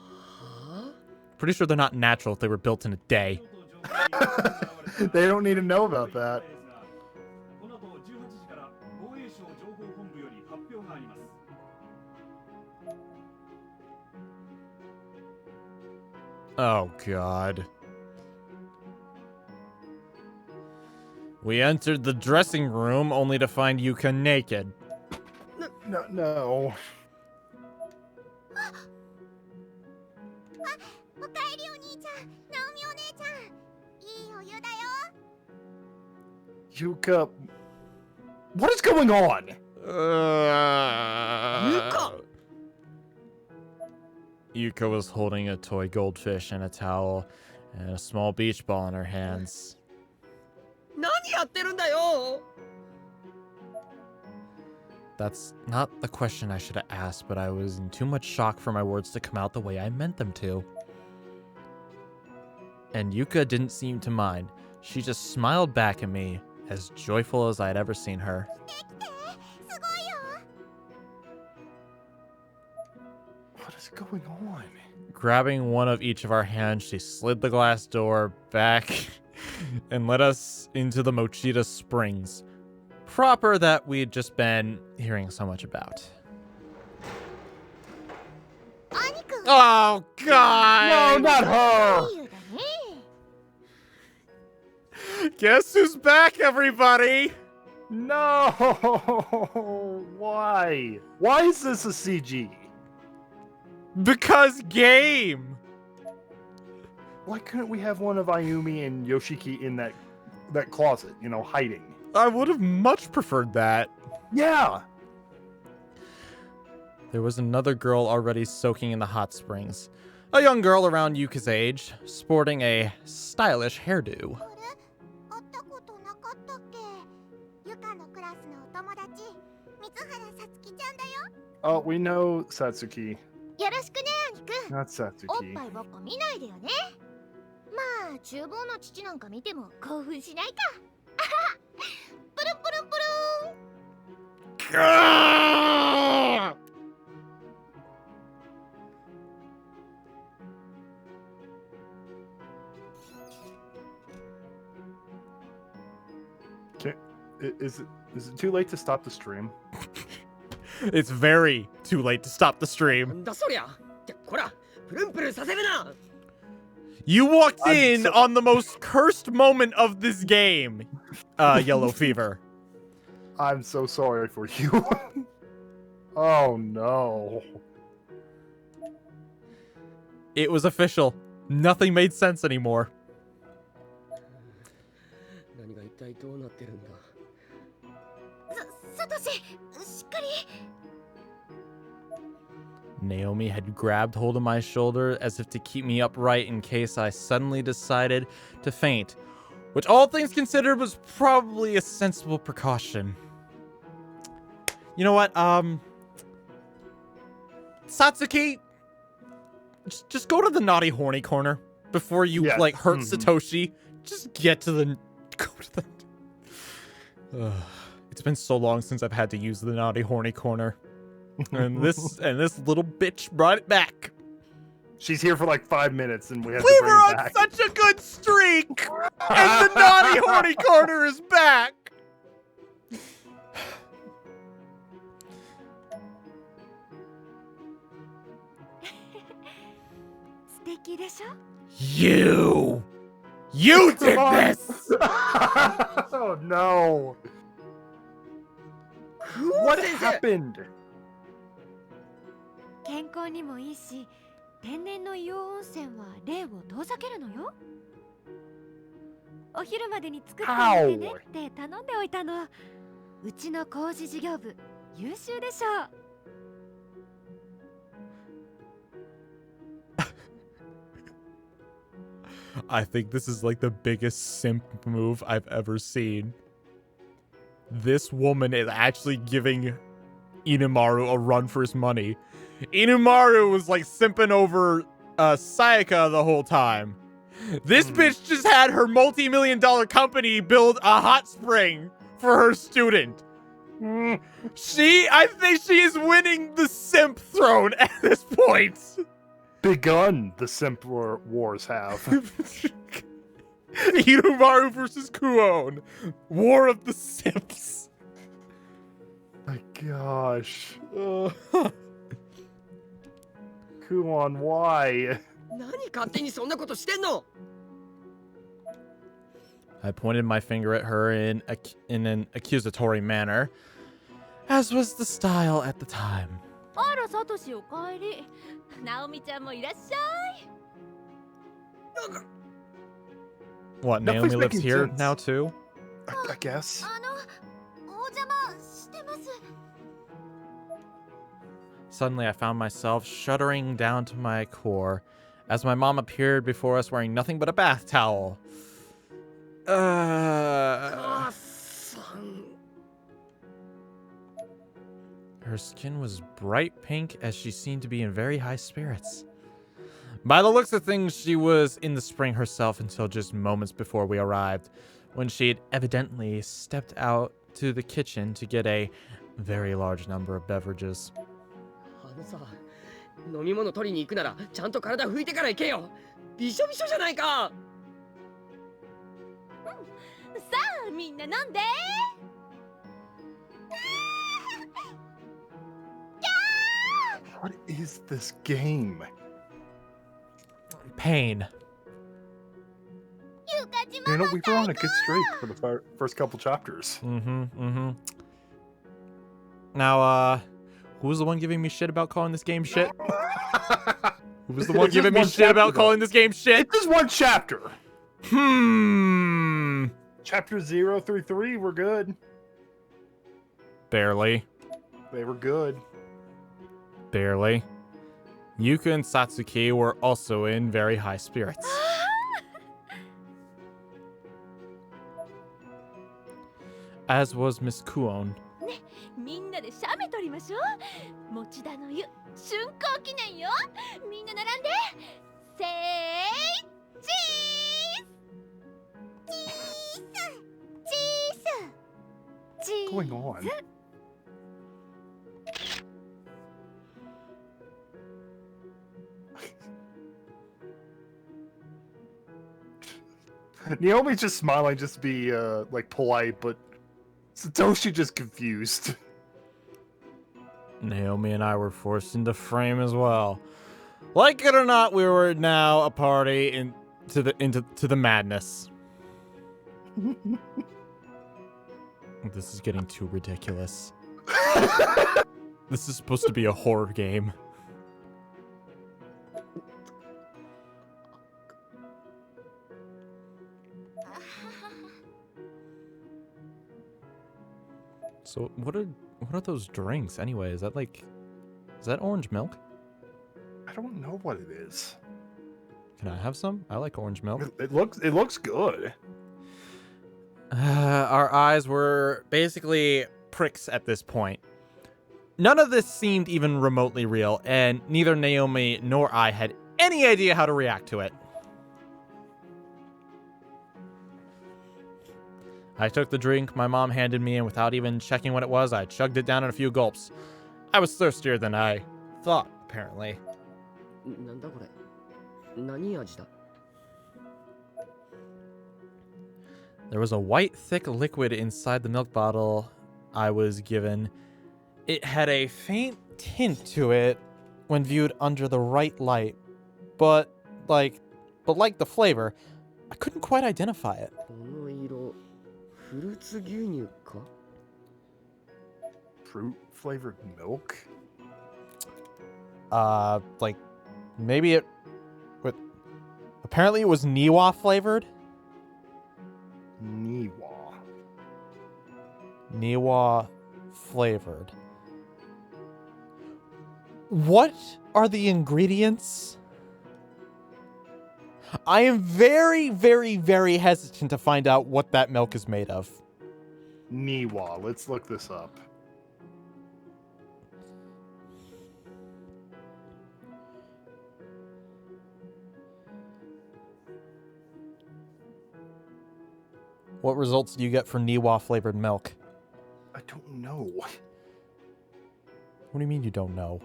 Pretty sure they're not natural if they were built in a day.
They don't need to know about that.
Oh, God. We entered the dressing room only to find Yuka naked.
No. Yuka, what is going on?
Yuka was holding a toy goldfish and a towel and a small beach ball in her hands. That's not the question I should have asked, but I was in too much shock for my words to come out the way I meant them to. And Yuka didn't seem to mind. She just smiled back at me, as joyful as I'd ever seen her.
What is going on?
Grabbing one of each of our hands, she slid the glass door back and led us into the Mochita Springs proper that we'd just been hearing so much about. Oh, God!
No, not her!
Guess who's back, everybody?
No! Why? Why is this a CG?
Because game!
Why couldn't we have one of Ayumi and Yoshiki in that closet, you know, hiding?
I would have much preferred that.
Yeah!
There was another girl already soaking in the hot springs. A young girl around Yuka's age, sporting a stylish hairdo.
Oh, we know Satsuki.
Yoroshiku ne, Aniku.
Not Satsuki.
ぱいばっか見ないでよね。まあ厨房の父なんか見ても興奮しないか。プルンプルンプルン。
Is it too late to stop the stream?
It's very too late to stop the stream. You walked in on the most cursed moment of this game, Yellow Fever.
I'm so sorry for you. Oh no.
It was official. Nothing made sense anymore.
Satoshi, しっかり。
Naomi had grabbed hold of my shoulder as if to keep me upright in case I suddenly decided to faint, which all things considered was probably a sensible precaution. You know what, Satsuki, just go to the naughty horny corner before you like hurt Satoshi. Just get to the It's been so long since I've had to use the naughty horny corner. And this little bitch brought it back.
She's here for like 5 minutes and we have
We
to bring
were
her
on
back.
such a good streak! And the naughty horny corner is back! You did this!
Oh no! What happened?
健康にもいいし、天然の硫黄温泉は霊を遠ざけるのよ。お昼までに作ってあげてねって頼んでおいたの。うちの工事事業部、優秀でしょう。
I think this is like the biggest simp move I've ever seen. This woman is actually giving Inumaru a run for his money. Inumaru was like simping over Sayaka the whole time. This bitch just had her multi-million-dollar company build a hot spring for her student. I think she is winning the simp throne at this point.
Begun, the simp wars have.
Inumaru versus Kuon. War of the Simps.
My gosh. Kuon, why?
I pointed my finger at her in an accusatory manner, as was the style at the time.
あら、サトシおかえり。ナオミちゃんもいらっしゃい。
What, Naomi lives here now too?
I guess.
お邪魔してます。
Suddenly, I found myself shuddering down to my core as my mom appeared before us wearing nothing but a bath towel. Her skin was bright pink as she seemed to be in very high spirits. By the looks of things, she was in the spring herself until just moments before we arrived, when she had evidently stepped out to the kitchen to get a very large number of beverages.
飲み物取りに行くならちゃんと体拭いてから行けよ。びしょびしょじゃないか。
さあ、みんな飲んで。
What is this game?
Pain.
You know, we were on a good streak for the first couple chapters.
Now, who was the one giving me shit about calling this game shit? Who was the one giving me shit about calling this game shit?
It's just one chapter. Chapter 0 through 3 were good.
Barely.
They were good.
Barely. Yuka and Satsuki were also in very high spirits. As was Miss Kuon.
みんなでシャメ取りましょう。持田の湯竣工記念よ。みんな並んで。せーチース。
What's going on? Naomi's just smiling just to be like polite, but Satoshi just confused.
Naomi and I were forced into frame as well. Like it or not, we were now a party into the madness. This is getting too ridiculous. This is supposed to be a horror game. So what are those drinks anyway? Is that orange milk?
I don't know what it is.
Can I have some? I like orange milk.
It looks good.
Our eyes were basically pricks at this point. None of this seemed even remotely real, and neither Naomi nor I had any idea how to react to it. I took the drink my mom handed me, and without even checking what it was, I chugged it down in a few gulps. I was thirstier than I thought, apparently.
なんだこれ何味だ
There was a white, thick liquid inside the milk bottle I was given. It had a faint tint to it when viewed under the right light, but like the flavor, I couldn't quite identify it.
この色フルーツ牛乳か
Fruit flavored milk?
Like maybe it. But apparently it was Niwa flavored. Niwa flavored. What are the ingredients? I am very, very, very hesitant to find out what that milk is made of.
Niwa. Let's look this up.
What results do you get for Niwa flavored milk?
I don't know.
What do you mean you don't know?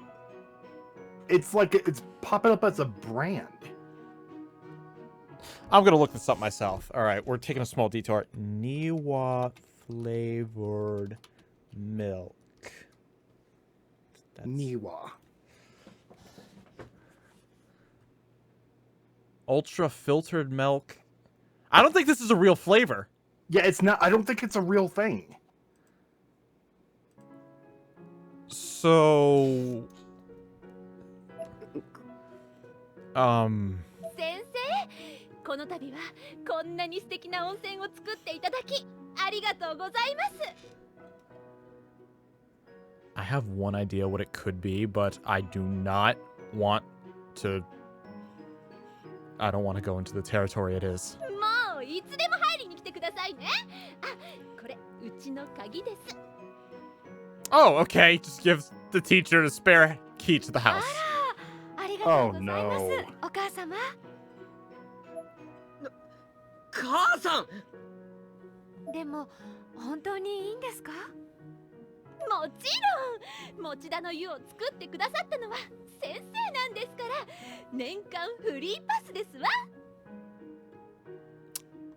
It's like it's popping up as a brand.
I'm gonna look this up myself. All right, we're taking a small detour. Niwa flavored milk.
Niwa.
Ultra filtered milk. I don't think this is a real flavor.
Yeah, it's not. I don't think it's a real thing.
So,
先生、この度はこんなに素敵な温泉を作っていただきありがとうございます。
I have one idea what it could be, but I do not want to. I don't want to go into the territory it is.
もういつでも入りに来てくださいね。あ、これうちの鍵です。
Oh, okay. Just gives the teacher a spare key to the house.
ありがとうございます。
Oh, no.
お母様。
母さん
でも本当にいいんですか？
もちろん持田の湯を作ってくださったのは先生なんですから年間フリーパスですわ。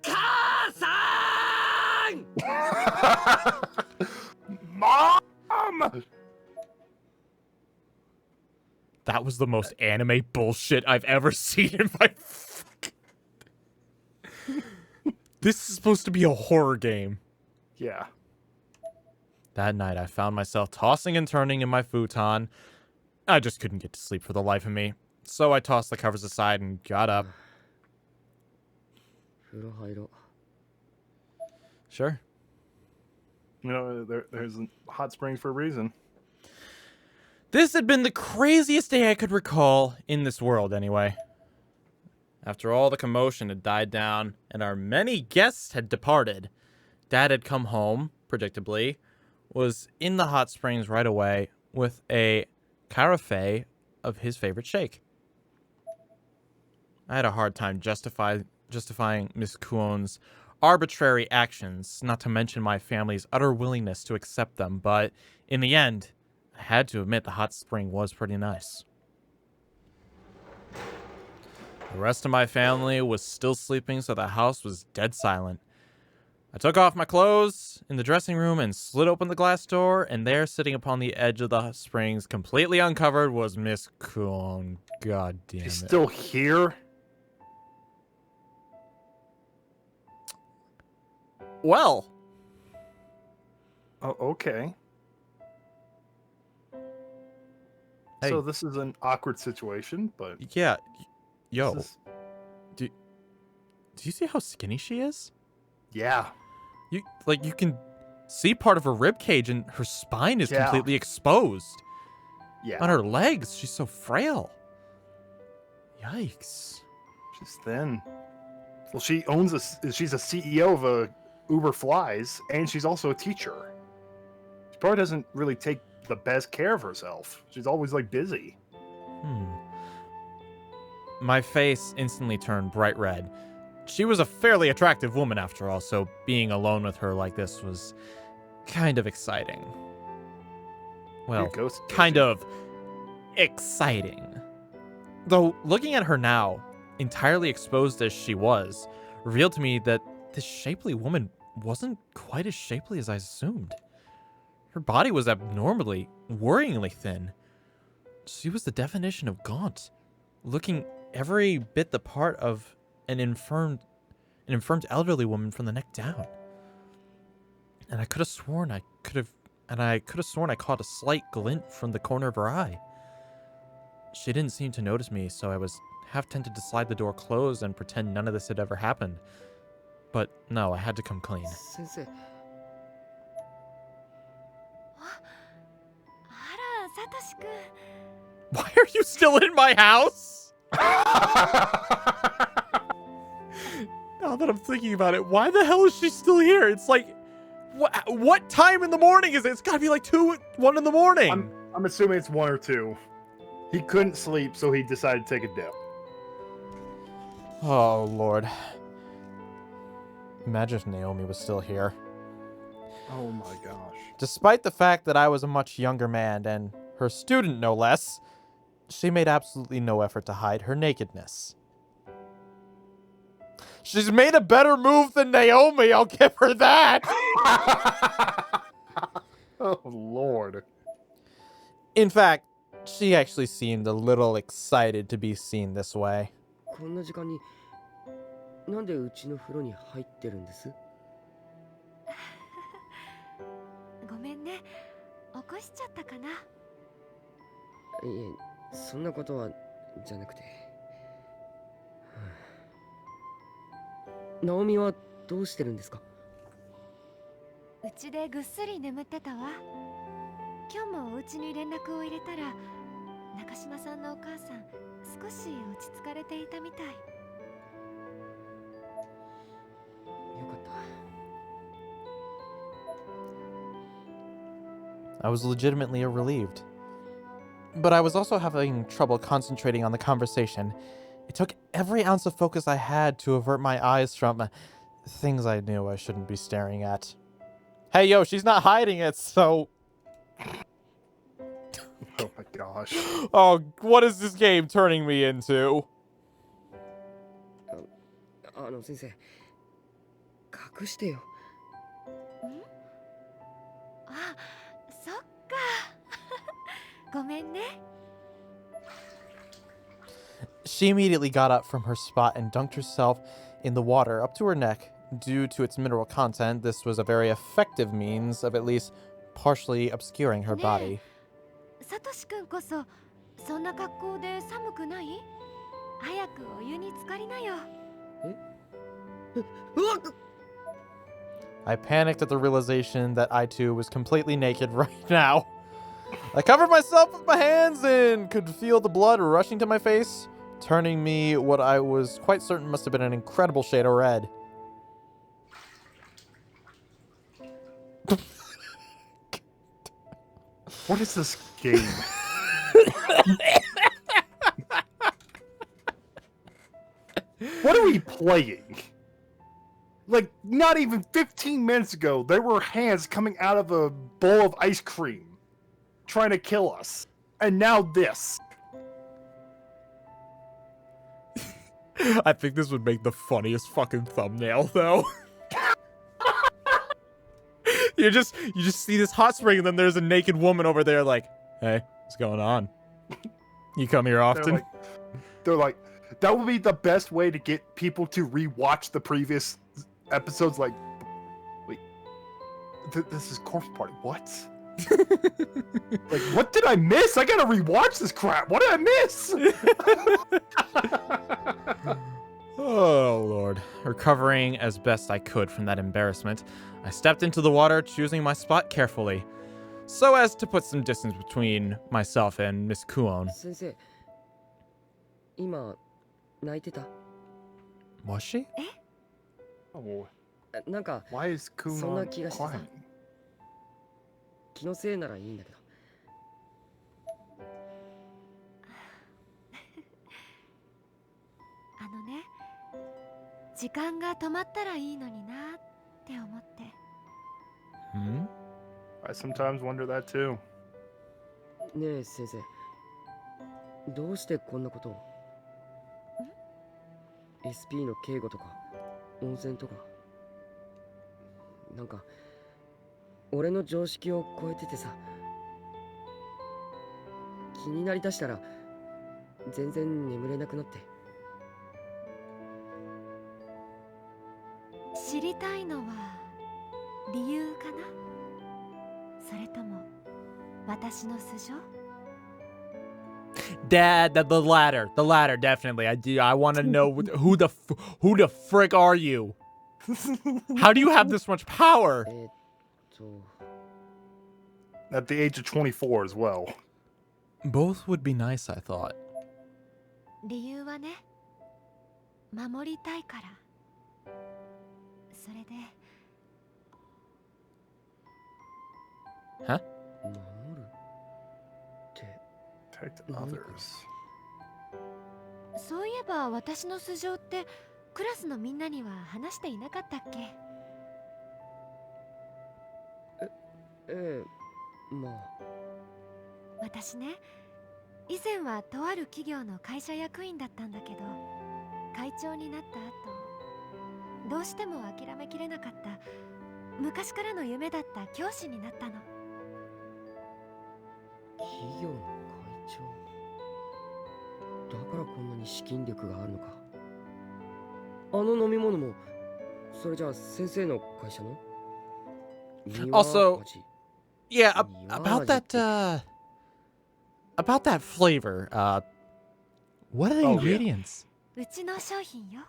母さん
Mom!
That was the most anime bullshit I've ever seen in my fucking... This is supposed to be a horror game.
Yeah.
That night, I found myself tossing and turning in my futon. I just couldn't get to sleep for the life of me. So I tossed the covers aside and got up. Sure.
You know, there's a hot spring for a reason.
This had been the craziest day I could recall in this world, anyway. After all the commotion had died down and our many guests had departed, Dad had come home, predictably, was in the hot springs right away with a carafe of his favorite shake. I had a hard time justifying Miss Kuon's arbitrary actions, not to mention my family's utter willingness to accept them, but in the end, I had to admit the hot spring was pretty nice. The rest of my family was still sleeping, so the house was dead silent. I took off my clothes in the dressing room and slid open the glass door, and there, sitting upon the edge of the springs, completely uncovered, was Miss Kuon. God damn it.
She's still here?
Well.
Oh, okay.
Hey.
So this is an awkward situation, but...
Yeah. Yo.
Is...
Do you see how skinny she is?
Yeah.
You can see part of her rib cage, and her spine is completely exposed.
Yeah.
On her legs, she's so frail. Yikes.
She's thin. Well, she's a CEO of a Uber Flies, and she's also a teacher. She probably doesn't really take the best care of herself. She's always busy.
My face instantly turned bright red. She was a fairly attractive woman after all, so being alone with her like this was kind of exciting. Well, kind of exciting. Though, looking at her now, entirely exposed as she was, revealed to me that this shapely woman wasn't quite as shapely as I assumed. Her body was abnormally, worryingly thin. She was the definition of gaunt, looking every bit the part of an infirmed elderly woman from the neck down. And I could have sworn I caught a slight glint from the corner of her eye. She didn't seem to notice me, so I was half tempted to slide the door closed and pretend none of this had ever happened. But no, I had to come clean.
Sensei.
Why are you still in my house? Now that I'm thinking about it, why the hell is she still here? It's like, what time in the morning is it? It's gotta be like 1 in the morning.
I'm assuming it's 1 or 2. He couldn't sleep, so he decided to take a dip.
Oh, Lord. Imagine if Naomi was still here.
Oh my gosh.
Despite the fact that I was a much younger man, and her student no less, she made absolutely no effort to hide her nakedness. She's made a better move than Naomi, I'll give her that!
Oh, Lord.
In fact, she actually seemed a little excited to be seen this way.
こんな時間になんでうちの風呂に入ってるんです？
ごめんね。起こしちゃったかな。
いえ、そんなことはじゃなくて。ナオミはどうしてるんですか？
うちでぐっすり眠ってたわ。今日もお家に連絡を入れたら、中島さんのお母さん少し落ち着かれていたみたい。よ
かった。
I was legitimately relieved. But I was also having trouble concentrating on the conversation. It took every ounce of focus I had to avert my eyes from things I knew I shouldn't be staring at. Hey, yo, she's not hiding it, so...
Oh my gosh.
Oh, what is this game turning me into?
先生、隠してよ。
あ、そっか。ごめんね。
She immediately got up from her spot and dunked herself in the water up to her neck. Due to its mineral content, this was a very effective means of at least partially obscuring her body.
サトシ君こそそんな格好で寒くない？早くお湯に浸かりなよ。
I panicked at the realization that I too was completely naked right now. I covered myself with my hands and could feel the blood rushing to my face, turning me what I was quite certain must have been an incredible shade of red.
What is this game? What are we playing? Like, not even 15 minutes ago, there were hands coming out of a bowl of ice cream trying to kill us. And now this.
I think this would make the funniest fucking thumbnail, though. you just see this hot spring, and then there's a naked woman over there, like, "Hey, what's going on? You come here often?"
They're like, that would be the best way to get people to rewatch the previous episodes. Like, wait, this is Corpse Party. What? Like, what did I miss? I gotta rewatch this crap. What did I miss?
Oh, Lord. Recovering as best I could from that embarrassment, I stepped into the water, choosing my spot carefully, so as to put some distance between myself and Miss Kuon.
先生、今泣いてた。
Was she?
Oh,
なんか
why is
そんな
Kunon
気がしてさ。
crying?
気のせいならいいんだけど。
あのね、時間が止まったらいいのになって思って。
Hmm?
I sometimes wonder that too.
ねえ先生、どうしてこんなことを？ SP の警護とか温泉とか、なんか俺の常識を超えててさ、気になりだしたら全然眠れなくなって。
知りたいのは理由かな？それとも私の素性？
Dad, the latter, definitely. I want to know who the frick are you? How do you have this much power?
At the age of 24 as well.
Both would be nice, I thought.
理由はね、守りたいから。それで。
Huh?
守るって。
Protect others.
そういえば私の素性ってクラスのみんなには話していなかったっけ？
ええ、まあ。
私ね、以前はとある企業の会社役員だったんだけど、会長になった後、どうしても諦めきれなかった昔からの夢だった教師になったの。
企業の会長だからこんなに資金力があるのか。あの飲み物もそれじゃあ先生の会社の？
Also, yeah, about that flavor. What are the ingredients?
うちの商品よ。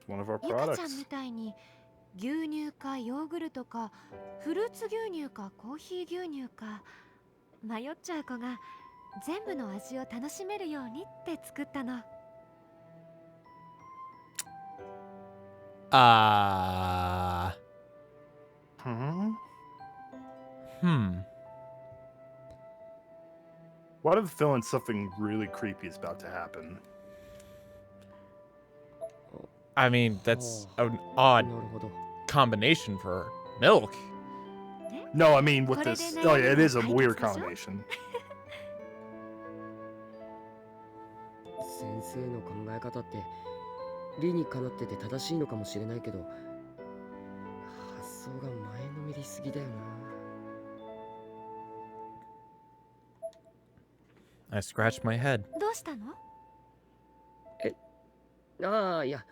One of our
ゆかちゃん
products.
みたいに牛乳かヨーグルトかフルーツ牛乳かコーヒー牛乳か迷っちゃう子が全部の味を楽しめるようにって作ったの。
What if feeling something really creepy is about to happen?
I mean, that's an odd combination for milk.
No, I mean with this. Oh yeah, it is a weird combination.
先生の考え方って理にかなってて正しいのかもしれないけど、発想が前のめりすぎだよな。
I scratched my head.
どうしたの？
ああ、いや、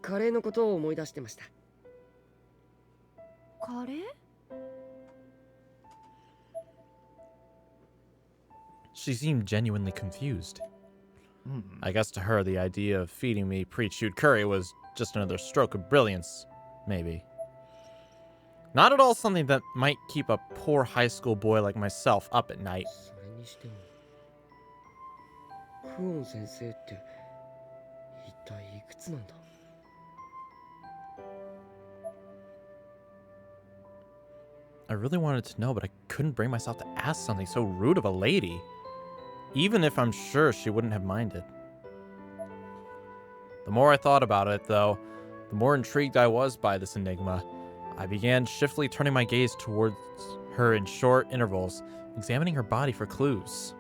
カレーのことを思い出してました。
カレー？
She seemed genuinely confused. I guess to her, the idea of feeding me pre-chewed curry was just another stroke of brilliance, maybe. Not at all something that might keep a poor high school boy like myself up at night.
それにしても、クオン先生って一体いくつなんだ？
I really wanted to know, but I couldn't bring myself to ask something so rude of a lady. Even if I'm sure she wouldn't have minded. The more I thought about it, though, the more intrigued I was by this enigma. I began shiftily turning my gaze towards her in short intervals, examining her body for clues.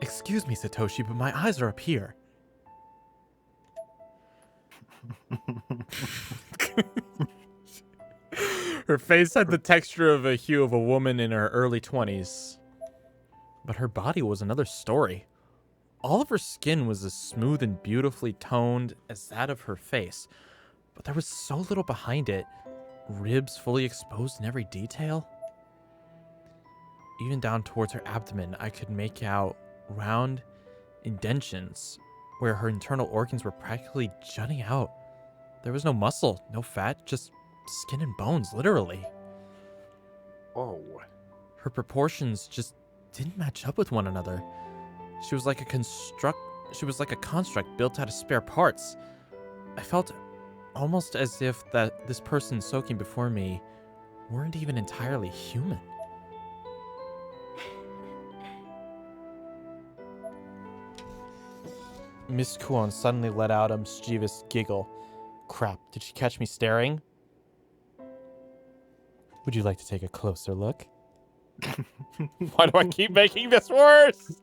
Excuse me, Satoshi, but my eyes are up here. Her face had the texture of a hue of a woman in her early 20s. But her body was another story. All of her skin was as smooth and beautifully toned as that of her face, but there was so little behind it. Ribs fully exposed in every detail. Even down towards her abdomen, I could make out round indentions where her internal organs were practically jutting out. There was no muscle, no fat, just skin and bones, literally.
Oh.
Her proportions just didn't match up with one another. She was like a construct built out of spare parts. I felt almost as if that this person soaking before me weren't even entirely human. Miss Kuon suddenly let out a mischievous giggle. Crap, did she catch me staring? Would you like to take a closer look? Why do I keep making this worse?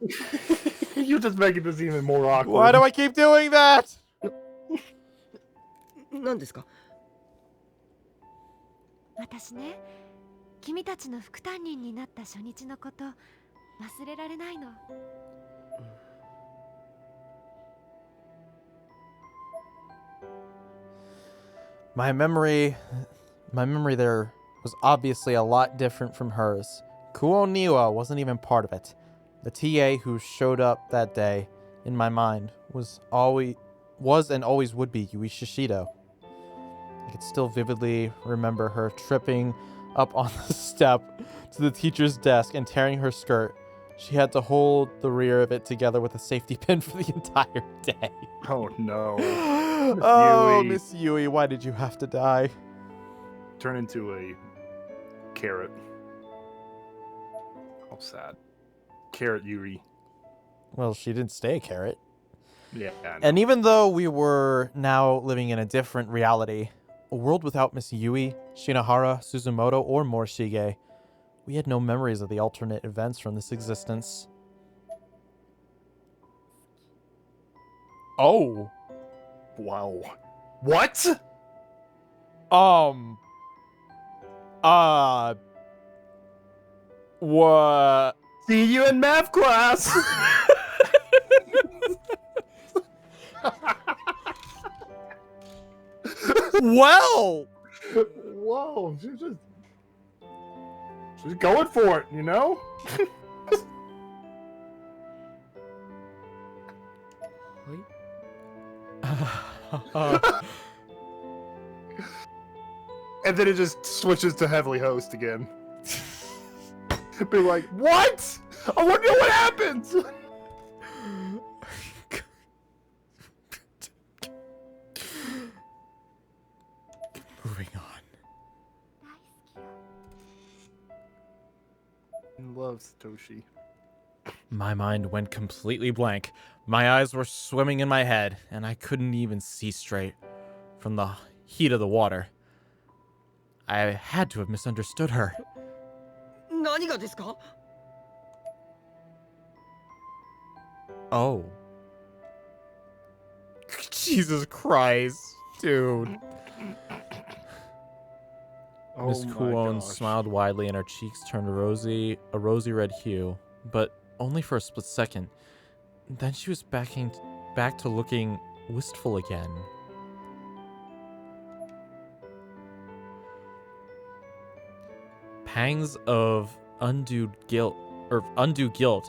You're just making this even more awkward.
Why do I keep doing that?
何ですか?
私ね、君たちの副担任になった初日のこと忘れられないの。
My memory there was obviously a lot different from hers. Kuo Niwa wasn't even part of it. The TA who showed up that day, in my mind, was and always would be Yui Shishido. I could still vividly remember her tripping up on the step to the teacher's desk and tearing her skirt. She had to hold the rear of it together with a safety pin for the entire day.
Oh no.
Oh, Miss Yui, why did you have to die?
Turn into a carrot. How sad. Carrot Yuri.
Well, she didn't stay a carrot.
Yeah. I know.
And even though we were now living in a different reality, a world without Miss Yui, Shinohara, Suzumoto, or Morishige, we had no memories of the alternate events from this existence. Oh.
Wow. What?
What?
See you in math class.
Well.
Whoa, she's going for it, you know? And then it just switches to Heavily Host again. Be like, what? I want to know what happens.
Moving on.
Love Satoshi.
My mind went completely blank. My eyes were swimming in my head, and I couldn't even see straight from the heat of the water. I had to have misunderstood her.
何がですか?
Oh. Jesus Christ, dude.
Oh
Miss
my
Kuon
gosh.
smiled widely and her cheeks turned a rosy red hue, but only for a split second. Then she was back to looking wistful again. Pangs of undue guilt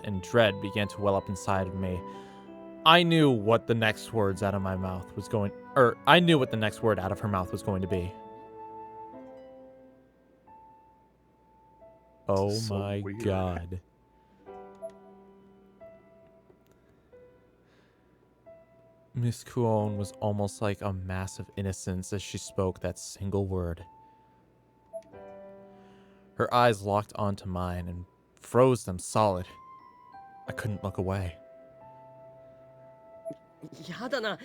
and dread began to well up inside of me. I knew what the next words out of my mouth was going, I knew what the next word out of her mouth was going to be. Oh
So
my
weird.
God. Miss Kuon was almost like a mass of innocence as she spoke that single word. Her eyes locked onto mine and froze them solid. I couldn't look away.
やだな、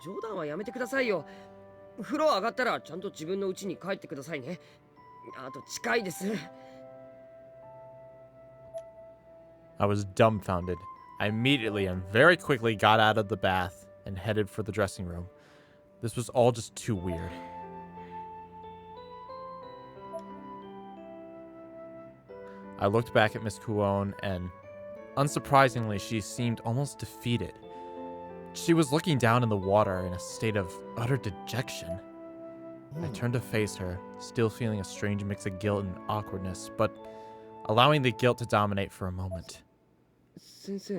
冗談はやめてくださいよ。風呂上がったらちゃんと自分の家に帰ってくださいね。あと近いです。
I was dumbfounded. I immediately and very quickly got out of the bath and headed for the dressing room. This was all just too weird. I looked back at Miss Kuon and, unsurprisingly, she seemed almost defeated. She was looking down in the water in a state of utter dejection. I turned to face her, still feeling a strange mix of guilt and awkwardness, but allowing the guilt to dominate for a moment.
先生。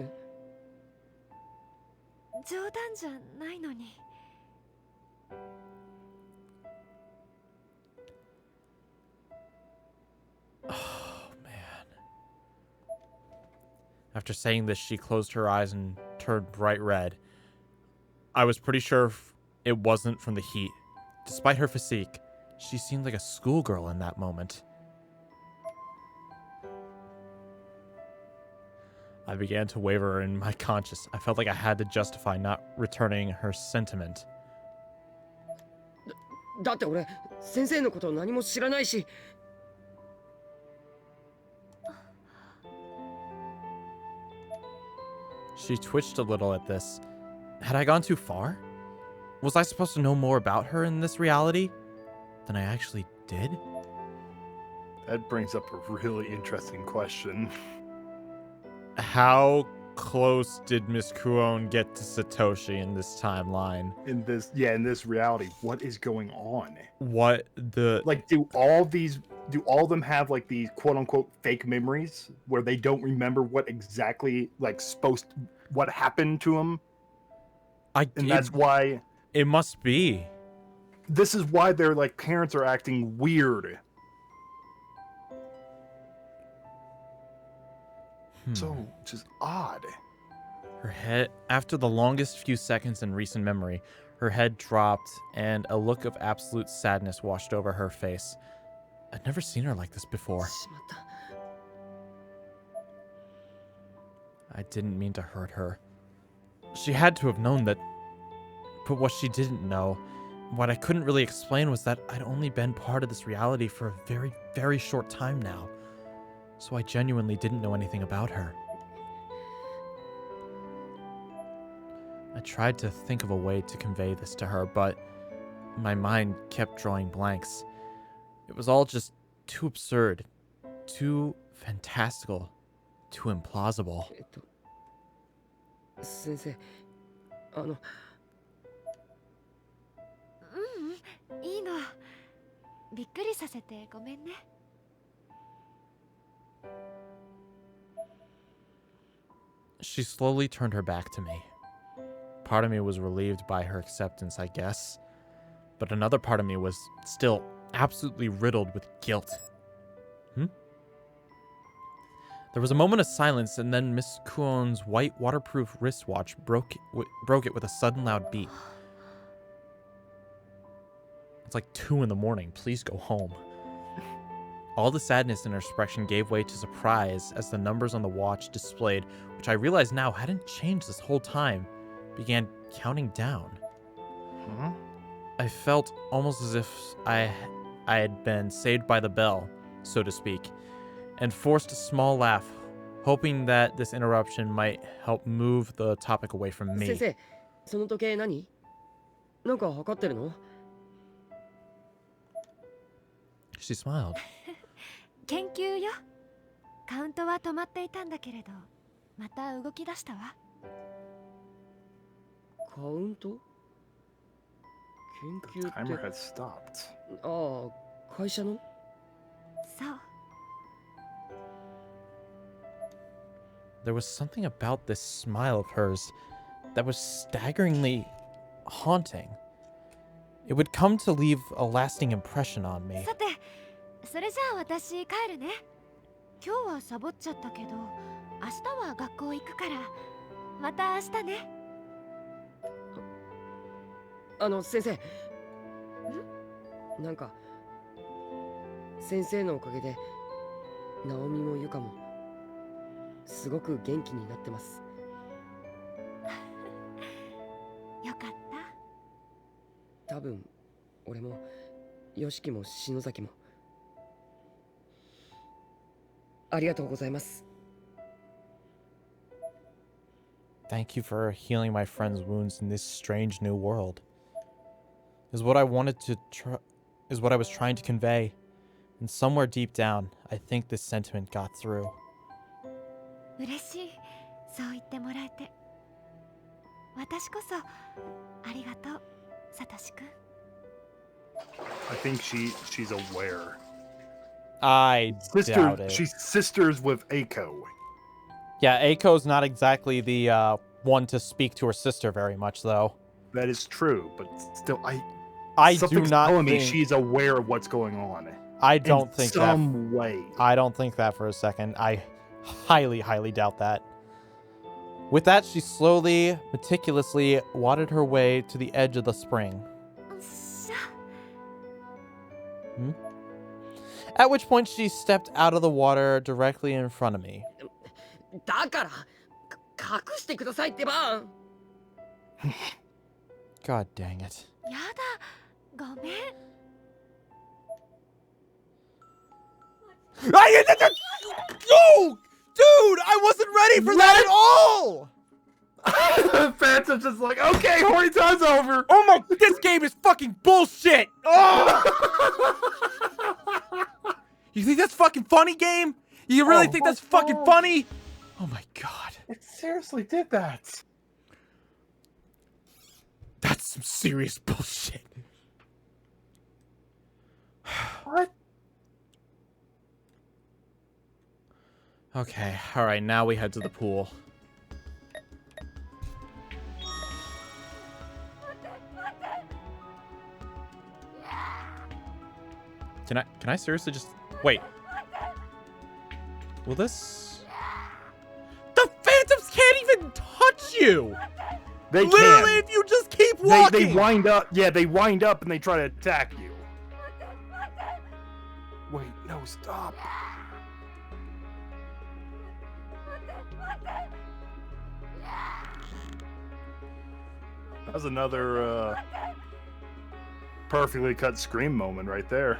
冗談じゃないのに。
Oh, man. After saying this, she closed her eyes and turned bright red. I was pretty sure it wasn't from the heat. Despite her physique, she seemed like a schoolgirl in that moment. I began to waver in my conscience. I felt like I had to justify not returning her sentiment.
だって俺、先生のこと何も知らないし。
She twitched a little at this. Had I gone too far? Was I supposed to know more about her in this reality than I actually did?
That brings up a really interesting question.
How close did Miss Kuon get to Satoshi in this timeline?
In this reality, what is going on?
What the...
Like, do all of them have, like, these quote-unquote fake memories where they don't remember what exactly, like, what happened to them? That's why...
It must be.
This is why their, like, parents are acting weird. So, just odd.
Her head, after the longest few seconds in recent memory, her head dropped and a look of absolute sadness washed over her face. I'd never seen her like this before. I didn't mean to hurt her. She had to have known that, but what she didn't know, what I couldn't really explain, was that I'd only been part of this reality for a very, very short time now. So I genuinely didn't know anything about her. I tried to think of a way to convey this to her, but my mind kept drawing blanks. It was all just too absurd, too fantastical, too implausible.
先生、
いいの。びっくりさせてごめんね。
She slowly turned her back to me. Part of me was relieved by her acceptance, I guess. But another part of me was still absolutely riddled with guilt. There was a moment of silence, and then Miss Kuon's white waterproof wristwatch broke it with a sudden loud beep. It's like 2 in the morning. Please go home. All the sadness in her expression gave way to surprise as the numbers on the watch displayed, which I realized now hadn't changed this whole time, began counting down. I felt almost as if I had been saved by the bell, so to speak, and forced a small laugh, hoping that this interruption might help move the topic away from me.
先生、その時計何？なんか測ってるの？
She smiled.
研究よ。カウントは止まっていたんだけれど、また動き出したわ。
カウント？研究って。
Timer had stopped.
ああ、会社の？
そう。
There was something about this smile of hers that was staggeringly haunting. It would come to leave a lasting impression on me.
さて、それじゃあ私帰るね。今日はサボっちゃったけど、明日は学校行くから、また明日ね。
先生。なんか先生のおかげでナオミもユカもすごく元気になってます。
よかった。
多分俺もヨシキも篠崎もありがとうございます。
Thank you for healing my friend's wounds in this strange new world. Is what I wanted to is what I was trying to convey. And somewhere deep down, I think this sentiment got through.
嬉しい。そう言ってもらえて。私こそありがとう、サトシ君。
I think she's aware.
I doubt it.
She's sisters with Eiko.
Yeah, Eiko's not exactly the one to speak to her sister very much, though.
That is true, but still,
I do not
telling
think
me she's aware of what's going on.
I don't think that.
Some way.
I don't think that for a second. I highly, highly doubt that. With that, she slowly, meticulously wadded her way to the edge of the spring. At which point she stepped out of the water directly in front of me.
だから隠してくださいってば。
God dang it.
やだ、ごめん。
No! Dude, I wasn't ready for that at all!
Phantom's just like, okay, horny time's over.
Oh my, this game is fucking bullshit! Oh! You think that's fucking funny, game? You really think that's fucking funny? Oh my god.
It seriously did that.
That's some serious bullshit.
What?
Okay, alright, now we head to the pool. Can I seriously just wait? Will this? The phantoms can't even touch you!
They
literally
can.
If you just keep walking!
They wind up, yeah, they wind up and they try to attack you. Wait, no, stop. That was another perfectly cut scream moment right there.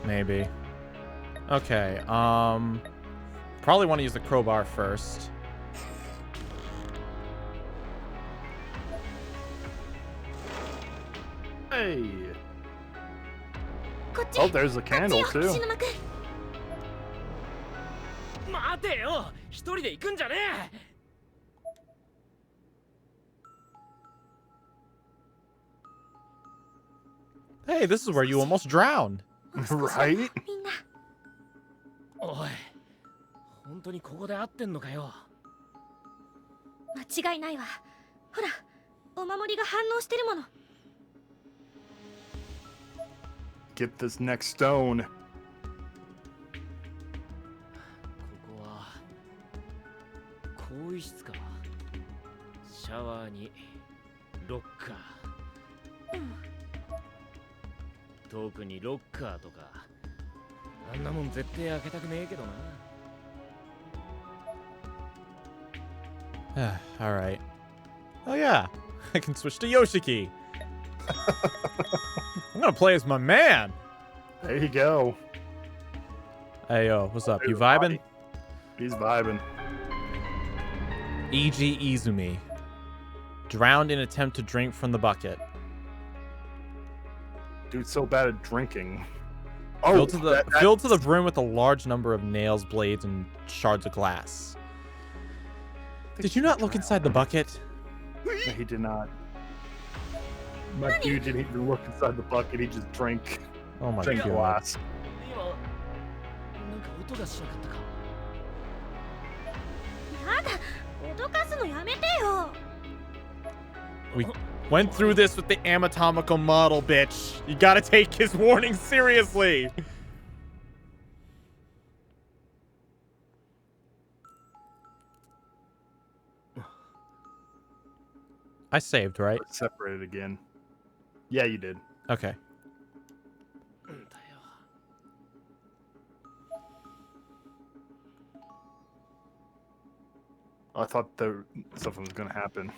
Maybe. Okay, probably want to use the crowbar first.
Hey. Oh, there's a candle too.
待てよ、一人で行くんじゃねえ。
Hey, this is where you almost drowned.
Right?
おい、本当にここで合ってんのかよ。
間違いないわ。ほら、お守りが反応してるもの。
Get this next stone.
ここは更衣室か。シャワーにロッカー。特にロッカーとか。あんなもん絶対開けたくねえけどな。
Alright. Oh yeah, I can switch to Yoshiki. I'm gonna play as my man.
There you go.
Hey yo, what's up? You vibing?
He's vibing.
E.G. Izumi. Drowned in attempt to drink from the bucket.
Dude's so bad at drinking. Oh,
filled to the brim with a large number of nails, blades, and shards of glass. Did you not look inside the bucket?
No, he did not. My dude didn't even look inside the bucket. He just drank.
Oh my
drank
god.
glass.
今なんか音がしなかったか。
やだ、脅かすのやめてよ。
We went through this with the anatomical model, bitch. You gotta take his warning seriously. I saved, right?
Separated again. Yeah, you did.
Okay.
I thought something was gonna happen.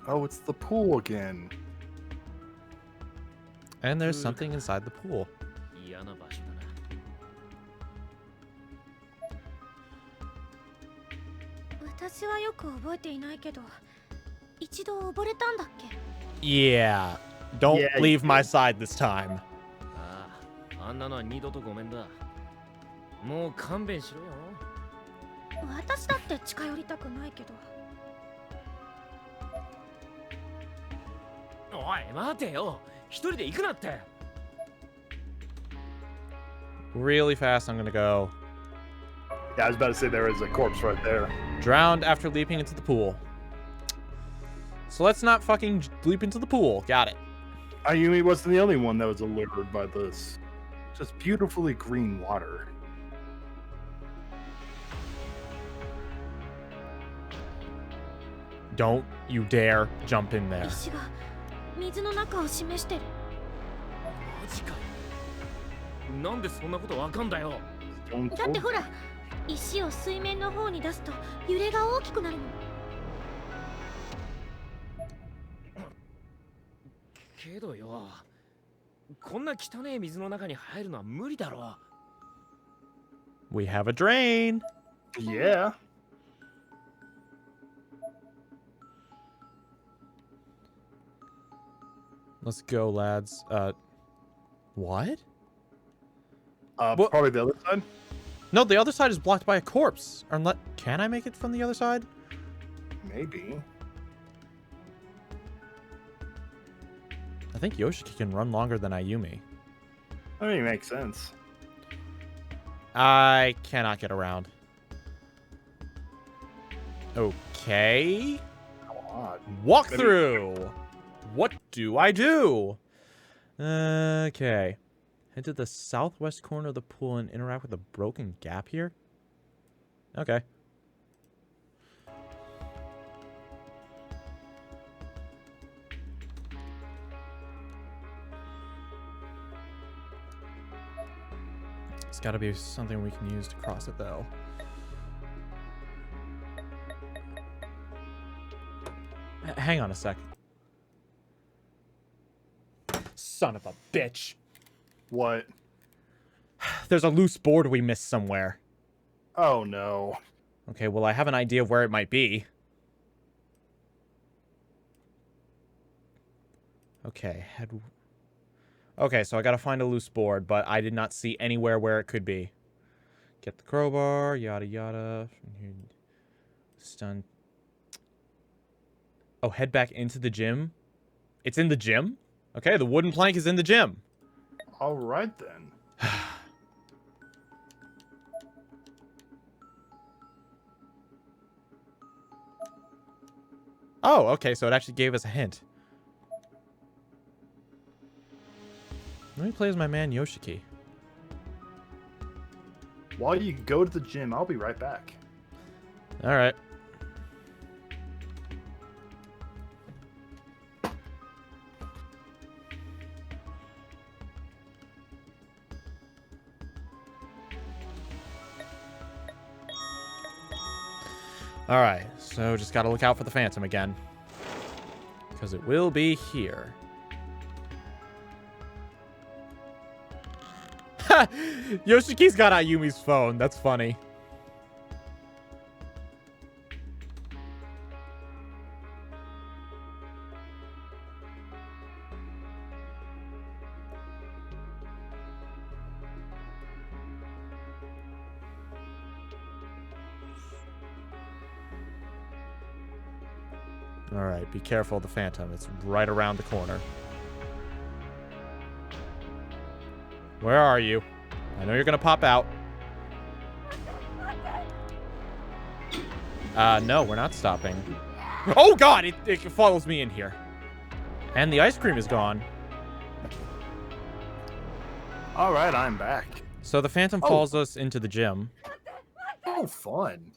Oh, it's the pool again.
And there's something inside the pool.
嫌な場所だな。
私はよく覚えていないけど、一度溺れたんだっけ？
Yeah. Don't
Yeah,
leave
you
my
did.
side this time.
ああ、あんなのは二度とごめんだ。もう勘弁しろよ。
私だって近寄りたくないけど。
おい、待てよ。一人で行くなって。
Really fast, I'm gonna go.
Yeah, I was about to say there is a corpse right there.
Drowned after leaping into the pool. So let's not fucking leap into the pool. Got it.
Ayumi wasn't the only one that was allured by this. Just beautifully green water.
Don't you dare jump in there.
石が水の中を示してる。
マジか。なんでそんなことわかんだよ。
だってほら、石を水面の方に出すと揺れが大きくなるの。
けどよ、こんな汚い水の中に入るのは無理だろ。
We have a drain.
Yeah.
Let's go, lads. What?
What? Probably the other side?
No, the other side is blocked by a corpse. Can I make it from the other side?
Maybe.
I think Yoshiki can run longer than Ayumi.
I mean, it makes sense.
I cannot get around. Okay.
Come on.
Walk through. What do I do? Okay. Head to the southwest corner of the pool and interact with a broken gap here? Okay. It's gotta be something we can use to cross it, though. Hang on a sec. Son of a bitch.
What?
There's a loose board we missed somewhere.
Oh, no.
Okay, well, I have an idea of where it might be. Okay, okay, so I gotta find a loose board, but I did not see anywhere where it could be. Get the crowbar, yada yada. Stun. Oh, head back into the gym? It's in the gym? Okay, the wooden plank is in the gym.
All right, then.
Oh, okay, so it actually gave us a hint. Let me play as my man Yoshiki.
While you go to the gym, I'll be right back.
Alright. Alright, so just gotta look out for the Phantom again. Because it will be here. Ha! Yoshiki's got Ayumi's phone. That's funny. Alright, be careful of the Phantom. It's right around the corner. Where are you? I know you're gonna pop out. No, we're not stopping. Oh god, it follows me in here. And the ice cream is gone.
Alright, I'm back.
So the Phantom follows us into the gym.
Oh, fun.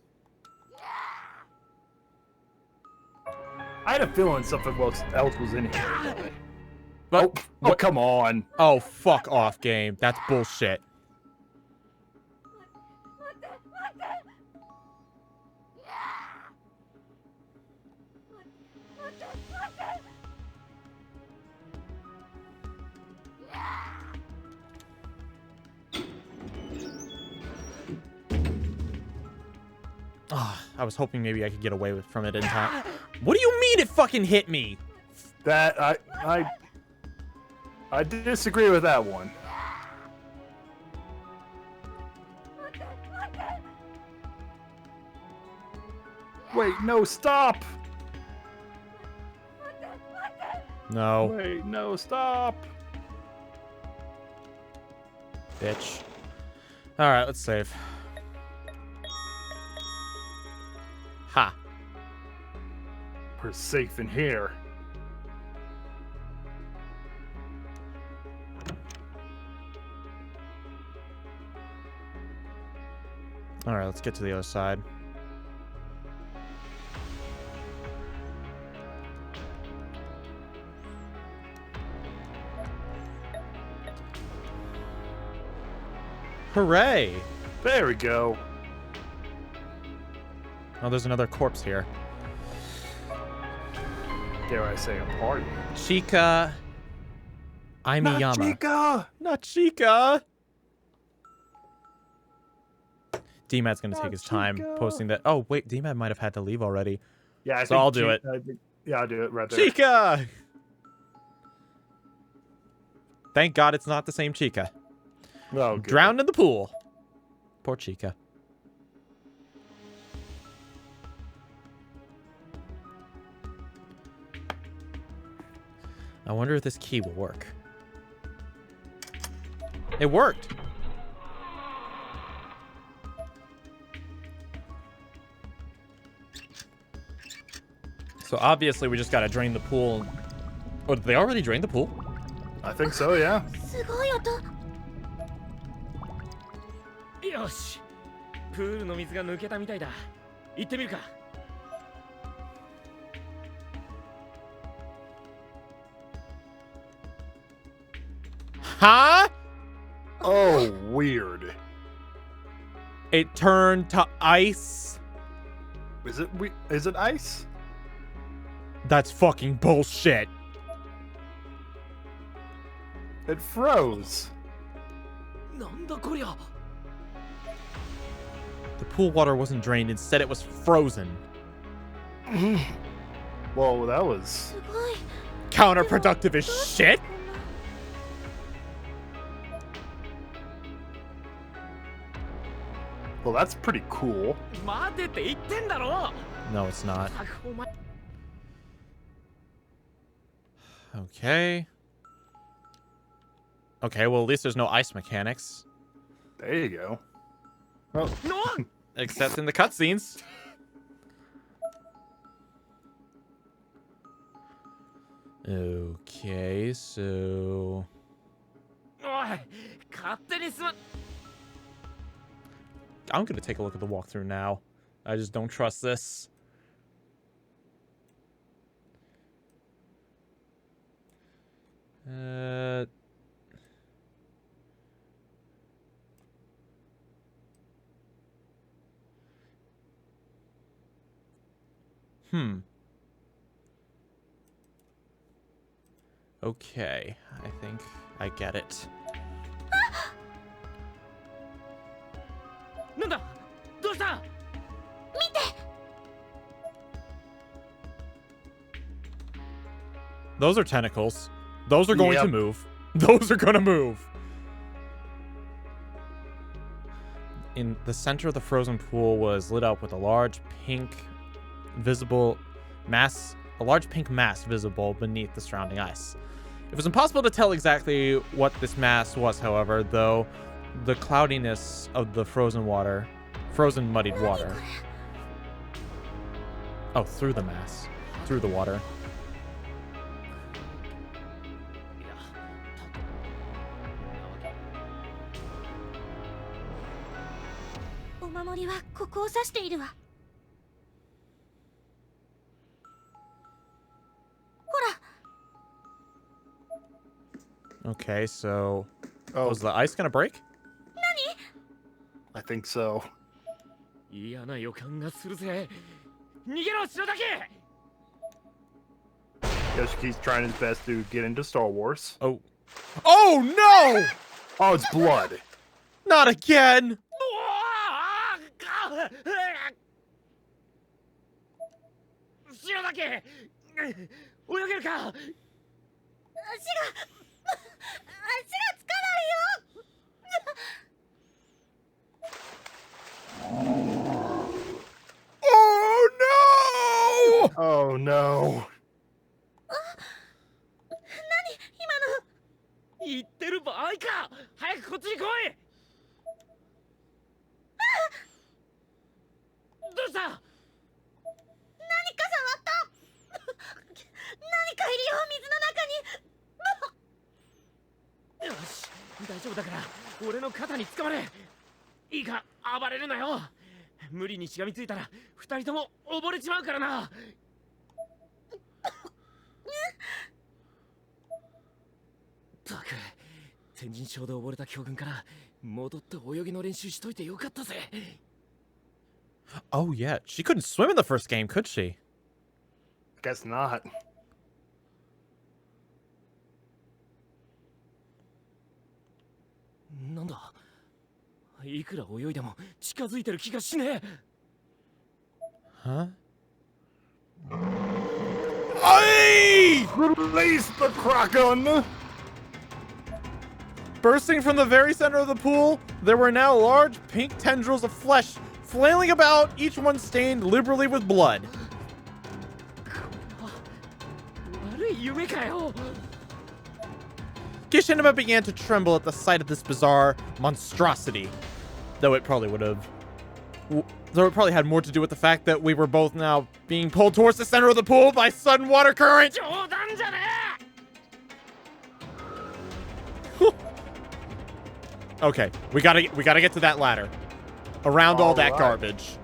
I had a feeling something else was in here.
But
oh, come on.
Oh, fuck off, game. That's bullshit. Ah, I was hoping maybe I could get away from it in time. What do you mean it fucking hit me?
That I disagree with that one. Wait, no, stop!
No.
Wait, no, stop!
Bitch. Alright, let's save. Ha.
We're safe in here.
Alright, let's get to the other side. Hooray!
There we go.
Oh, there's another corpse here.
Dare I say a party?
Chica... Aimiyama.
Not Chica!
Not Chica! DMad's gonna take his time
Chica.
posting that. Oh, wait, DMad might have had to leave already.
Yeah,
So I'll do it.
Yeah, I'll do it right there.
Chica! Thank God it's not the same Chica.
Oh, good.
Drowned in the pool. Poor Chica. I wonder if this key will work. It worked! So obviously we just gotta drain the pool. Oh, did they already drain the pool?
I think so, yeah.
すごい音。
よし、プールの水が抜けたみたいだ。行ってみるか。
Huh?
Oh, weird.
It turned to ice?
Is it ice?
That's fucking bullshit.
It froze.
なんだこりゃ。
The pool water wasn't drained, instead it was frozen.
Well, that was...
すごい。
Counterproductive as shit?
Well, that's pretty cool.
待てって言ってんだろ。
No, it's not.
お前
Okay. Okay, well, at least there's no ice mechanics.
There you go. Well,
Except in the cutscenes. Okay, so...
おい、勝手にすま。
I'm gonna take a look at the walkthrough now. I just don't trust this. Okay, I think I get it.
なんだ。どうした。
Those are tentacles. Those are going to
Yep.
move. Those are gonna move. In the center of the frozen pool was lit up with a large pink mass visible beneath the surrounding ice. It was impossible to tell exactly what this mass was, however, though the cloudiness of the frozen muddied water. Oh, through the mass. Through the water.
いや、
お守りはここを指しているわ。ほら。
Okay, so...
oh,
Was the ice gonna break?
I think so.
嫌な予感がするぜ。逃げろ、白竹。
Yoshiki's trying his best to get into Star Wars.
Oh. Oh no!
Oh, it's blood.
Not again! Oh no!
Oh no.
言ってる場合か。早くこっちに来い。どうした？何か触った。何かいるよ、水の中に。よし、大丈夫だから俺の肩につかまれ。いいか、暴れるなよ。無理にしがみついたら二人とも溺れちまうからな。ったく、天神症で溺れた教訓から戻って泳ぎの練習しといてよかったぜ。
Oh yeah, she couldn't swim in the first game, could she?
Guess not.
なんだ、いくら泳いでも近づいてる気がしねえ。
Huh? Aye!
Release the Kraken!
Bursting from the very center of the pool, there were now large pink tendrils of flesh flailing about, each one stained liberally with blood.
悪い夢かよ。
Kishinama began to tremble at the sight of this bizarre monstrosity, though it probably had more to do with the fact that we were both now being pulled towards the center of the pool by sudden water current.
冗談じゃねえ。
Okay, we gotta get to that ladder. Around all that
right.
garbage.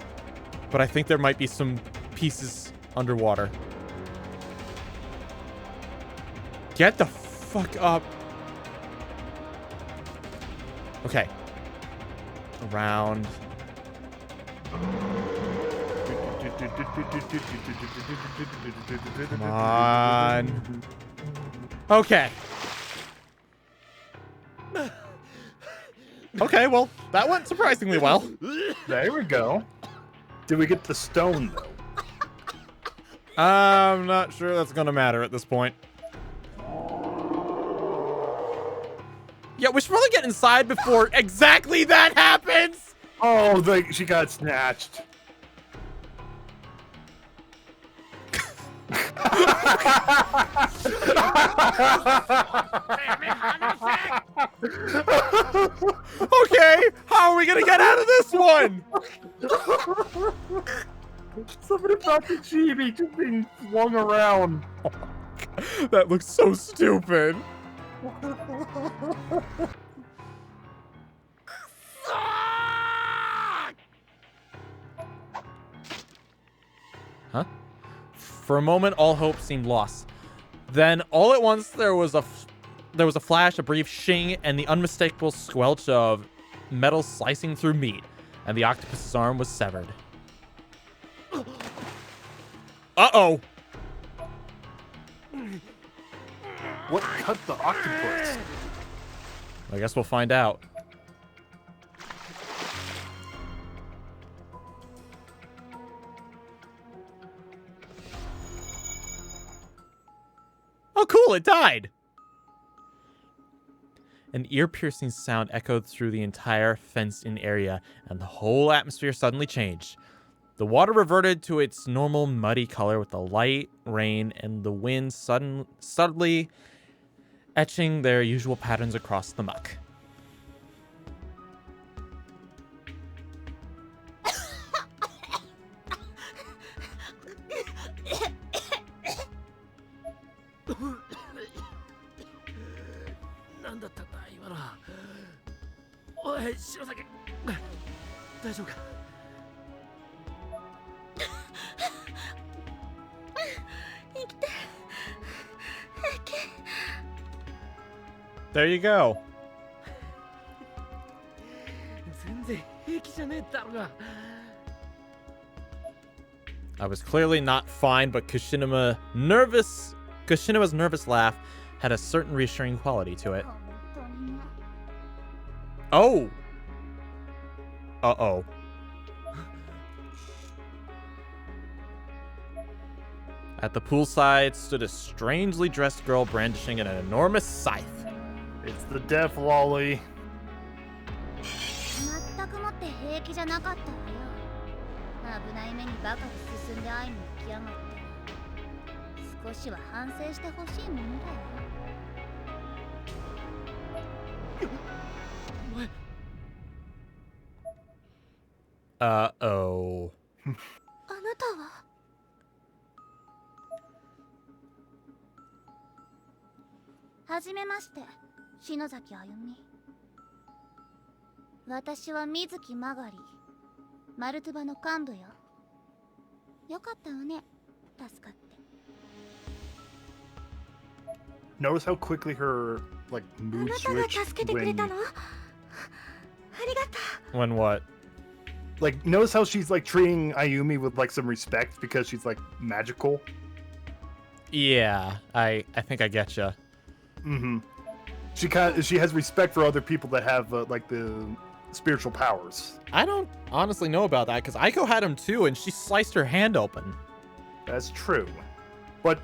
But I think there might be some pieces underwater. Get the fuck up. Okay. Around. Come on. Okay. Okay, well, that went surprisingly well.
There we go. Did we get the stone, though?
I'm not sure that's gonna matter at this point. Yeah, we should probably get inside before exactly that happens!
Oh, she got snatched.
Okay, how are we gonna get out of this one?
Somebody about the chibi just being flung around.
That looks so stupid. Huh? For a moment, all hope seemed lost. Then, all at once, there was a flash, a brief shing, and the unmistakable squelch of metal slicing through meat, and the octopus's arm was severed. Uh-oh!
What cut the octopus?
I guess we'll find out. Oh, cool, it died! An ear-piercing sound echoed through the entire fenced-in area, and the whole atmosphere suddenly changed. The water reverted to its normal muddy color with the light, rain, and the wind subtly etching their usual patterns across the muck. There you go. I was clearly not fine, but Kishinama, nervous Kushinawa's nervous laugh had a certain reassuring quality to it. Oh! Uh-oh. At the poolside stood a strangely dressed girl brandishing an enormous scythe.
It's the death lolly.
全くもって平気じゃなかったわよ。危ない目にばかり進んで会いに行きやがって。少しは反省してほしいものだよ。
Uh-oh.
あなたははじめまして、篠崎あゆみ。私は水木まがり、マルトゥバの幹部よ。よかったわね、助かって。
Notice how quickly her like
あ
mood
なたが
switched
助けてくれ
when
たの？ありがとう。
When what?
like notice how she's like treating Ayumi with like some respect because she's like magical.
Yeah, I think I getcha.
Mm-hmm. She has respect for other people that have like the spiritual powers.
I don't honestly know about that because Aiko had him too and she sliced her hand open.
That's true, but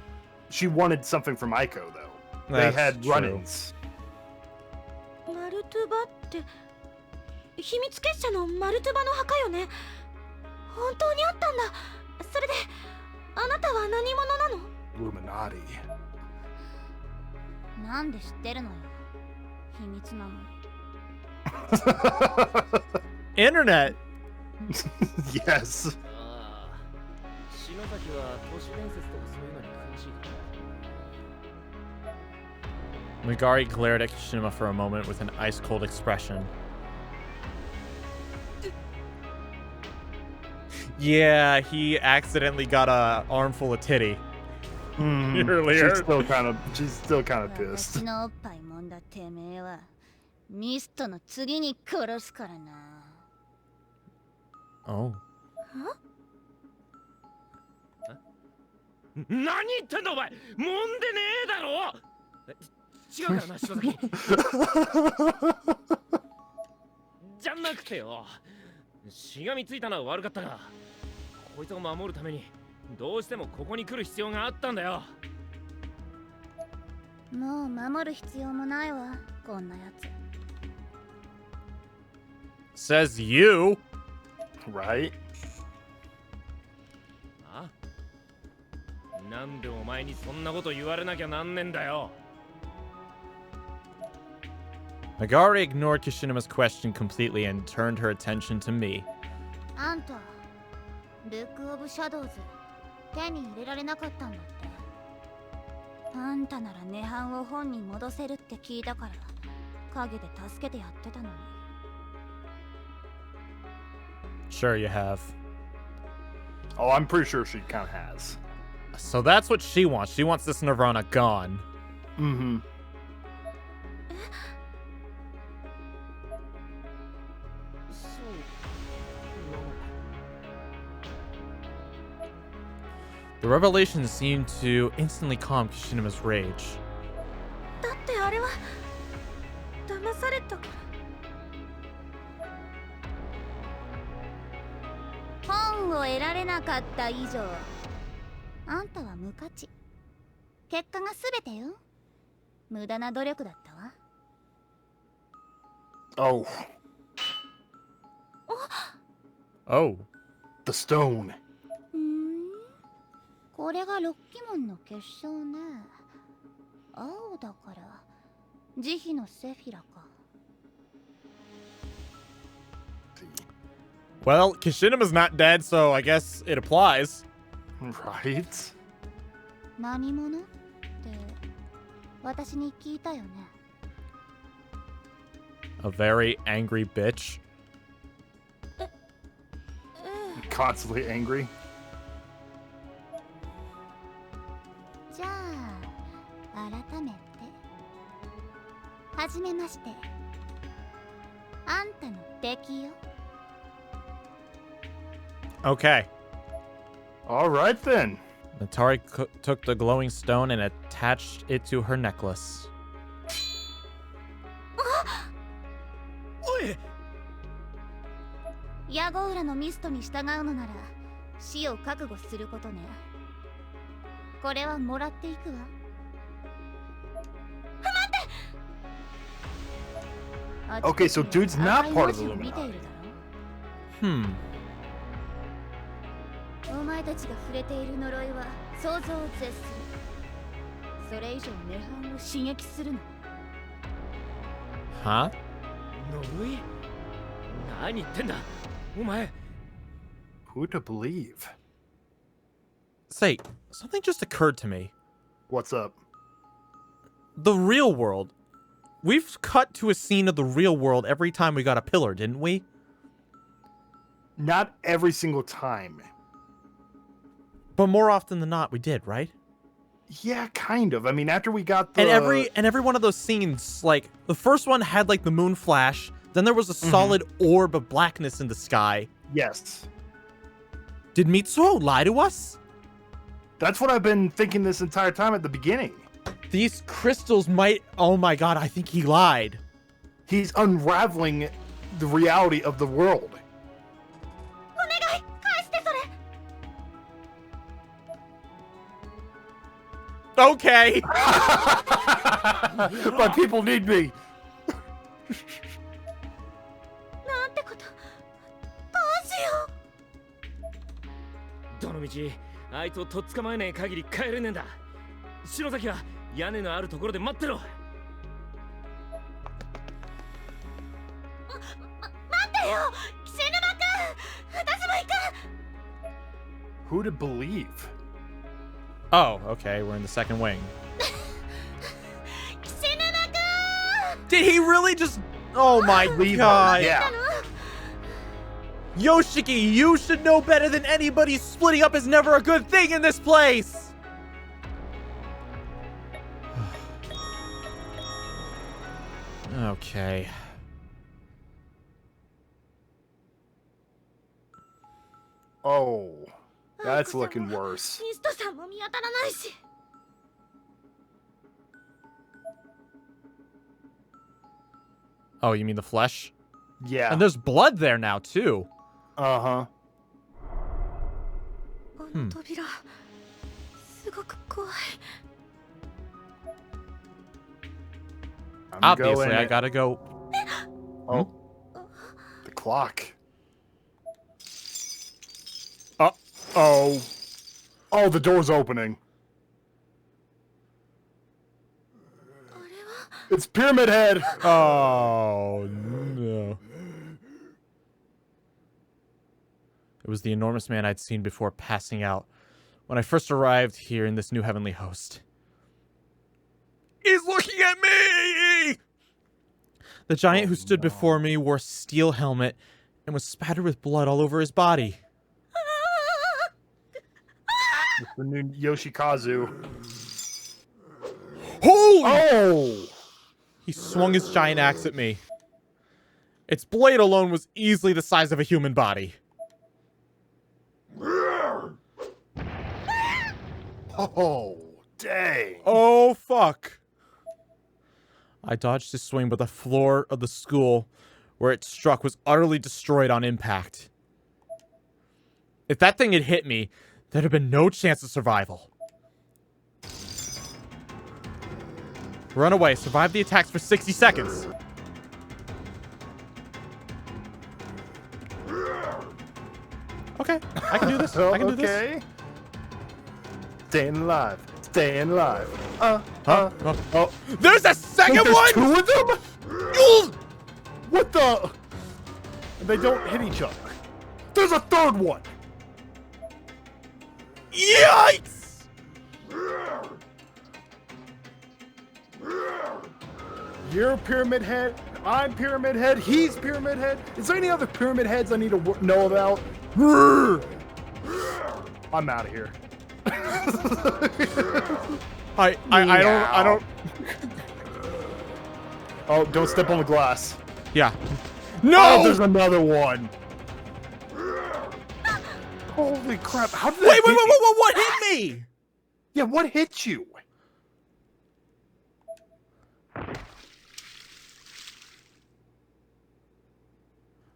she wanted something from Aiko though.
That's
they had
true.
run-ins.
マルトゥバって秘密結社のマルトゥバの墓よね。本当にあったんだ。それであなたは何者なの？
Illuminati.
なんで知ってるのよ。秘密なの。
Internet.
Yes.
ああ、篠崎は都市伝説とかそういうのに詳しいから。
Megari glared at Kishinuma for a moment with an ice-cold expression. Yeah, he accidentally got a armful of titty. Earlier.
She's still kind of pissed.
私のおっぱいもんだてめえはミストの次に殺すからな。
Oh.
何言ってんだお前。もんでねえだろ。違うからな、篠崎。じゃなくてよ。しがみついたのは悪かったが、こいつを守るためにどうしてもここに来る必要があったんだよ。
もう守る必要もないわ、こんなやつ。
Says you.
Right?
あ？なんでお前にそんなこと言われなきゃなんねんだよ。
Megari ignored Kishinuma's question completely and turned her attention to me.
あんた、ブックオブシャドウズ手に入れられなかったんだって。あんたなら涅槃を本に戻せるって聞いたから陰で助けてやってたのに。
Sure you have.
Oh, I'm pretty sure she kind of has.
So that's what she wants. She wants this Nirvana gone.
Mm-hmm.
The revelation seemed to instantly calm Kishinuma's rage.
だってあれは騙されたから。
本を得られなかった以上、あんたは無価値。結果が全てよ。無駄な努力だったわ。
Oh.
Oh.
The stone.
これが6鬼門の結晶ね。青だから慈悲のセフィラか。
Well, Kishinuma's not dead, so I guess it applies.
Right?
何者って私に聞いたよね。
A very angry bitch.
Constantly angry.
じゃあ改めてはじめまして。あんたの敵よ。
Okay.
All right then.
Natari took the glowing stone and attached it to her necklace.
ヤゴウラのミストに従うのなら死を覚悟することね。これはもらっていくわ。待って。
Okay, so dude's not part of the Illuminati.
お前たちが触れている呪いは想像を絶する。それ以上涅槃を刺激するの。
Huh?
呪い？何言ってんだお前。
Who to believe?
Say, something just occurred to me.
What's up?
The real world. We've cut to a scene of the real world every time we got a pillar, didn't we?
Not every single time.
But more often than not, we did, right?
Yeah, kind of. I mean, after we got the...
And every one of those scenes, like, the first one had, like, the moon flash. Then there was a solid orb of blackness in the sky.
Yes.
Did Mitsuo lie to us?
That's what I've been thinking this entire time at the beginning.
These crystals might... Oh my god, I think he lied.
He's unraveling the reality of the world.
Okay.
But people need me.
なんてこと。どうしよ
どのみちあいつをとっ捕まえねえ限り帰れねえんだ。篠崎は屋根のあるところで待ってろ。
う。待ってよ。死ぬまくん。私も行く。
Who to believe?
Oh, okay, we're in the second wing. Did he really just... Oh my god.
Yeah.
Yoshiki, you should know better than anybody. Splitting up is never a good thing in this place. Okay.
Oh, that's looking worse.
ミストさんも見当たらないし。
Oh, you mean the flesh?
Yeah.
And there's blood there now, too.
Uh-huh.
あの扉、すごく怖い。
I'm
Obviously,
going
I
in.
gotta go.
Oh. The clock. Uh-oh. Oh, the door's opening. It's Pyramid Head!
Oh, no. It was the enormous man I'd seen before passing out when I first arrived here in this new heavenly host. He's looking at me! The giant who stood before me wore a steel helmet and was spattered with blood all over his body.
It's the new Yoshikazu.
Holy!
Oh!
He swung his giant axe at me. Its blade alone was easily the size of a human body.
Oh, dang.
Oh, fuck. I dodged his swing, but the floor of the school where it struck was utterly destroyed on impact. If that thing had hit me, there'd have been no chance of survival. Run away. Survive the attacks for 60 seconds. Okay, I can do this. I can do this.
Okay. Staying alive. Staying alive.
Oh. There's a second
There's
one!
two of them?
Ugh!
What the? And they don't hit each other. There's a third one.
Yikes!
You're Pyramid Head. I'm Pyramid Head. He's Pyramid Head. Is there any other Pyramid Heads I need to know about? I'm out of here.
I don't.
Oh, don't step on the glass.
Yeah. No!
Oh, there's another one. Holy crap! How did
Wait,
that hit me?
what hit me?
Yeah, what hit you?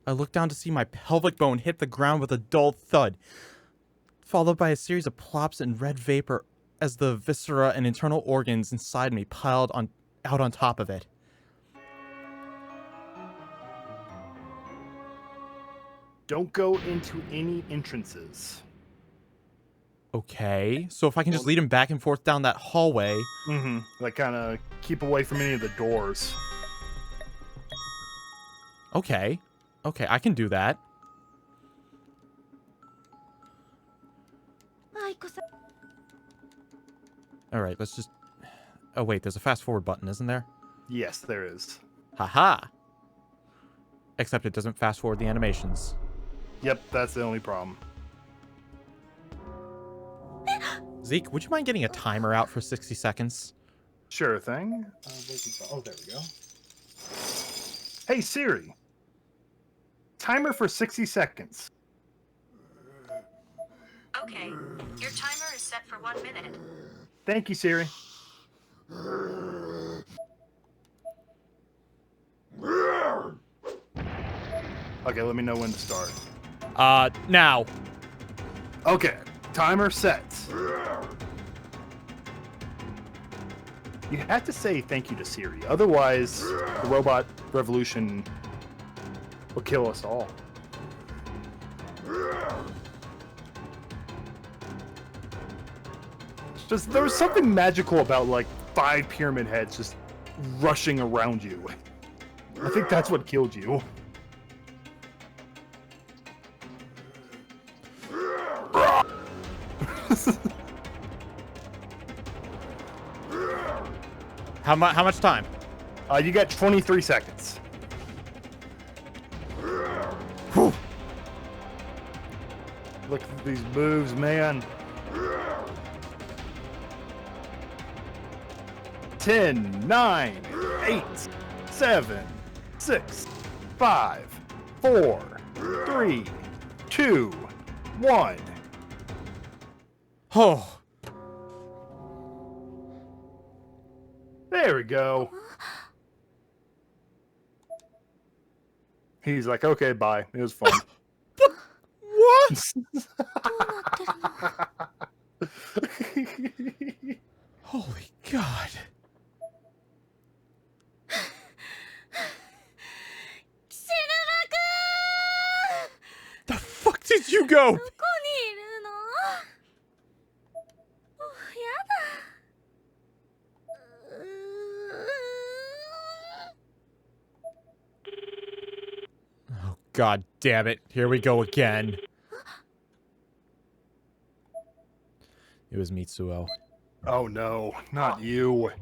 I looked down to see my pelvic bone hit the ground with a dull thud, followed by a series of plops and red vapor as the viscera and internal organs inside me piled out on top of it.
Don't go into any entrances.
Okay, so if I can just lead him back and forth down that hallway.
Mm-hmm. Like, kind of keep away from any of the doors.
Okay. Okay, I can do that. Alright, let's just... Oh, wait, there's a fast forward button, isn't there?
Yes, there is.
Haha! Except it doesn't fast forward the animations.
Yep, that's the only problem.
Zeke, would you mind getting a timer out for 60 seconds?
Sure thing. Oh, there we go. Hey, Siri. Timer for 60 seconds.
Okay, your timer is set for 1 minute.
Thank you, Siri. Okay, let me know when to start.
Now.
Okay, timer set. You have to say thank you to Siri, otherwise the robot revolution will kill us all. Just there was something magical about like 5 pyramid heads just rushing around you. I think that's what killed you.
How much time?
You got 23 seconds. Whew. Look at these moves, man. 10, 9, 8, 7, 6, 5, 4, 3, 2, 1.
Oh.
There we go. He's like, okay, bye. It was fun.
What? Holy God. The fuck did you go? Oh, God damn it. Here we go again. It was Mitsuo.
Oh no, not you.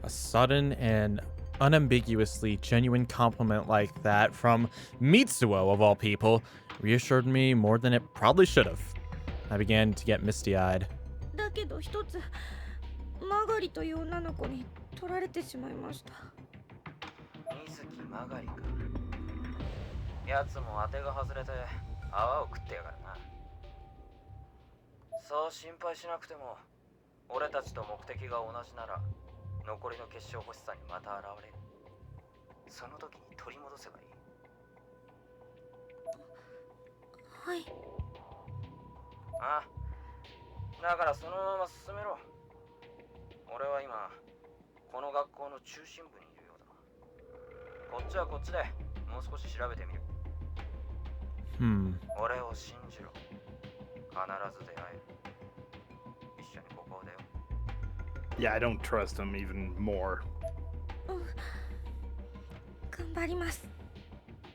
A sudden and unambiguously genuine compliment like that from Mitsuo, of all people, reassured me more than it probably should have. I began to get misty-eyed. Yeah, I don't trust him even more.
頑張ります。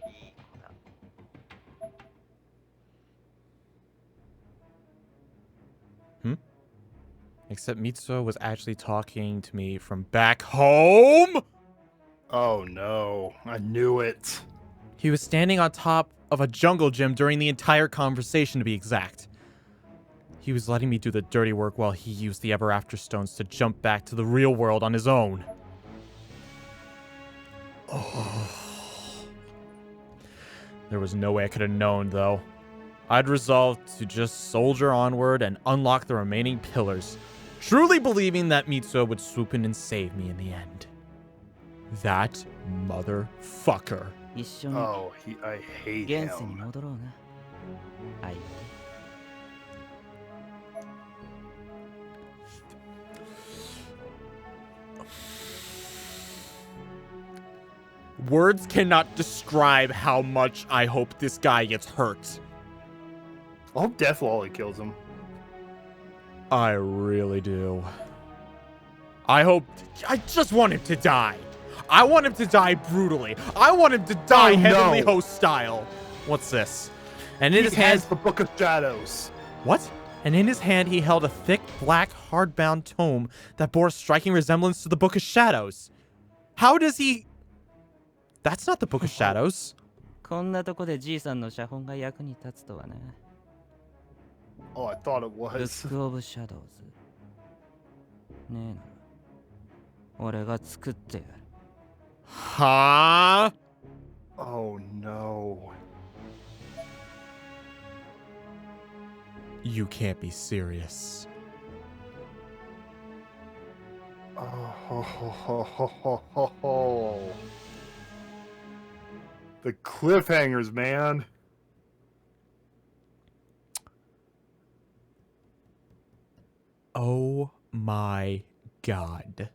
いい子だ。
Except Mitsuo was actually talking to me from back home?
Oh no, I knew it.
He was standing on top of a jungle gym during the entire conversation, to be exact. He was letting me do the dirty work while he used the Ever After Stones to jump back to the real world on his own. Oh. There was no way I could have known, though. I'd resolved to just soldier onward and unlock the remaining pillars, truly believing that Mitsuo would swoop in and save me in the end. That motherfucker.
Oh, I hate him.
Words cannot describe how much I hope this guy gets hurt.
I hope Deathwally kills him.
I really do. I just want him to die. I want him to die brutally. I want him to die Heavenly Host style. What's this? And in his hand,
the Book of Shadows.
What? And in his hand, he held a thick, black, hardbound tome that bore a striking resemblance to the Book of Shadows. How does he... That's not the Book of Shadows.
Oh, I thought it was.
Book of Shadows. ねえな。俺が作ってやる。
Huh?
Oh no.
You can't be serious.
Oh, ho, ho, ho, ho, ho, ho. The cliffhangers, man.
Oh my god.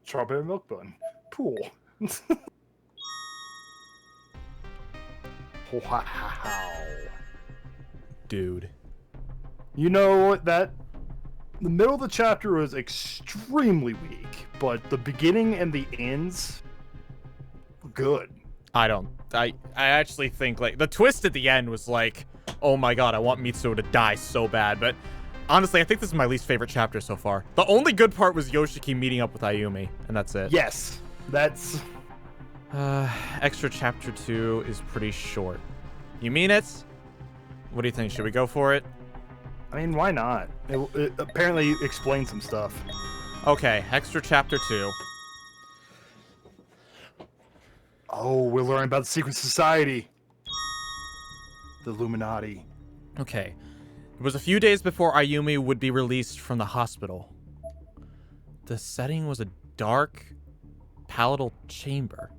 Strawberry milk bun. Pool. Wow.
Dude.
You know that the middle of the chapter was extremely weak, but the beginning and the ends were good.
I actually think, like, the twist at the end was like, oh my god, I want Mitsuo to die so bad, but honestly, I think this is my least favorite chapter so far. The only good part was Yoshiki meeting up with Ayumi, and that's it.
Yes, that's...
Extra chapter 2 is pretty short. You mean it? What do you think? Should we go for it?
I mean, why not? It apparently explains some stuff.
Okay, extra chapter 2.
Oh, we're learning about the secret society. The Illuminati.
Okay. It was a few days before Ayumi would be released from the hospital. The setting was a dark, palatal chamber.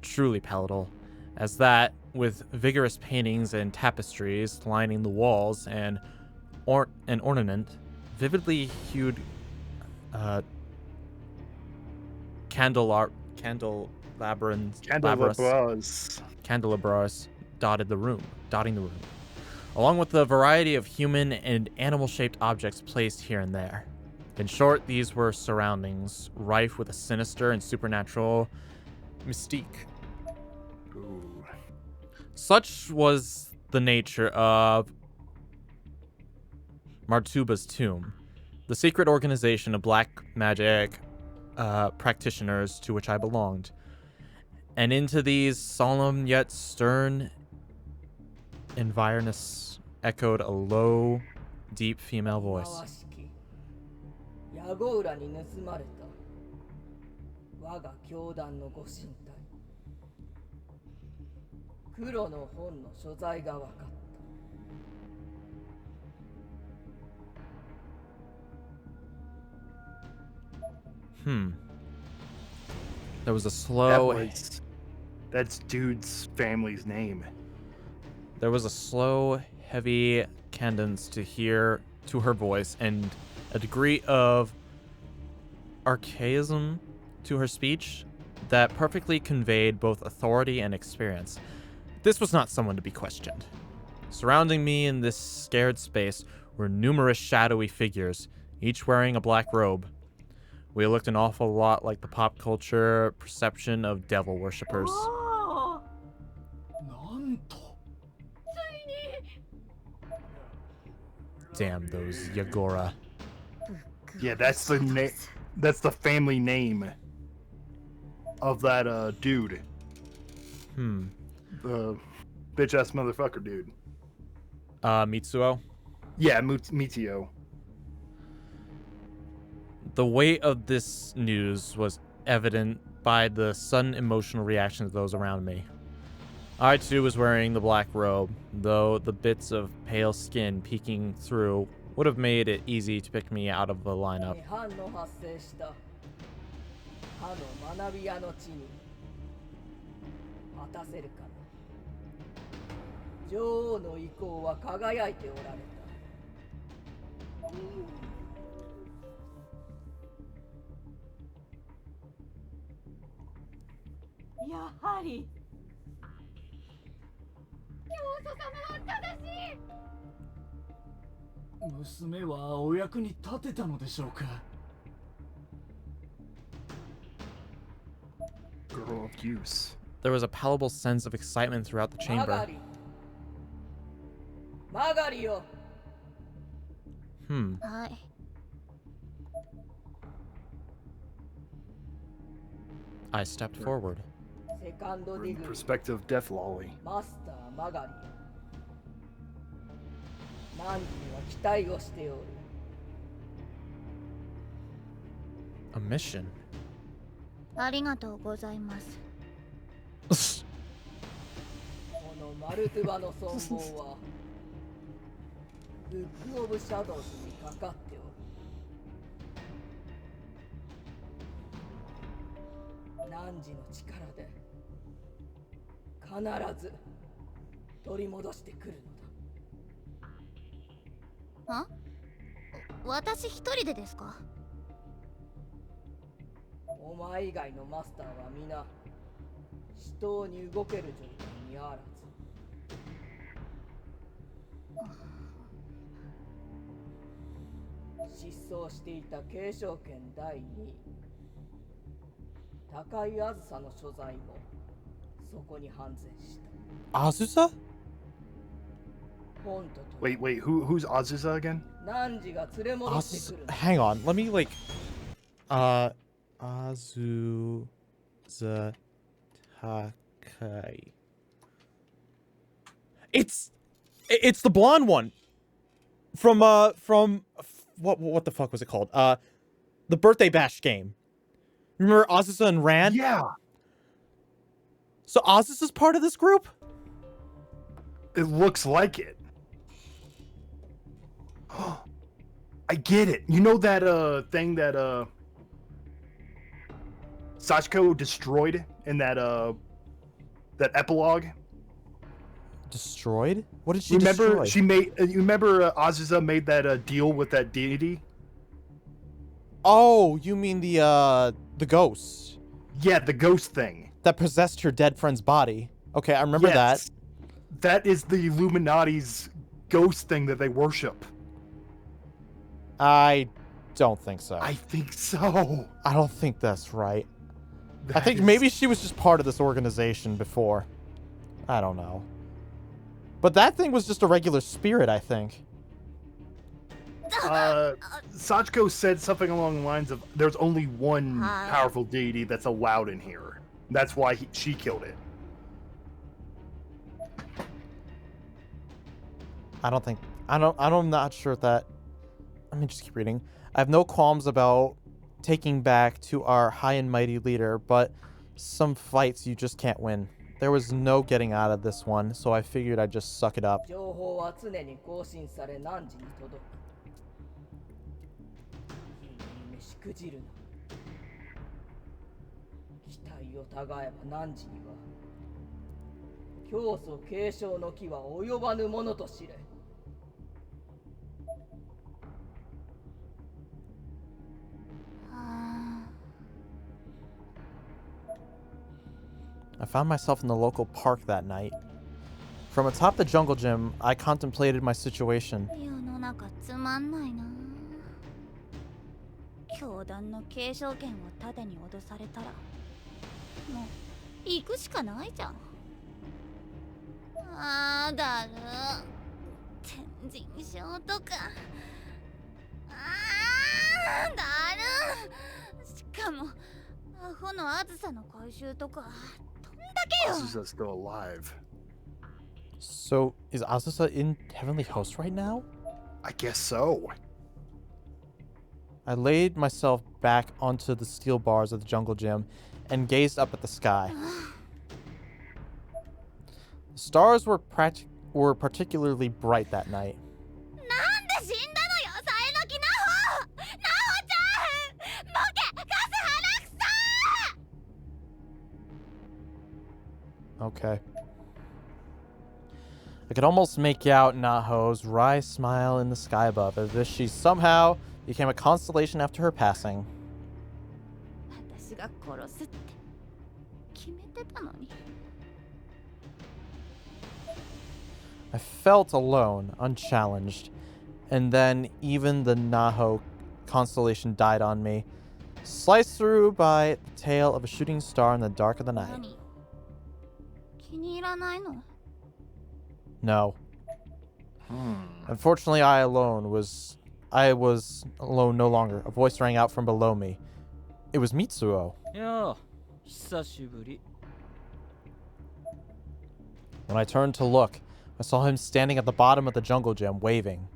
Truly palatal, as that, with vigorous paintings and tapestries lining the walls and an ornament, vividly hued candelabras dotting the room, along with a variety of human and animal-shaped objects placed here and there. In short, these were surroundings rife with a sinister and supernatural mystique.
Ooh.
Such was the nature of Martuba's tomb, the secret organization of black magic practitioners to which I belonged. And into these solemn yet stern environs echoed a low, deep female voice. There was a slow...
That's dude's family's name.
There was a slow, heavy cadence to her voice, and a degree of archaism to her speech that perfectly conveyed both authority and experience. This was not someone to be questioned. Surrounding me in this scared space were numerous shadowy figures, each wearing a black robe. We looked an awful lot like the pop culture perception of devil worshippers. Damn those Yagora.
Yeah, that's the name. That's the family name of that dude. The bitch ass motherfucker dude.
Mitsuo?
Yeah, Mitsuo.
The weight of this news was evident by the sudden emotional reaction of those around me. I too was wearing the black robe, though the bits of pale skin peeking through would have made it easy to pick me out of the lineup.
Girl of use.
There was a palpable sense of excitement throughout the chamber. I stepped forward.
Perspective death lolly.
A mission.
ありがとうございます。
このマルトゥバの存亡はブックオブシャドウズにかかっておる。汝の力で必ず取り戻してくるのだ。
は？私一人でですか？
お前以外のマスターは皆死闘に動ける状態にあらず。失踪していた継承権第2位高井あずさの所在もそこに判然した。
Azusa?
Wait, who's Azusa again?
汝が連れ戻してくる。
Hang on, let me like Azusa Takai. It's the blonde one from what the fuck was it called? The Birthday Bash game. Remember Azusa and Ran?
Yeah.
So Azusa's part of this group?
It looks like it. I get it. You know that thing that Sachiko destroyed in that epilogue?
Destroyed? What did she destroy?
You remember Azusa made that deal with that deity?
Oh, you mean the ghost?
Yeah, the ghost thing
that possessed her dead friend's body. Okay, I remember that.
That is the Illuminati's ghost thing that they worship.
I don't think so.
I think so.
I don't think that's right. I think maybe she was just part of this organization before. I don't know. But that thing was just a regular spirit, I think.
Sachiko said something along the lines of, there's only one powerful deity that's allowed in here. That's why she killed it.
I'm not sure if that... Let me just keep reading. I have no qualms about taking back to our high and mighty leader, but some fights you just can't win. There was no getting out of this one, so I figured I'd just suck it up. I found myself in the local park that night. From atop the jungle gym, I contemplated my situation.
教団の継承権を盾に脅されたらもう行くしかないじゃん。あーだる天神賞とかだるしかもアホのあずさの回収とかどんだけよ。
Azusa's still alive.
So, is Azusa in Heavenly Host right now?
I guess so.
I laid myself back onto the steel bars of the jungle gym and gazed up at the sky. The stars were particularly bright that night. Okay. I could almost make out Naho's wry smile in the sky above, as if she somehow became a constellation after her passing. I felt alone, unchallenged, and then even the Naho constellation died on me, sliced through by the tail of a shooting star in the dark of the night. No. Unfortunately, I was alone no longer. A voice rang out from below me. It was Mitsuo. When I turned to look, I saw him standing at the bottom of the jungle gym, waving.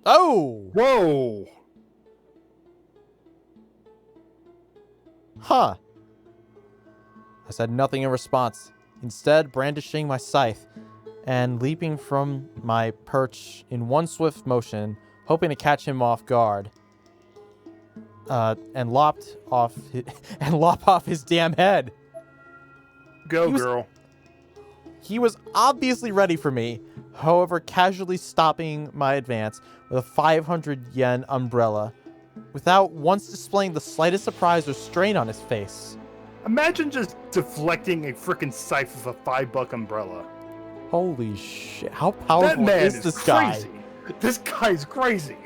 Oh!
Whoa!
Huh. I said nothing in response, instead brandishing my scythe and leaping from my perch in one swift motion, hoping to catch him off guard, and lop off his damn head.
Go, girl.
He was obviously ready for me, however, casually stopping my advance with a 500 yen umbrella, without once displaying the slightest surprise or strain on his face.
Imagine just deflecting a frickin' scythe with a $5 umbrella.
Holy shit, how powerful
that man
is this guy?
Crazy. This guy's crazy.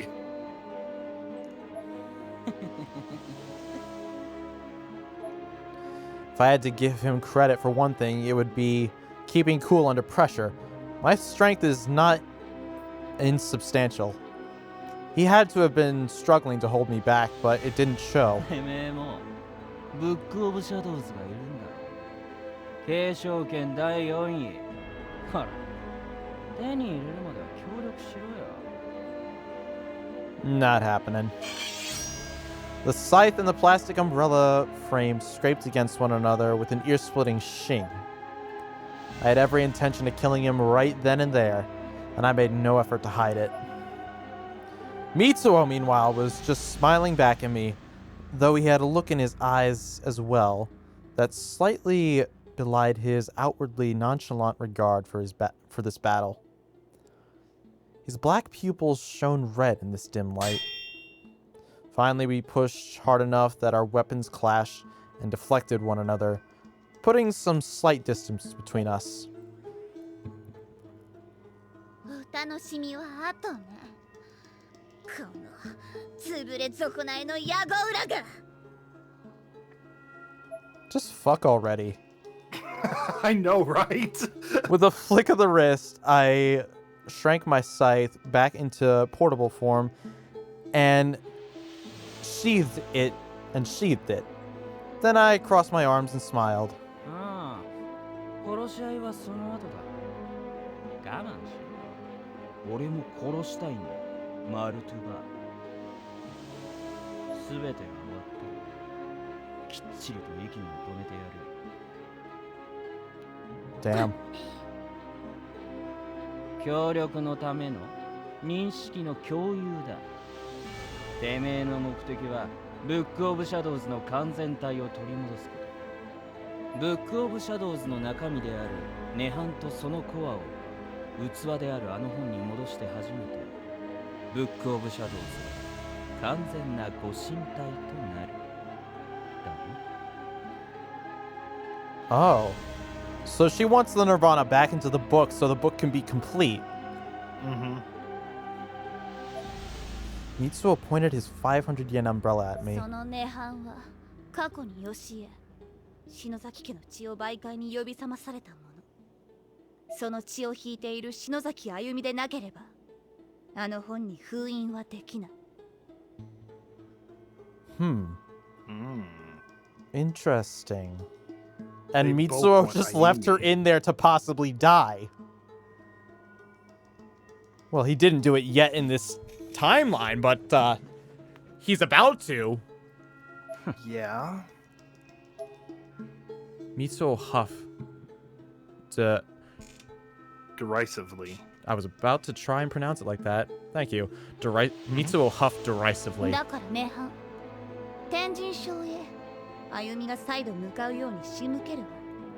If I had to give him credit for one thing, it would be keeping cool under pressure. My strength is not insubstantial. He had to have been struggling to hold me back, but it didn't show. Not happening. The scythe and the plastic umbrella frame scraped against one another with an ear-splitting shing. I had every intention of killing him right then and there, and I made no effort to hide it. Mitsuo, meanwhile, was just smiling back at me, though he had a look in his eyes as well that slightly belied his outwardly nonchalant regard for this battle. His black pupils shone red in this dim light. Finally, we pushed hard enough that our weapons clashed and deflected one another, putting some slight distance between us. Just fuck already.
I know, right?
With a flick of the wrist, I shrank my scythe back into portable form and sheathed it. Then I crossed my arms and smiled. Damn.
協力のための認識の共有だ。てめえの目的はブックオブシャドウズの完全体を取り戻すこと。ブックオブシャドウズの中身である涅槃とそのコアを器であるあの本に戻して初めてブックオブシャドウズは完全なご神体となる。だね。
Oh. So she wants the Nirvana back into the book so the book can be complete.
Mm-hmm.
Mitsuo pointed his 500 yen umbrella at me.
その涅槃は過去に吉へ篠崎家の血を媒介に呼び覚まされたもの。その血を引いている篠崎あゆみでなければあの本に封印はできない。
Interesting. And Mitsuo just left her in there to possibly die. Well, he didn't do it yet in this timeline, but he's about to.
Yeah.
Mitsuo huffed
derisively.
I was about to try and pronounce it like that. Thank you. Mitsuo huffed derisively.
だから涅槃天神省へあゆみが再度向かうように仕向けるわ。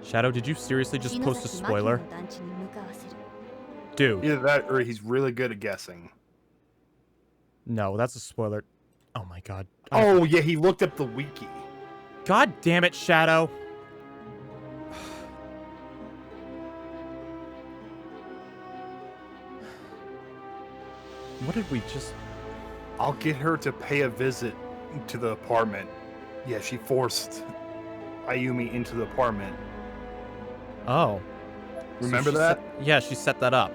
Shadow, did you seriously just post a spoiler? Dude.
Either that or he's really good at guessing.
No, that's a spoiler. Oh my god.
Oh, yeah, he looked up the wiki.
God damn it, Shadow. What did we just...
I'll get her to pay a visit to the apartment. Yeah, she forced Ayumi into the apartment.
Oh.
Remember that?
Yeah, she set that up.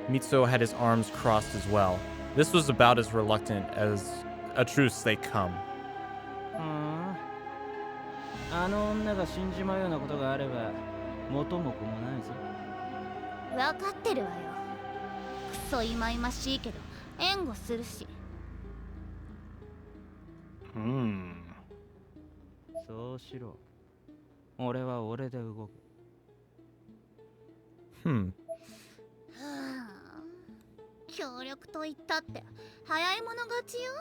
Mitsuo had his arms crossed as well. This was about as reluctant as a truce they come.
あの女が死んじまうようなことがあれば元も子もないぞ。
分かってるわよ。クソいまいましいけど援護するし。
そうしろ。俺は俺で動く。
協力と言ったって早い者勝ちよ。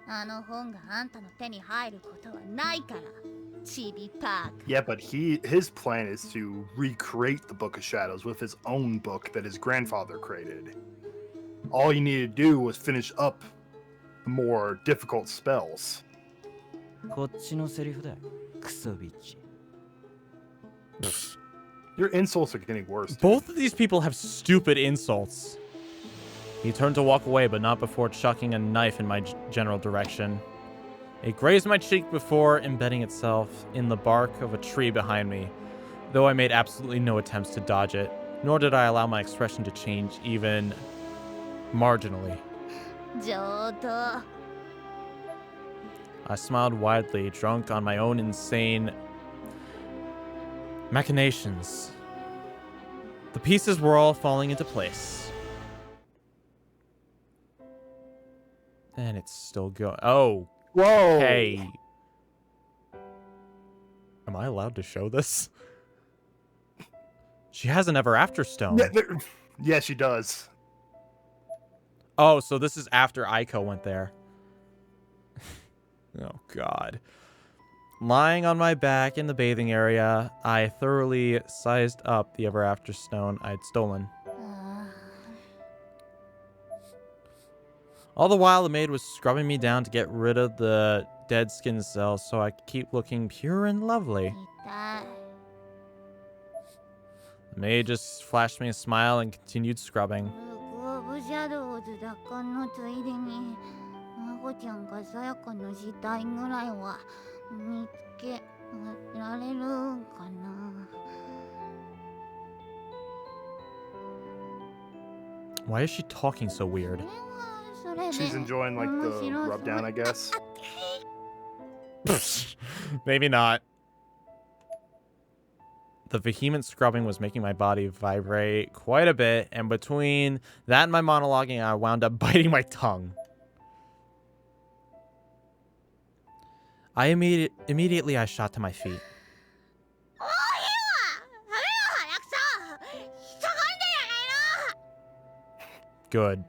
あの本があんたの手に入ることはないから。チビパーク。
Yeah, but his plan is to recreate the Book of Shadows with his own book that his grandfather created. All he needed to do was finish up the more difficult spells.
こっちのセリフだ。クソビッチ。
Your insults are getting worse. Dude.
Both of these people have stupid insults. He turned to walk away, but not before chucking a knife in my general direction. It grazed my cheek before embedding itself in the bark of a tree behind me, though I made absolutely no attempts to dodge it, nor did I allow my expression to change even marginally.
上等。
I smiled widely, drunk on my own insane machinations. The pieces were all falling into place. And it's still going. Oh.
Whoa.
Hey. Am I allowed to show this? She has an Ever After stone.
Yeah, she does.
Oh, so this is after Aiko went there. Oh, God. Lying on my back in the bathing area, I thoroughly sized up the Ever After stone I'd stolen. All the while, the maid was scrubbing me down to get rid of the dead skin cells so I could keep looking pure and lovely. The maid just flashed me a smile and continued scrubbing.
まこちゃんがさやかの死体ぐらいは見つけられるかな。
Why is she talking so weird?
She's enjoying like the rub down, I guess.
Maybe not. The vehement scrubbing was making my body vibrate quite a bit, and between that and my monologuing, I wound up biting my tongue. Immediately I shot to my feet. Good.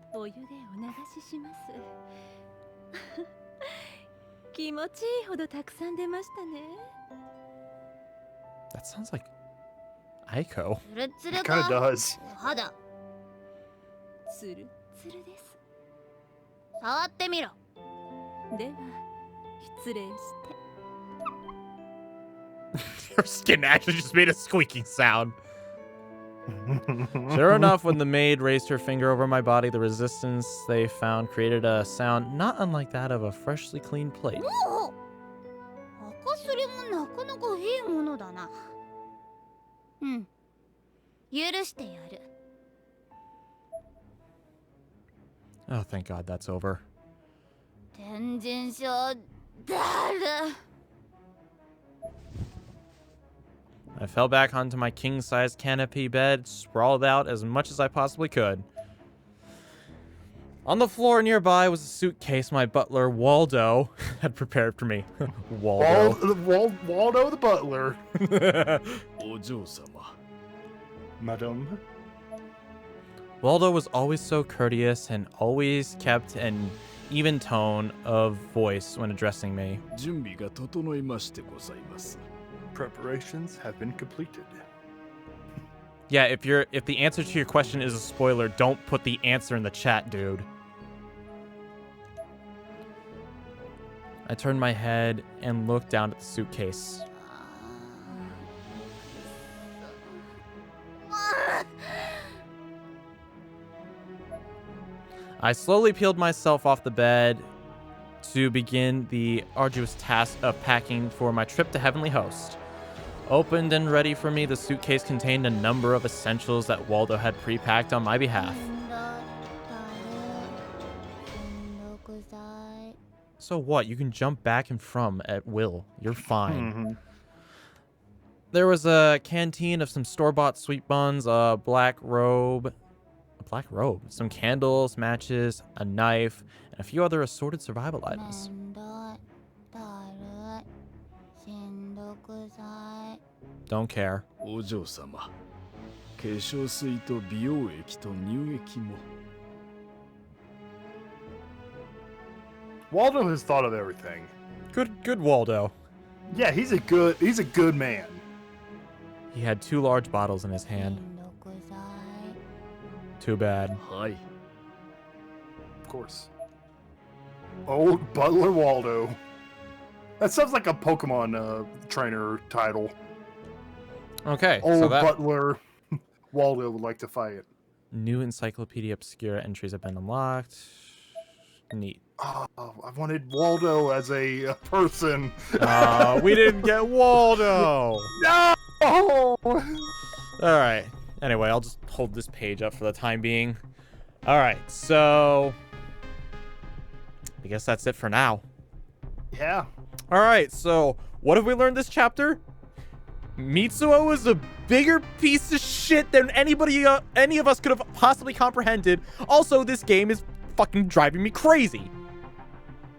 That sounds like Aiko.
It kind of does.
ツルツルです。触ってみろ。では失礼して。
Her skin actually just made a squeaking sound. Sure enough, when the maid raised her finger over my body, the resistance they found created a sound not unlike that of a freshly cleaned plate.
赤すりもなかなかいいものだな。うん。許してやる。
Oh, thank God that's over.
天神症だる。
I fell back onto my king-sized canopy bed, sprawled out as much as I possibly could. On the floor nearby was a suitcase my butler, Waldo, had prepared for me. Waldo.
Waldo the butler. Madam.
Waldo was always so courteous and always kept an even tone of voice when addressing me.
Preparations have been completed.
Yeah, if the answer to your question is a spoiler, don't put the answer in the chat, dude. I turned my head and looked down at the suitcase. I slowly peeled myself off the bed to begin the arduous task of packing for my trip to Heavenly Host. Opened and ready for me, the suitcase contained a number of essentials that Waldo had pre-packed on my behalf. So what? You can jump back and from at will. You're fine. There was a canteen of some store-bought sweet buns, a black robe, some candles, matches, a knife, and a few other assorted survival items. Don't care.
Waldo has thought of everything.
Good Waldo.
Yeah, he's a good man.
He had 2 large bottles in his hand. Too bad.
Of course. Old Butler Waldo. That sounds like a Pokemon trainer title.
Okay.
Old Butler Waldo would like to fight.
New Encyclopedia Obscura entries have been unlocked. Neat.
Oh, I wanted Waldo as a person.
We didn't get Waldo.
No!
Alright. Anyway, I'll just hold this page up for the time being. Alright, so I guess that's it for now.
Yeah.
Alright, so what have we learned this chapter? Mitsuo is a bigger piece of shit than any of us could have possibly comprehended. Also, this game is fucking driving me crazy.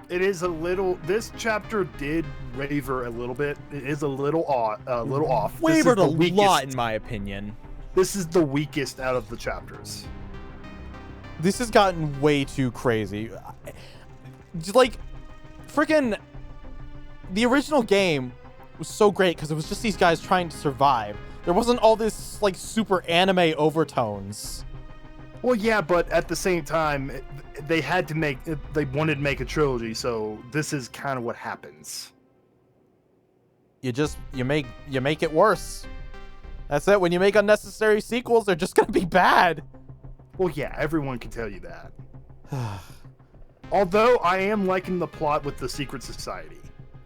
It is a little. This chapter did waver a little bit. It is a little off.
Wavered a lot, in my opinion.
This is the weakest out of the chapters.
This has gotten way too crazy. Like, freaking, the original game was so great because it was just these guys trying to survive. There wasn't all this, like, super anime overtones.
Well, yeah, but at the same time, they had to make. They wanted to make a trilogy, so this is kind of what happens.
You make it worse. That's it. When you make unnecessary sequels, they're just gonna be bad.
Well, yeah, everyone can tell you that. Although I am liking the plot with the secret society.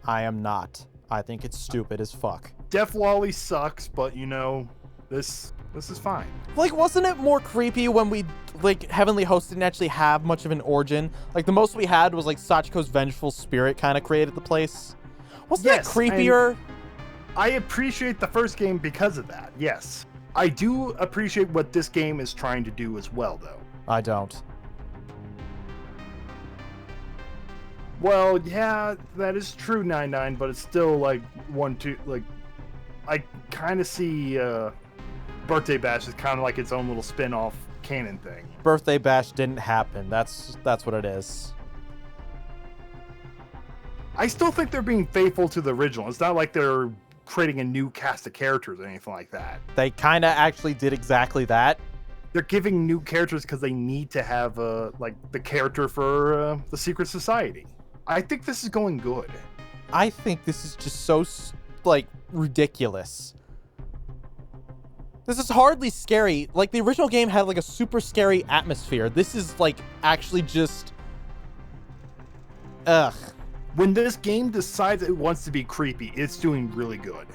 I am not. I think it's stupid as fuck.
Def Lolly sucks, but you know, this is fine.
Like, wasn't it more creepy when we, like, Heavenly Host didn't actually have much of an origin? Like, the most we had was, like, Sachiko's vengeful spirit kind of created the place. Wasn't that creepier?
I appreciate the first game because of that, yes. I do appreciate what this game is trying to do as well, though.
I don't.
Well, yeah, that is true, 99, but it's still, like, I kind of see, Birthday Bash is kind of like its own little spin-off canon thing.
Birthday Bash didn't happen. That's what it is.
I still think they're being faithful to the original. It's not like they're creating a new cast of characters or anything like that.
They kind of actually did exactly that.
They're giving new characters because they need to have, like, the character for the Secret Society. I think this is going good.
I think this is just so, like, ridiculous. This is hardly scary. Like, the original game had, like, a super scary atmosphere. This is, like, actually just... Ugh.
When this game decides it wants to be creepy, it's doing really good.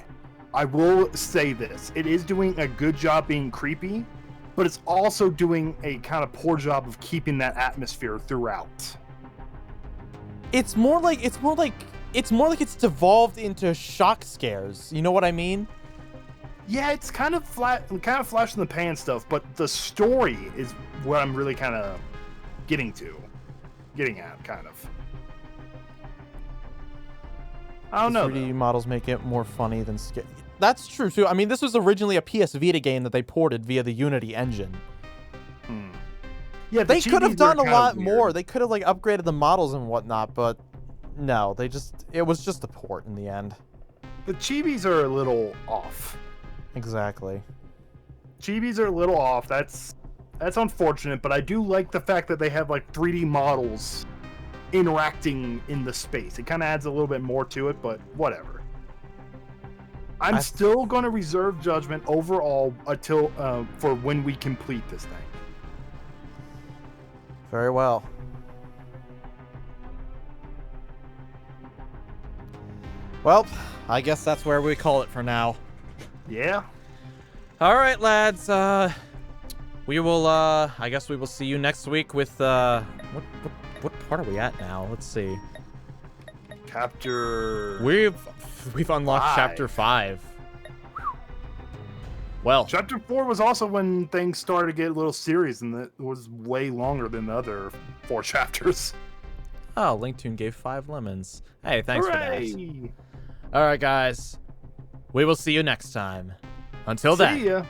I will say this. It is doing a good job being creepy, but it's also doing a kind of poor job of keeping that atmosphere throughout.
It's more like it's devolved into shock scares. You know what I mean?
Yeah, it's kind of flash in the pan stuff, but the story is what I'm really kind of getting at, kind of. I don't know.
3D models make it more funny than scary. That's true too. I mean, this was originally a PS Vita game that they ported via the Unity engine.
Yeah,
they could have done a lot more. They could have like upgraded the models and whatnot, but no, it was just a port in the end.
The chibis are a little off.
Exactly.
Chibis are a little off. That's unfortunate, but I do like the fact that they have like 3D models interacting in the space. It kind of adds a little bit more to it, but whatever. I'm still going to reserve judgment overall until for when we complete this thing.
Very well. Well, I guess that's where we call it for now.
Yeah.
All right, lads. We will. I guess we will see you next week with. What part are we at now? Let's see.
Chapter.
We've unlocked
5.
Chapter 5. Well,
Chapter 4 was also when things started to get a little serious, and it was way longer than the other 4 chapters.
Oh, LinkToon gave 5 lemons. Hey, thanks
Hooray!
for that. All right, guys. We will see you next time. Until then.
See ya.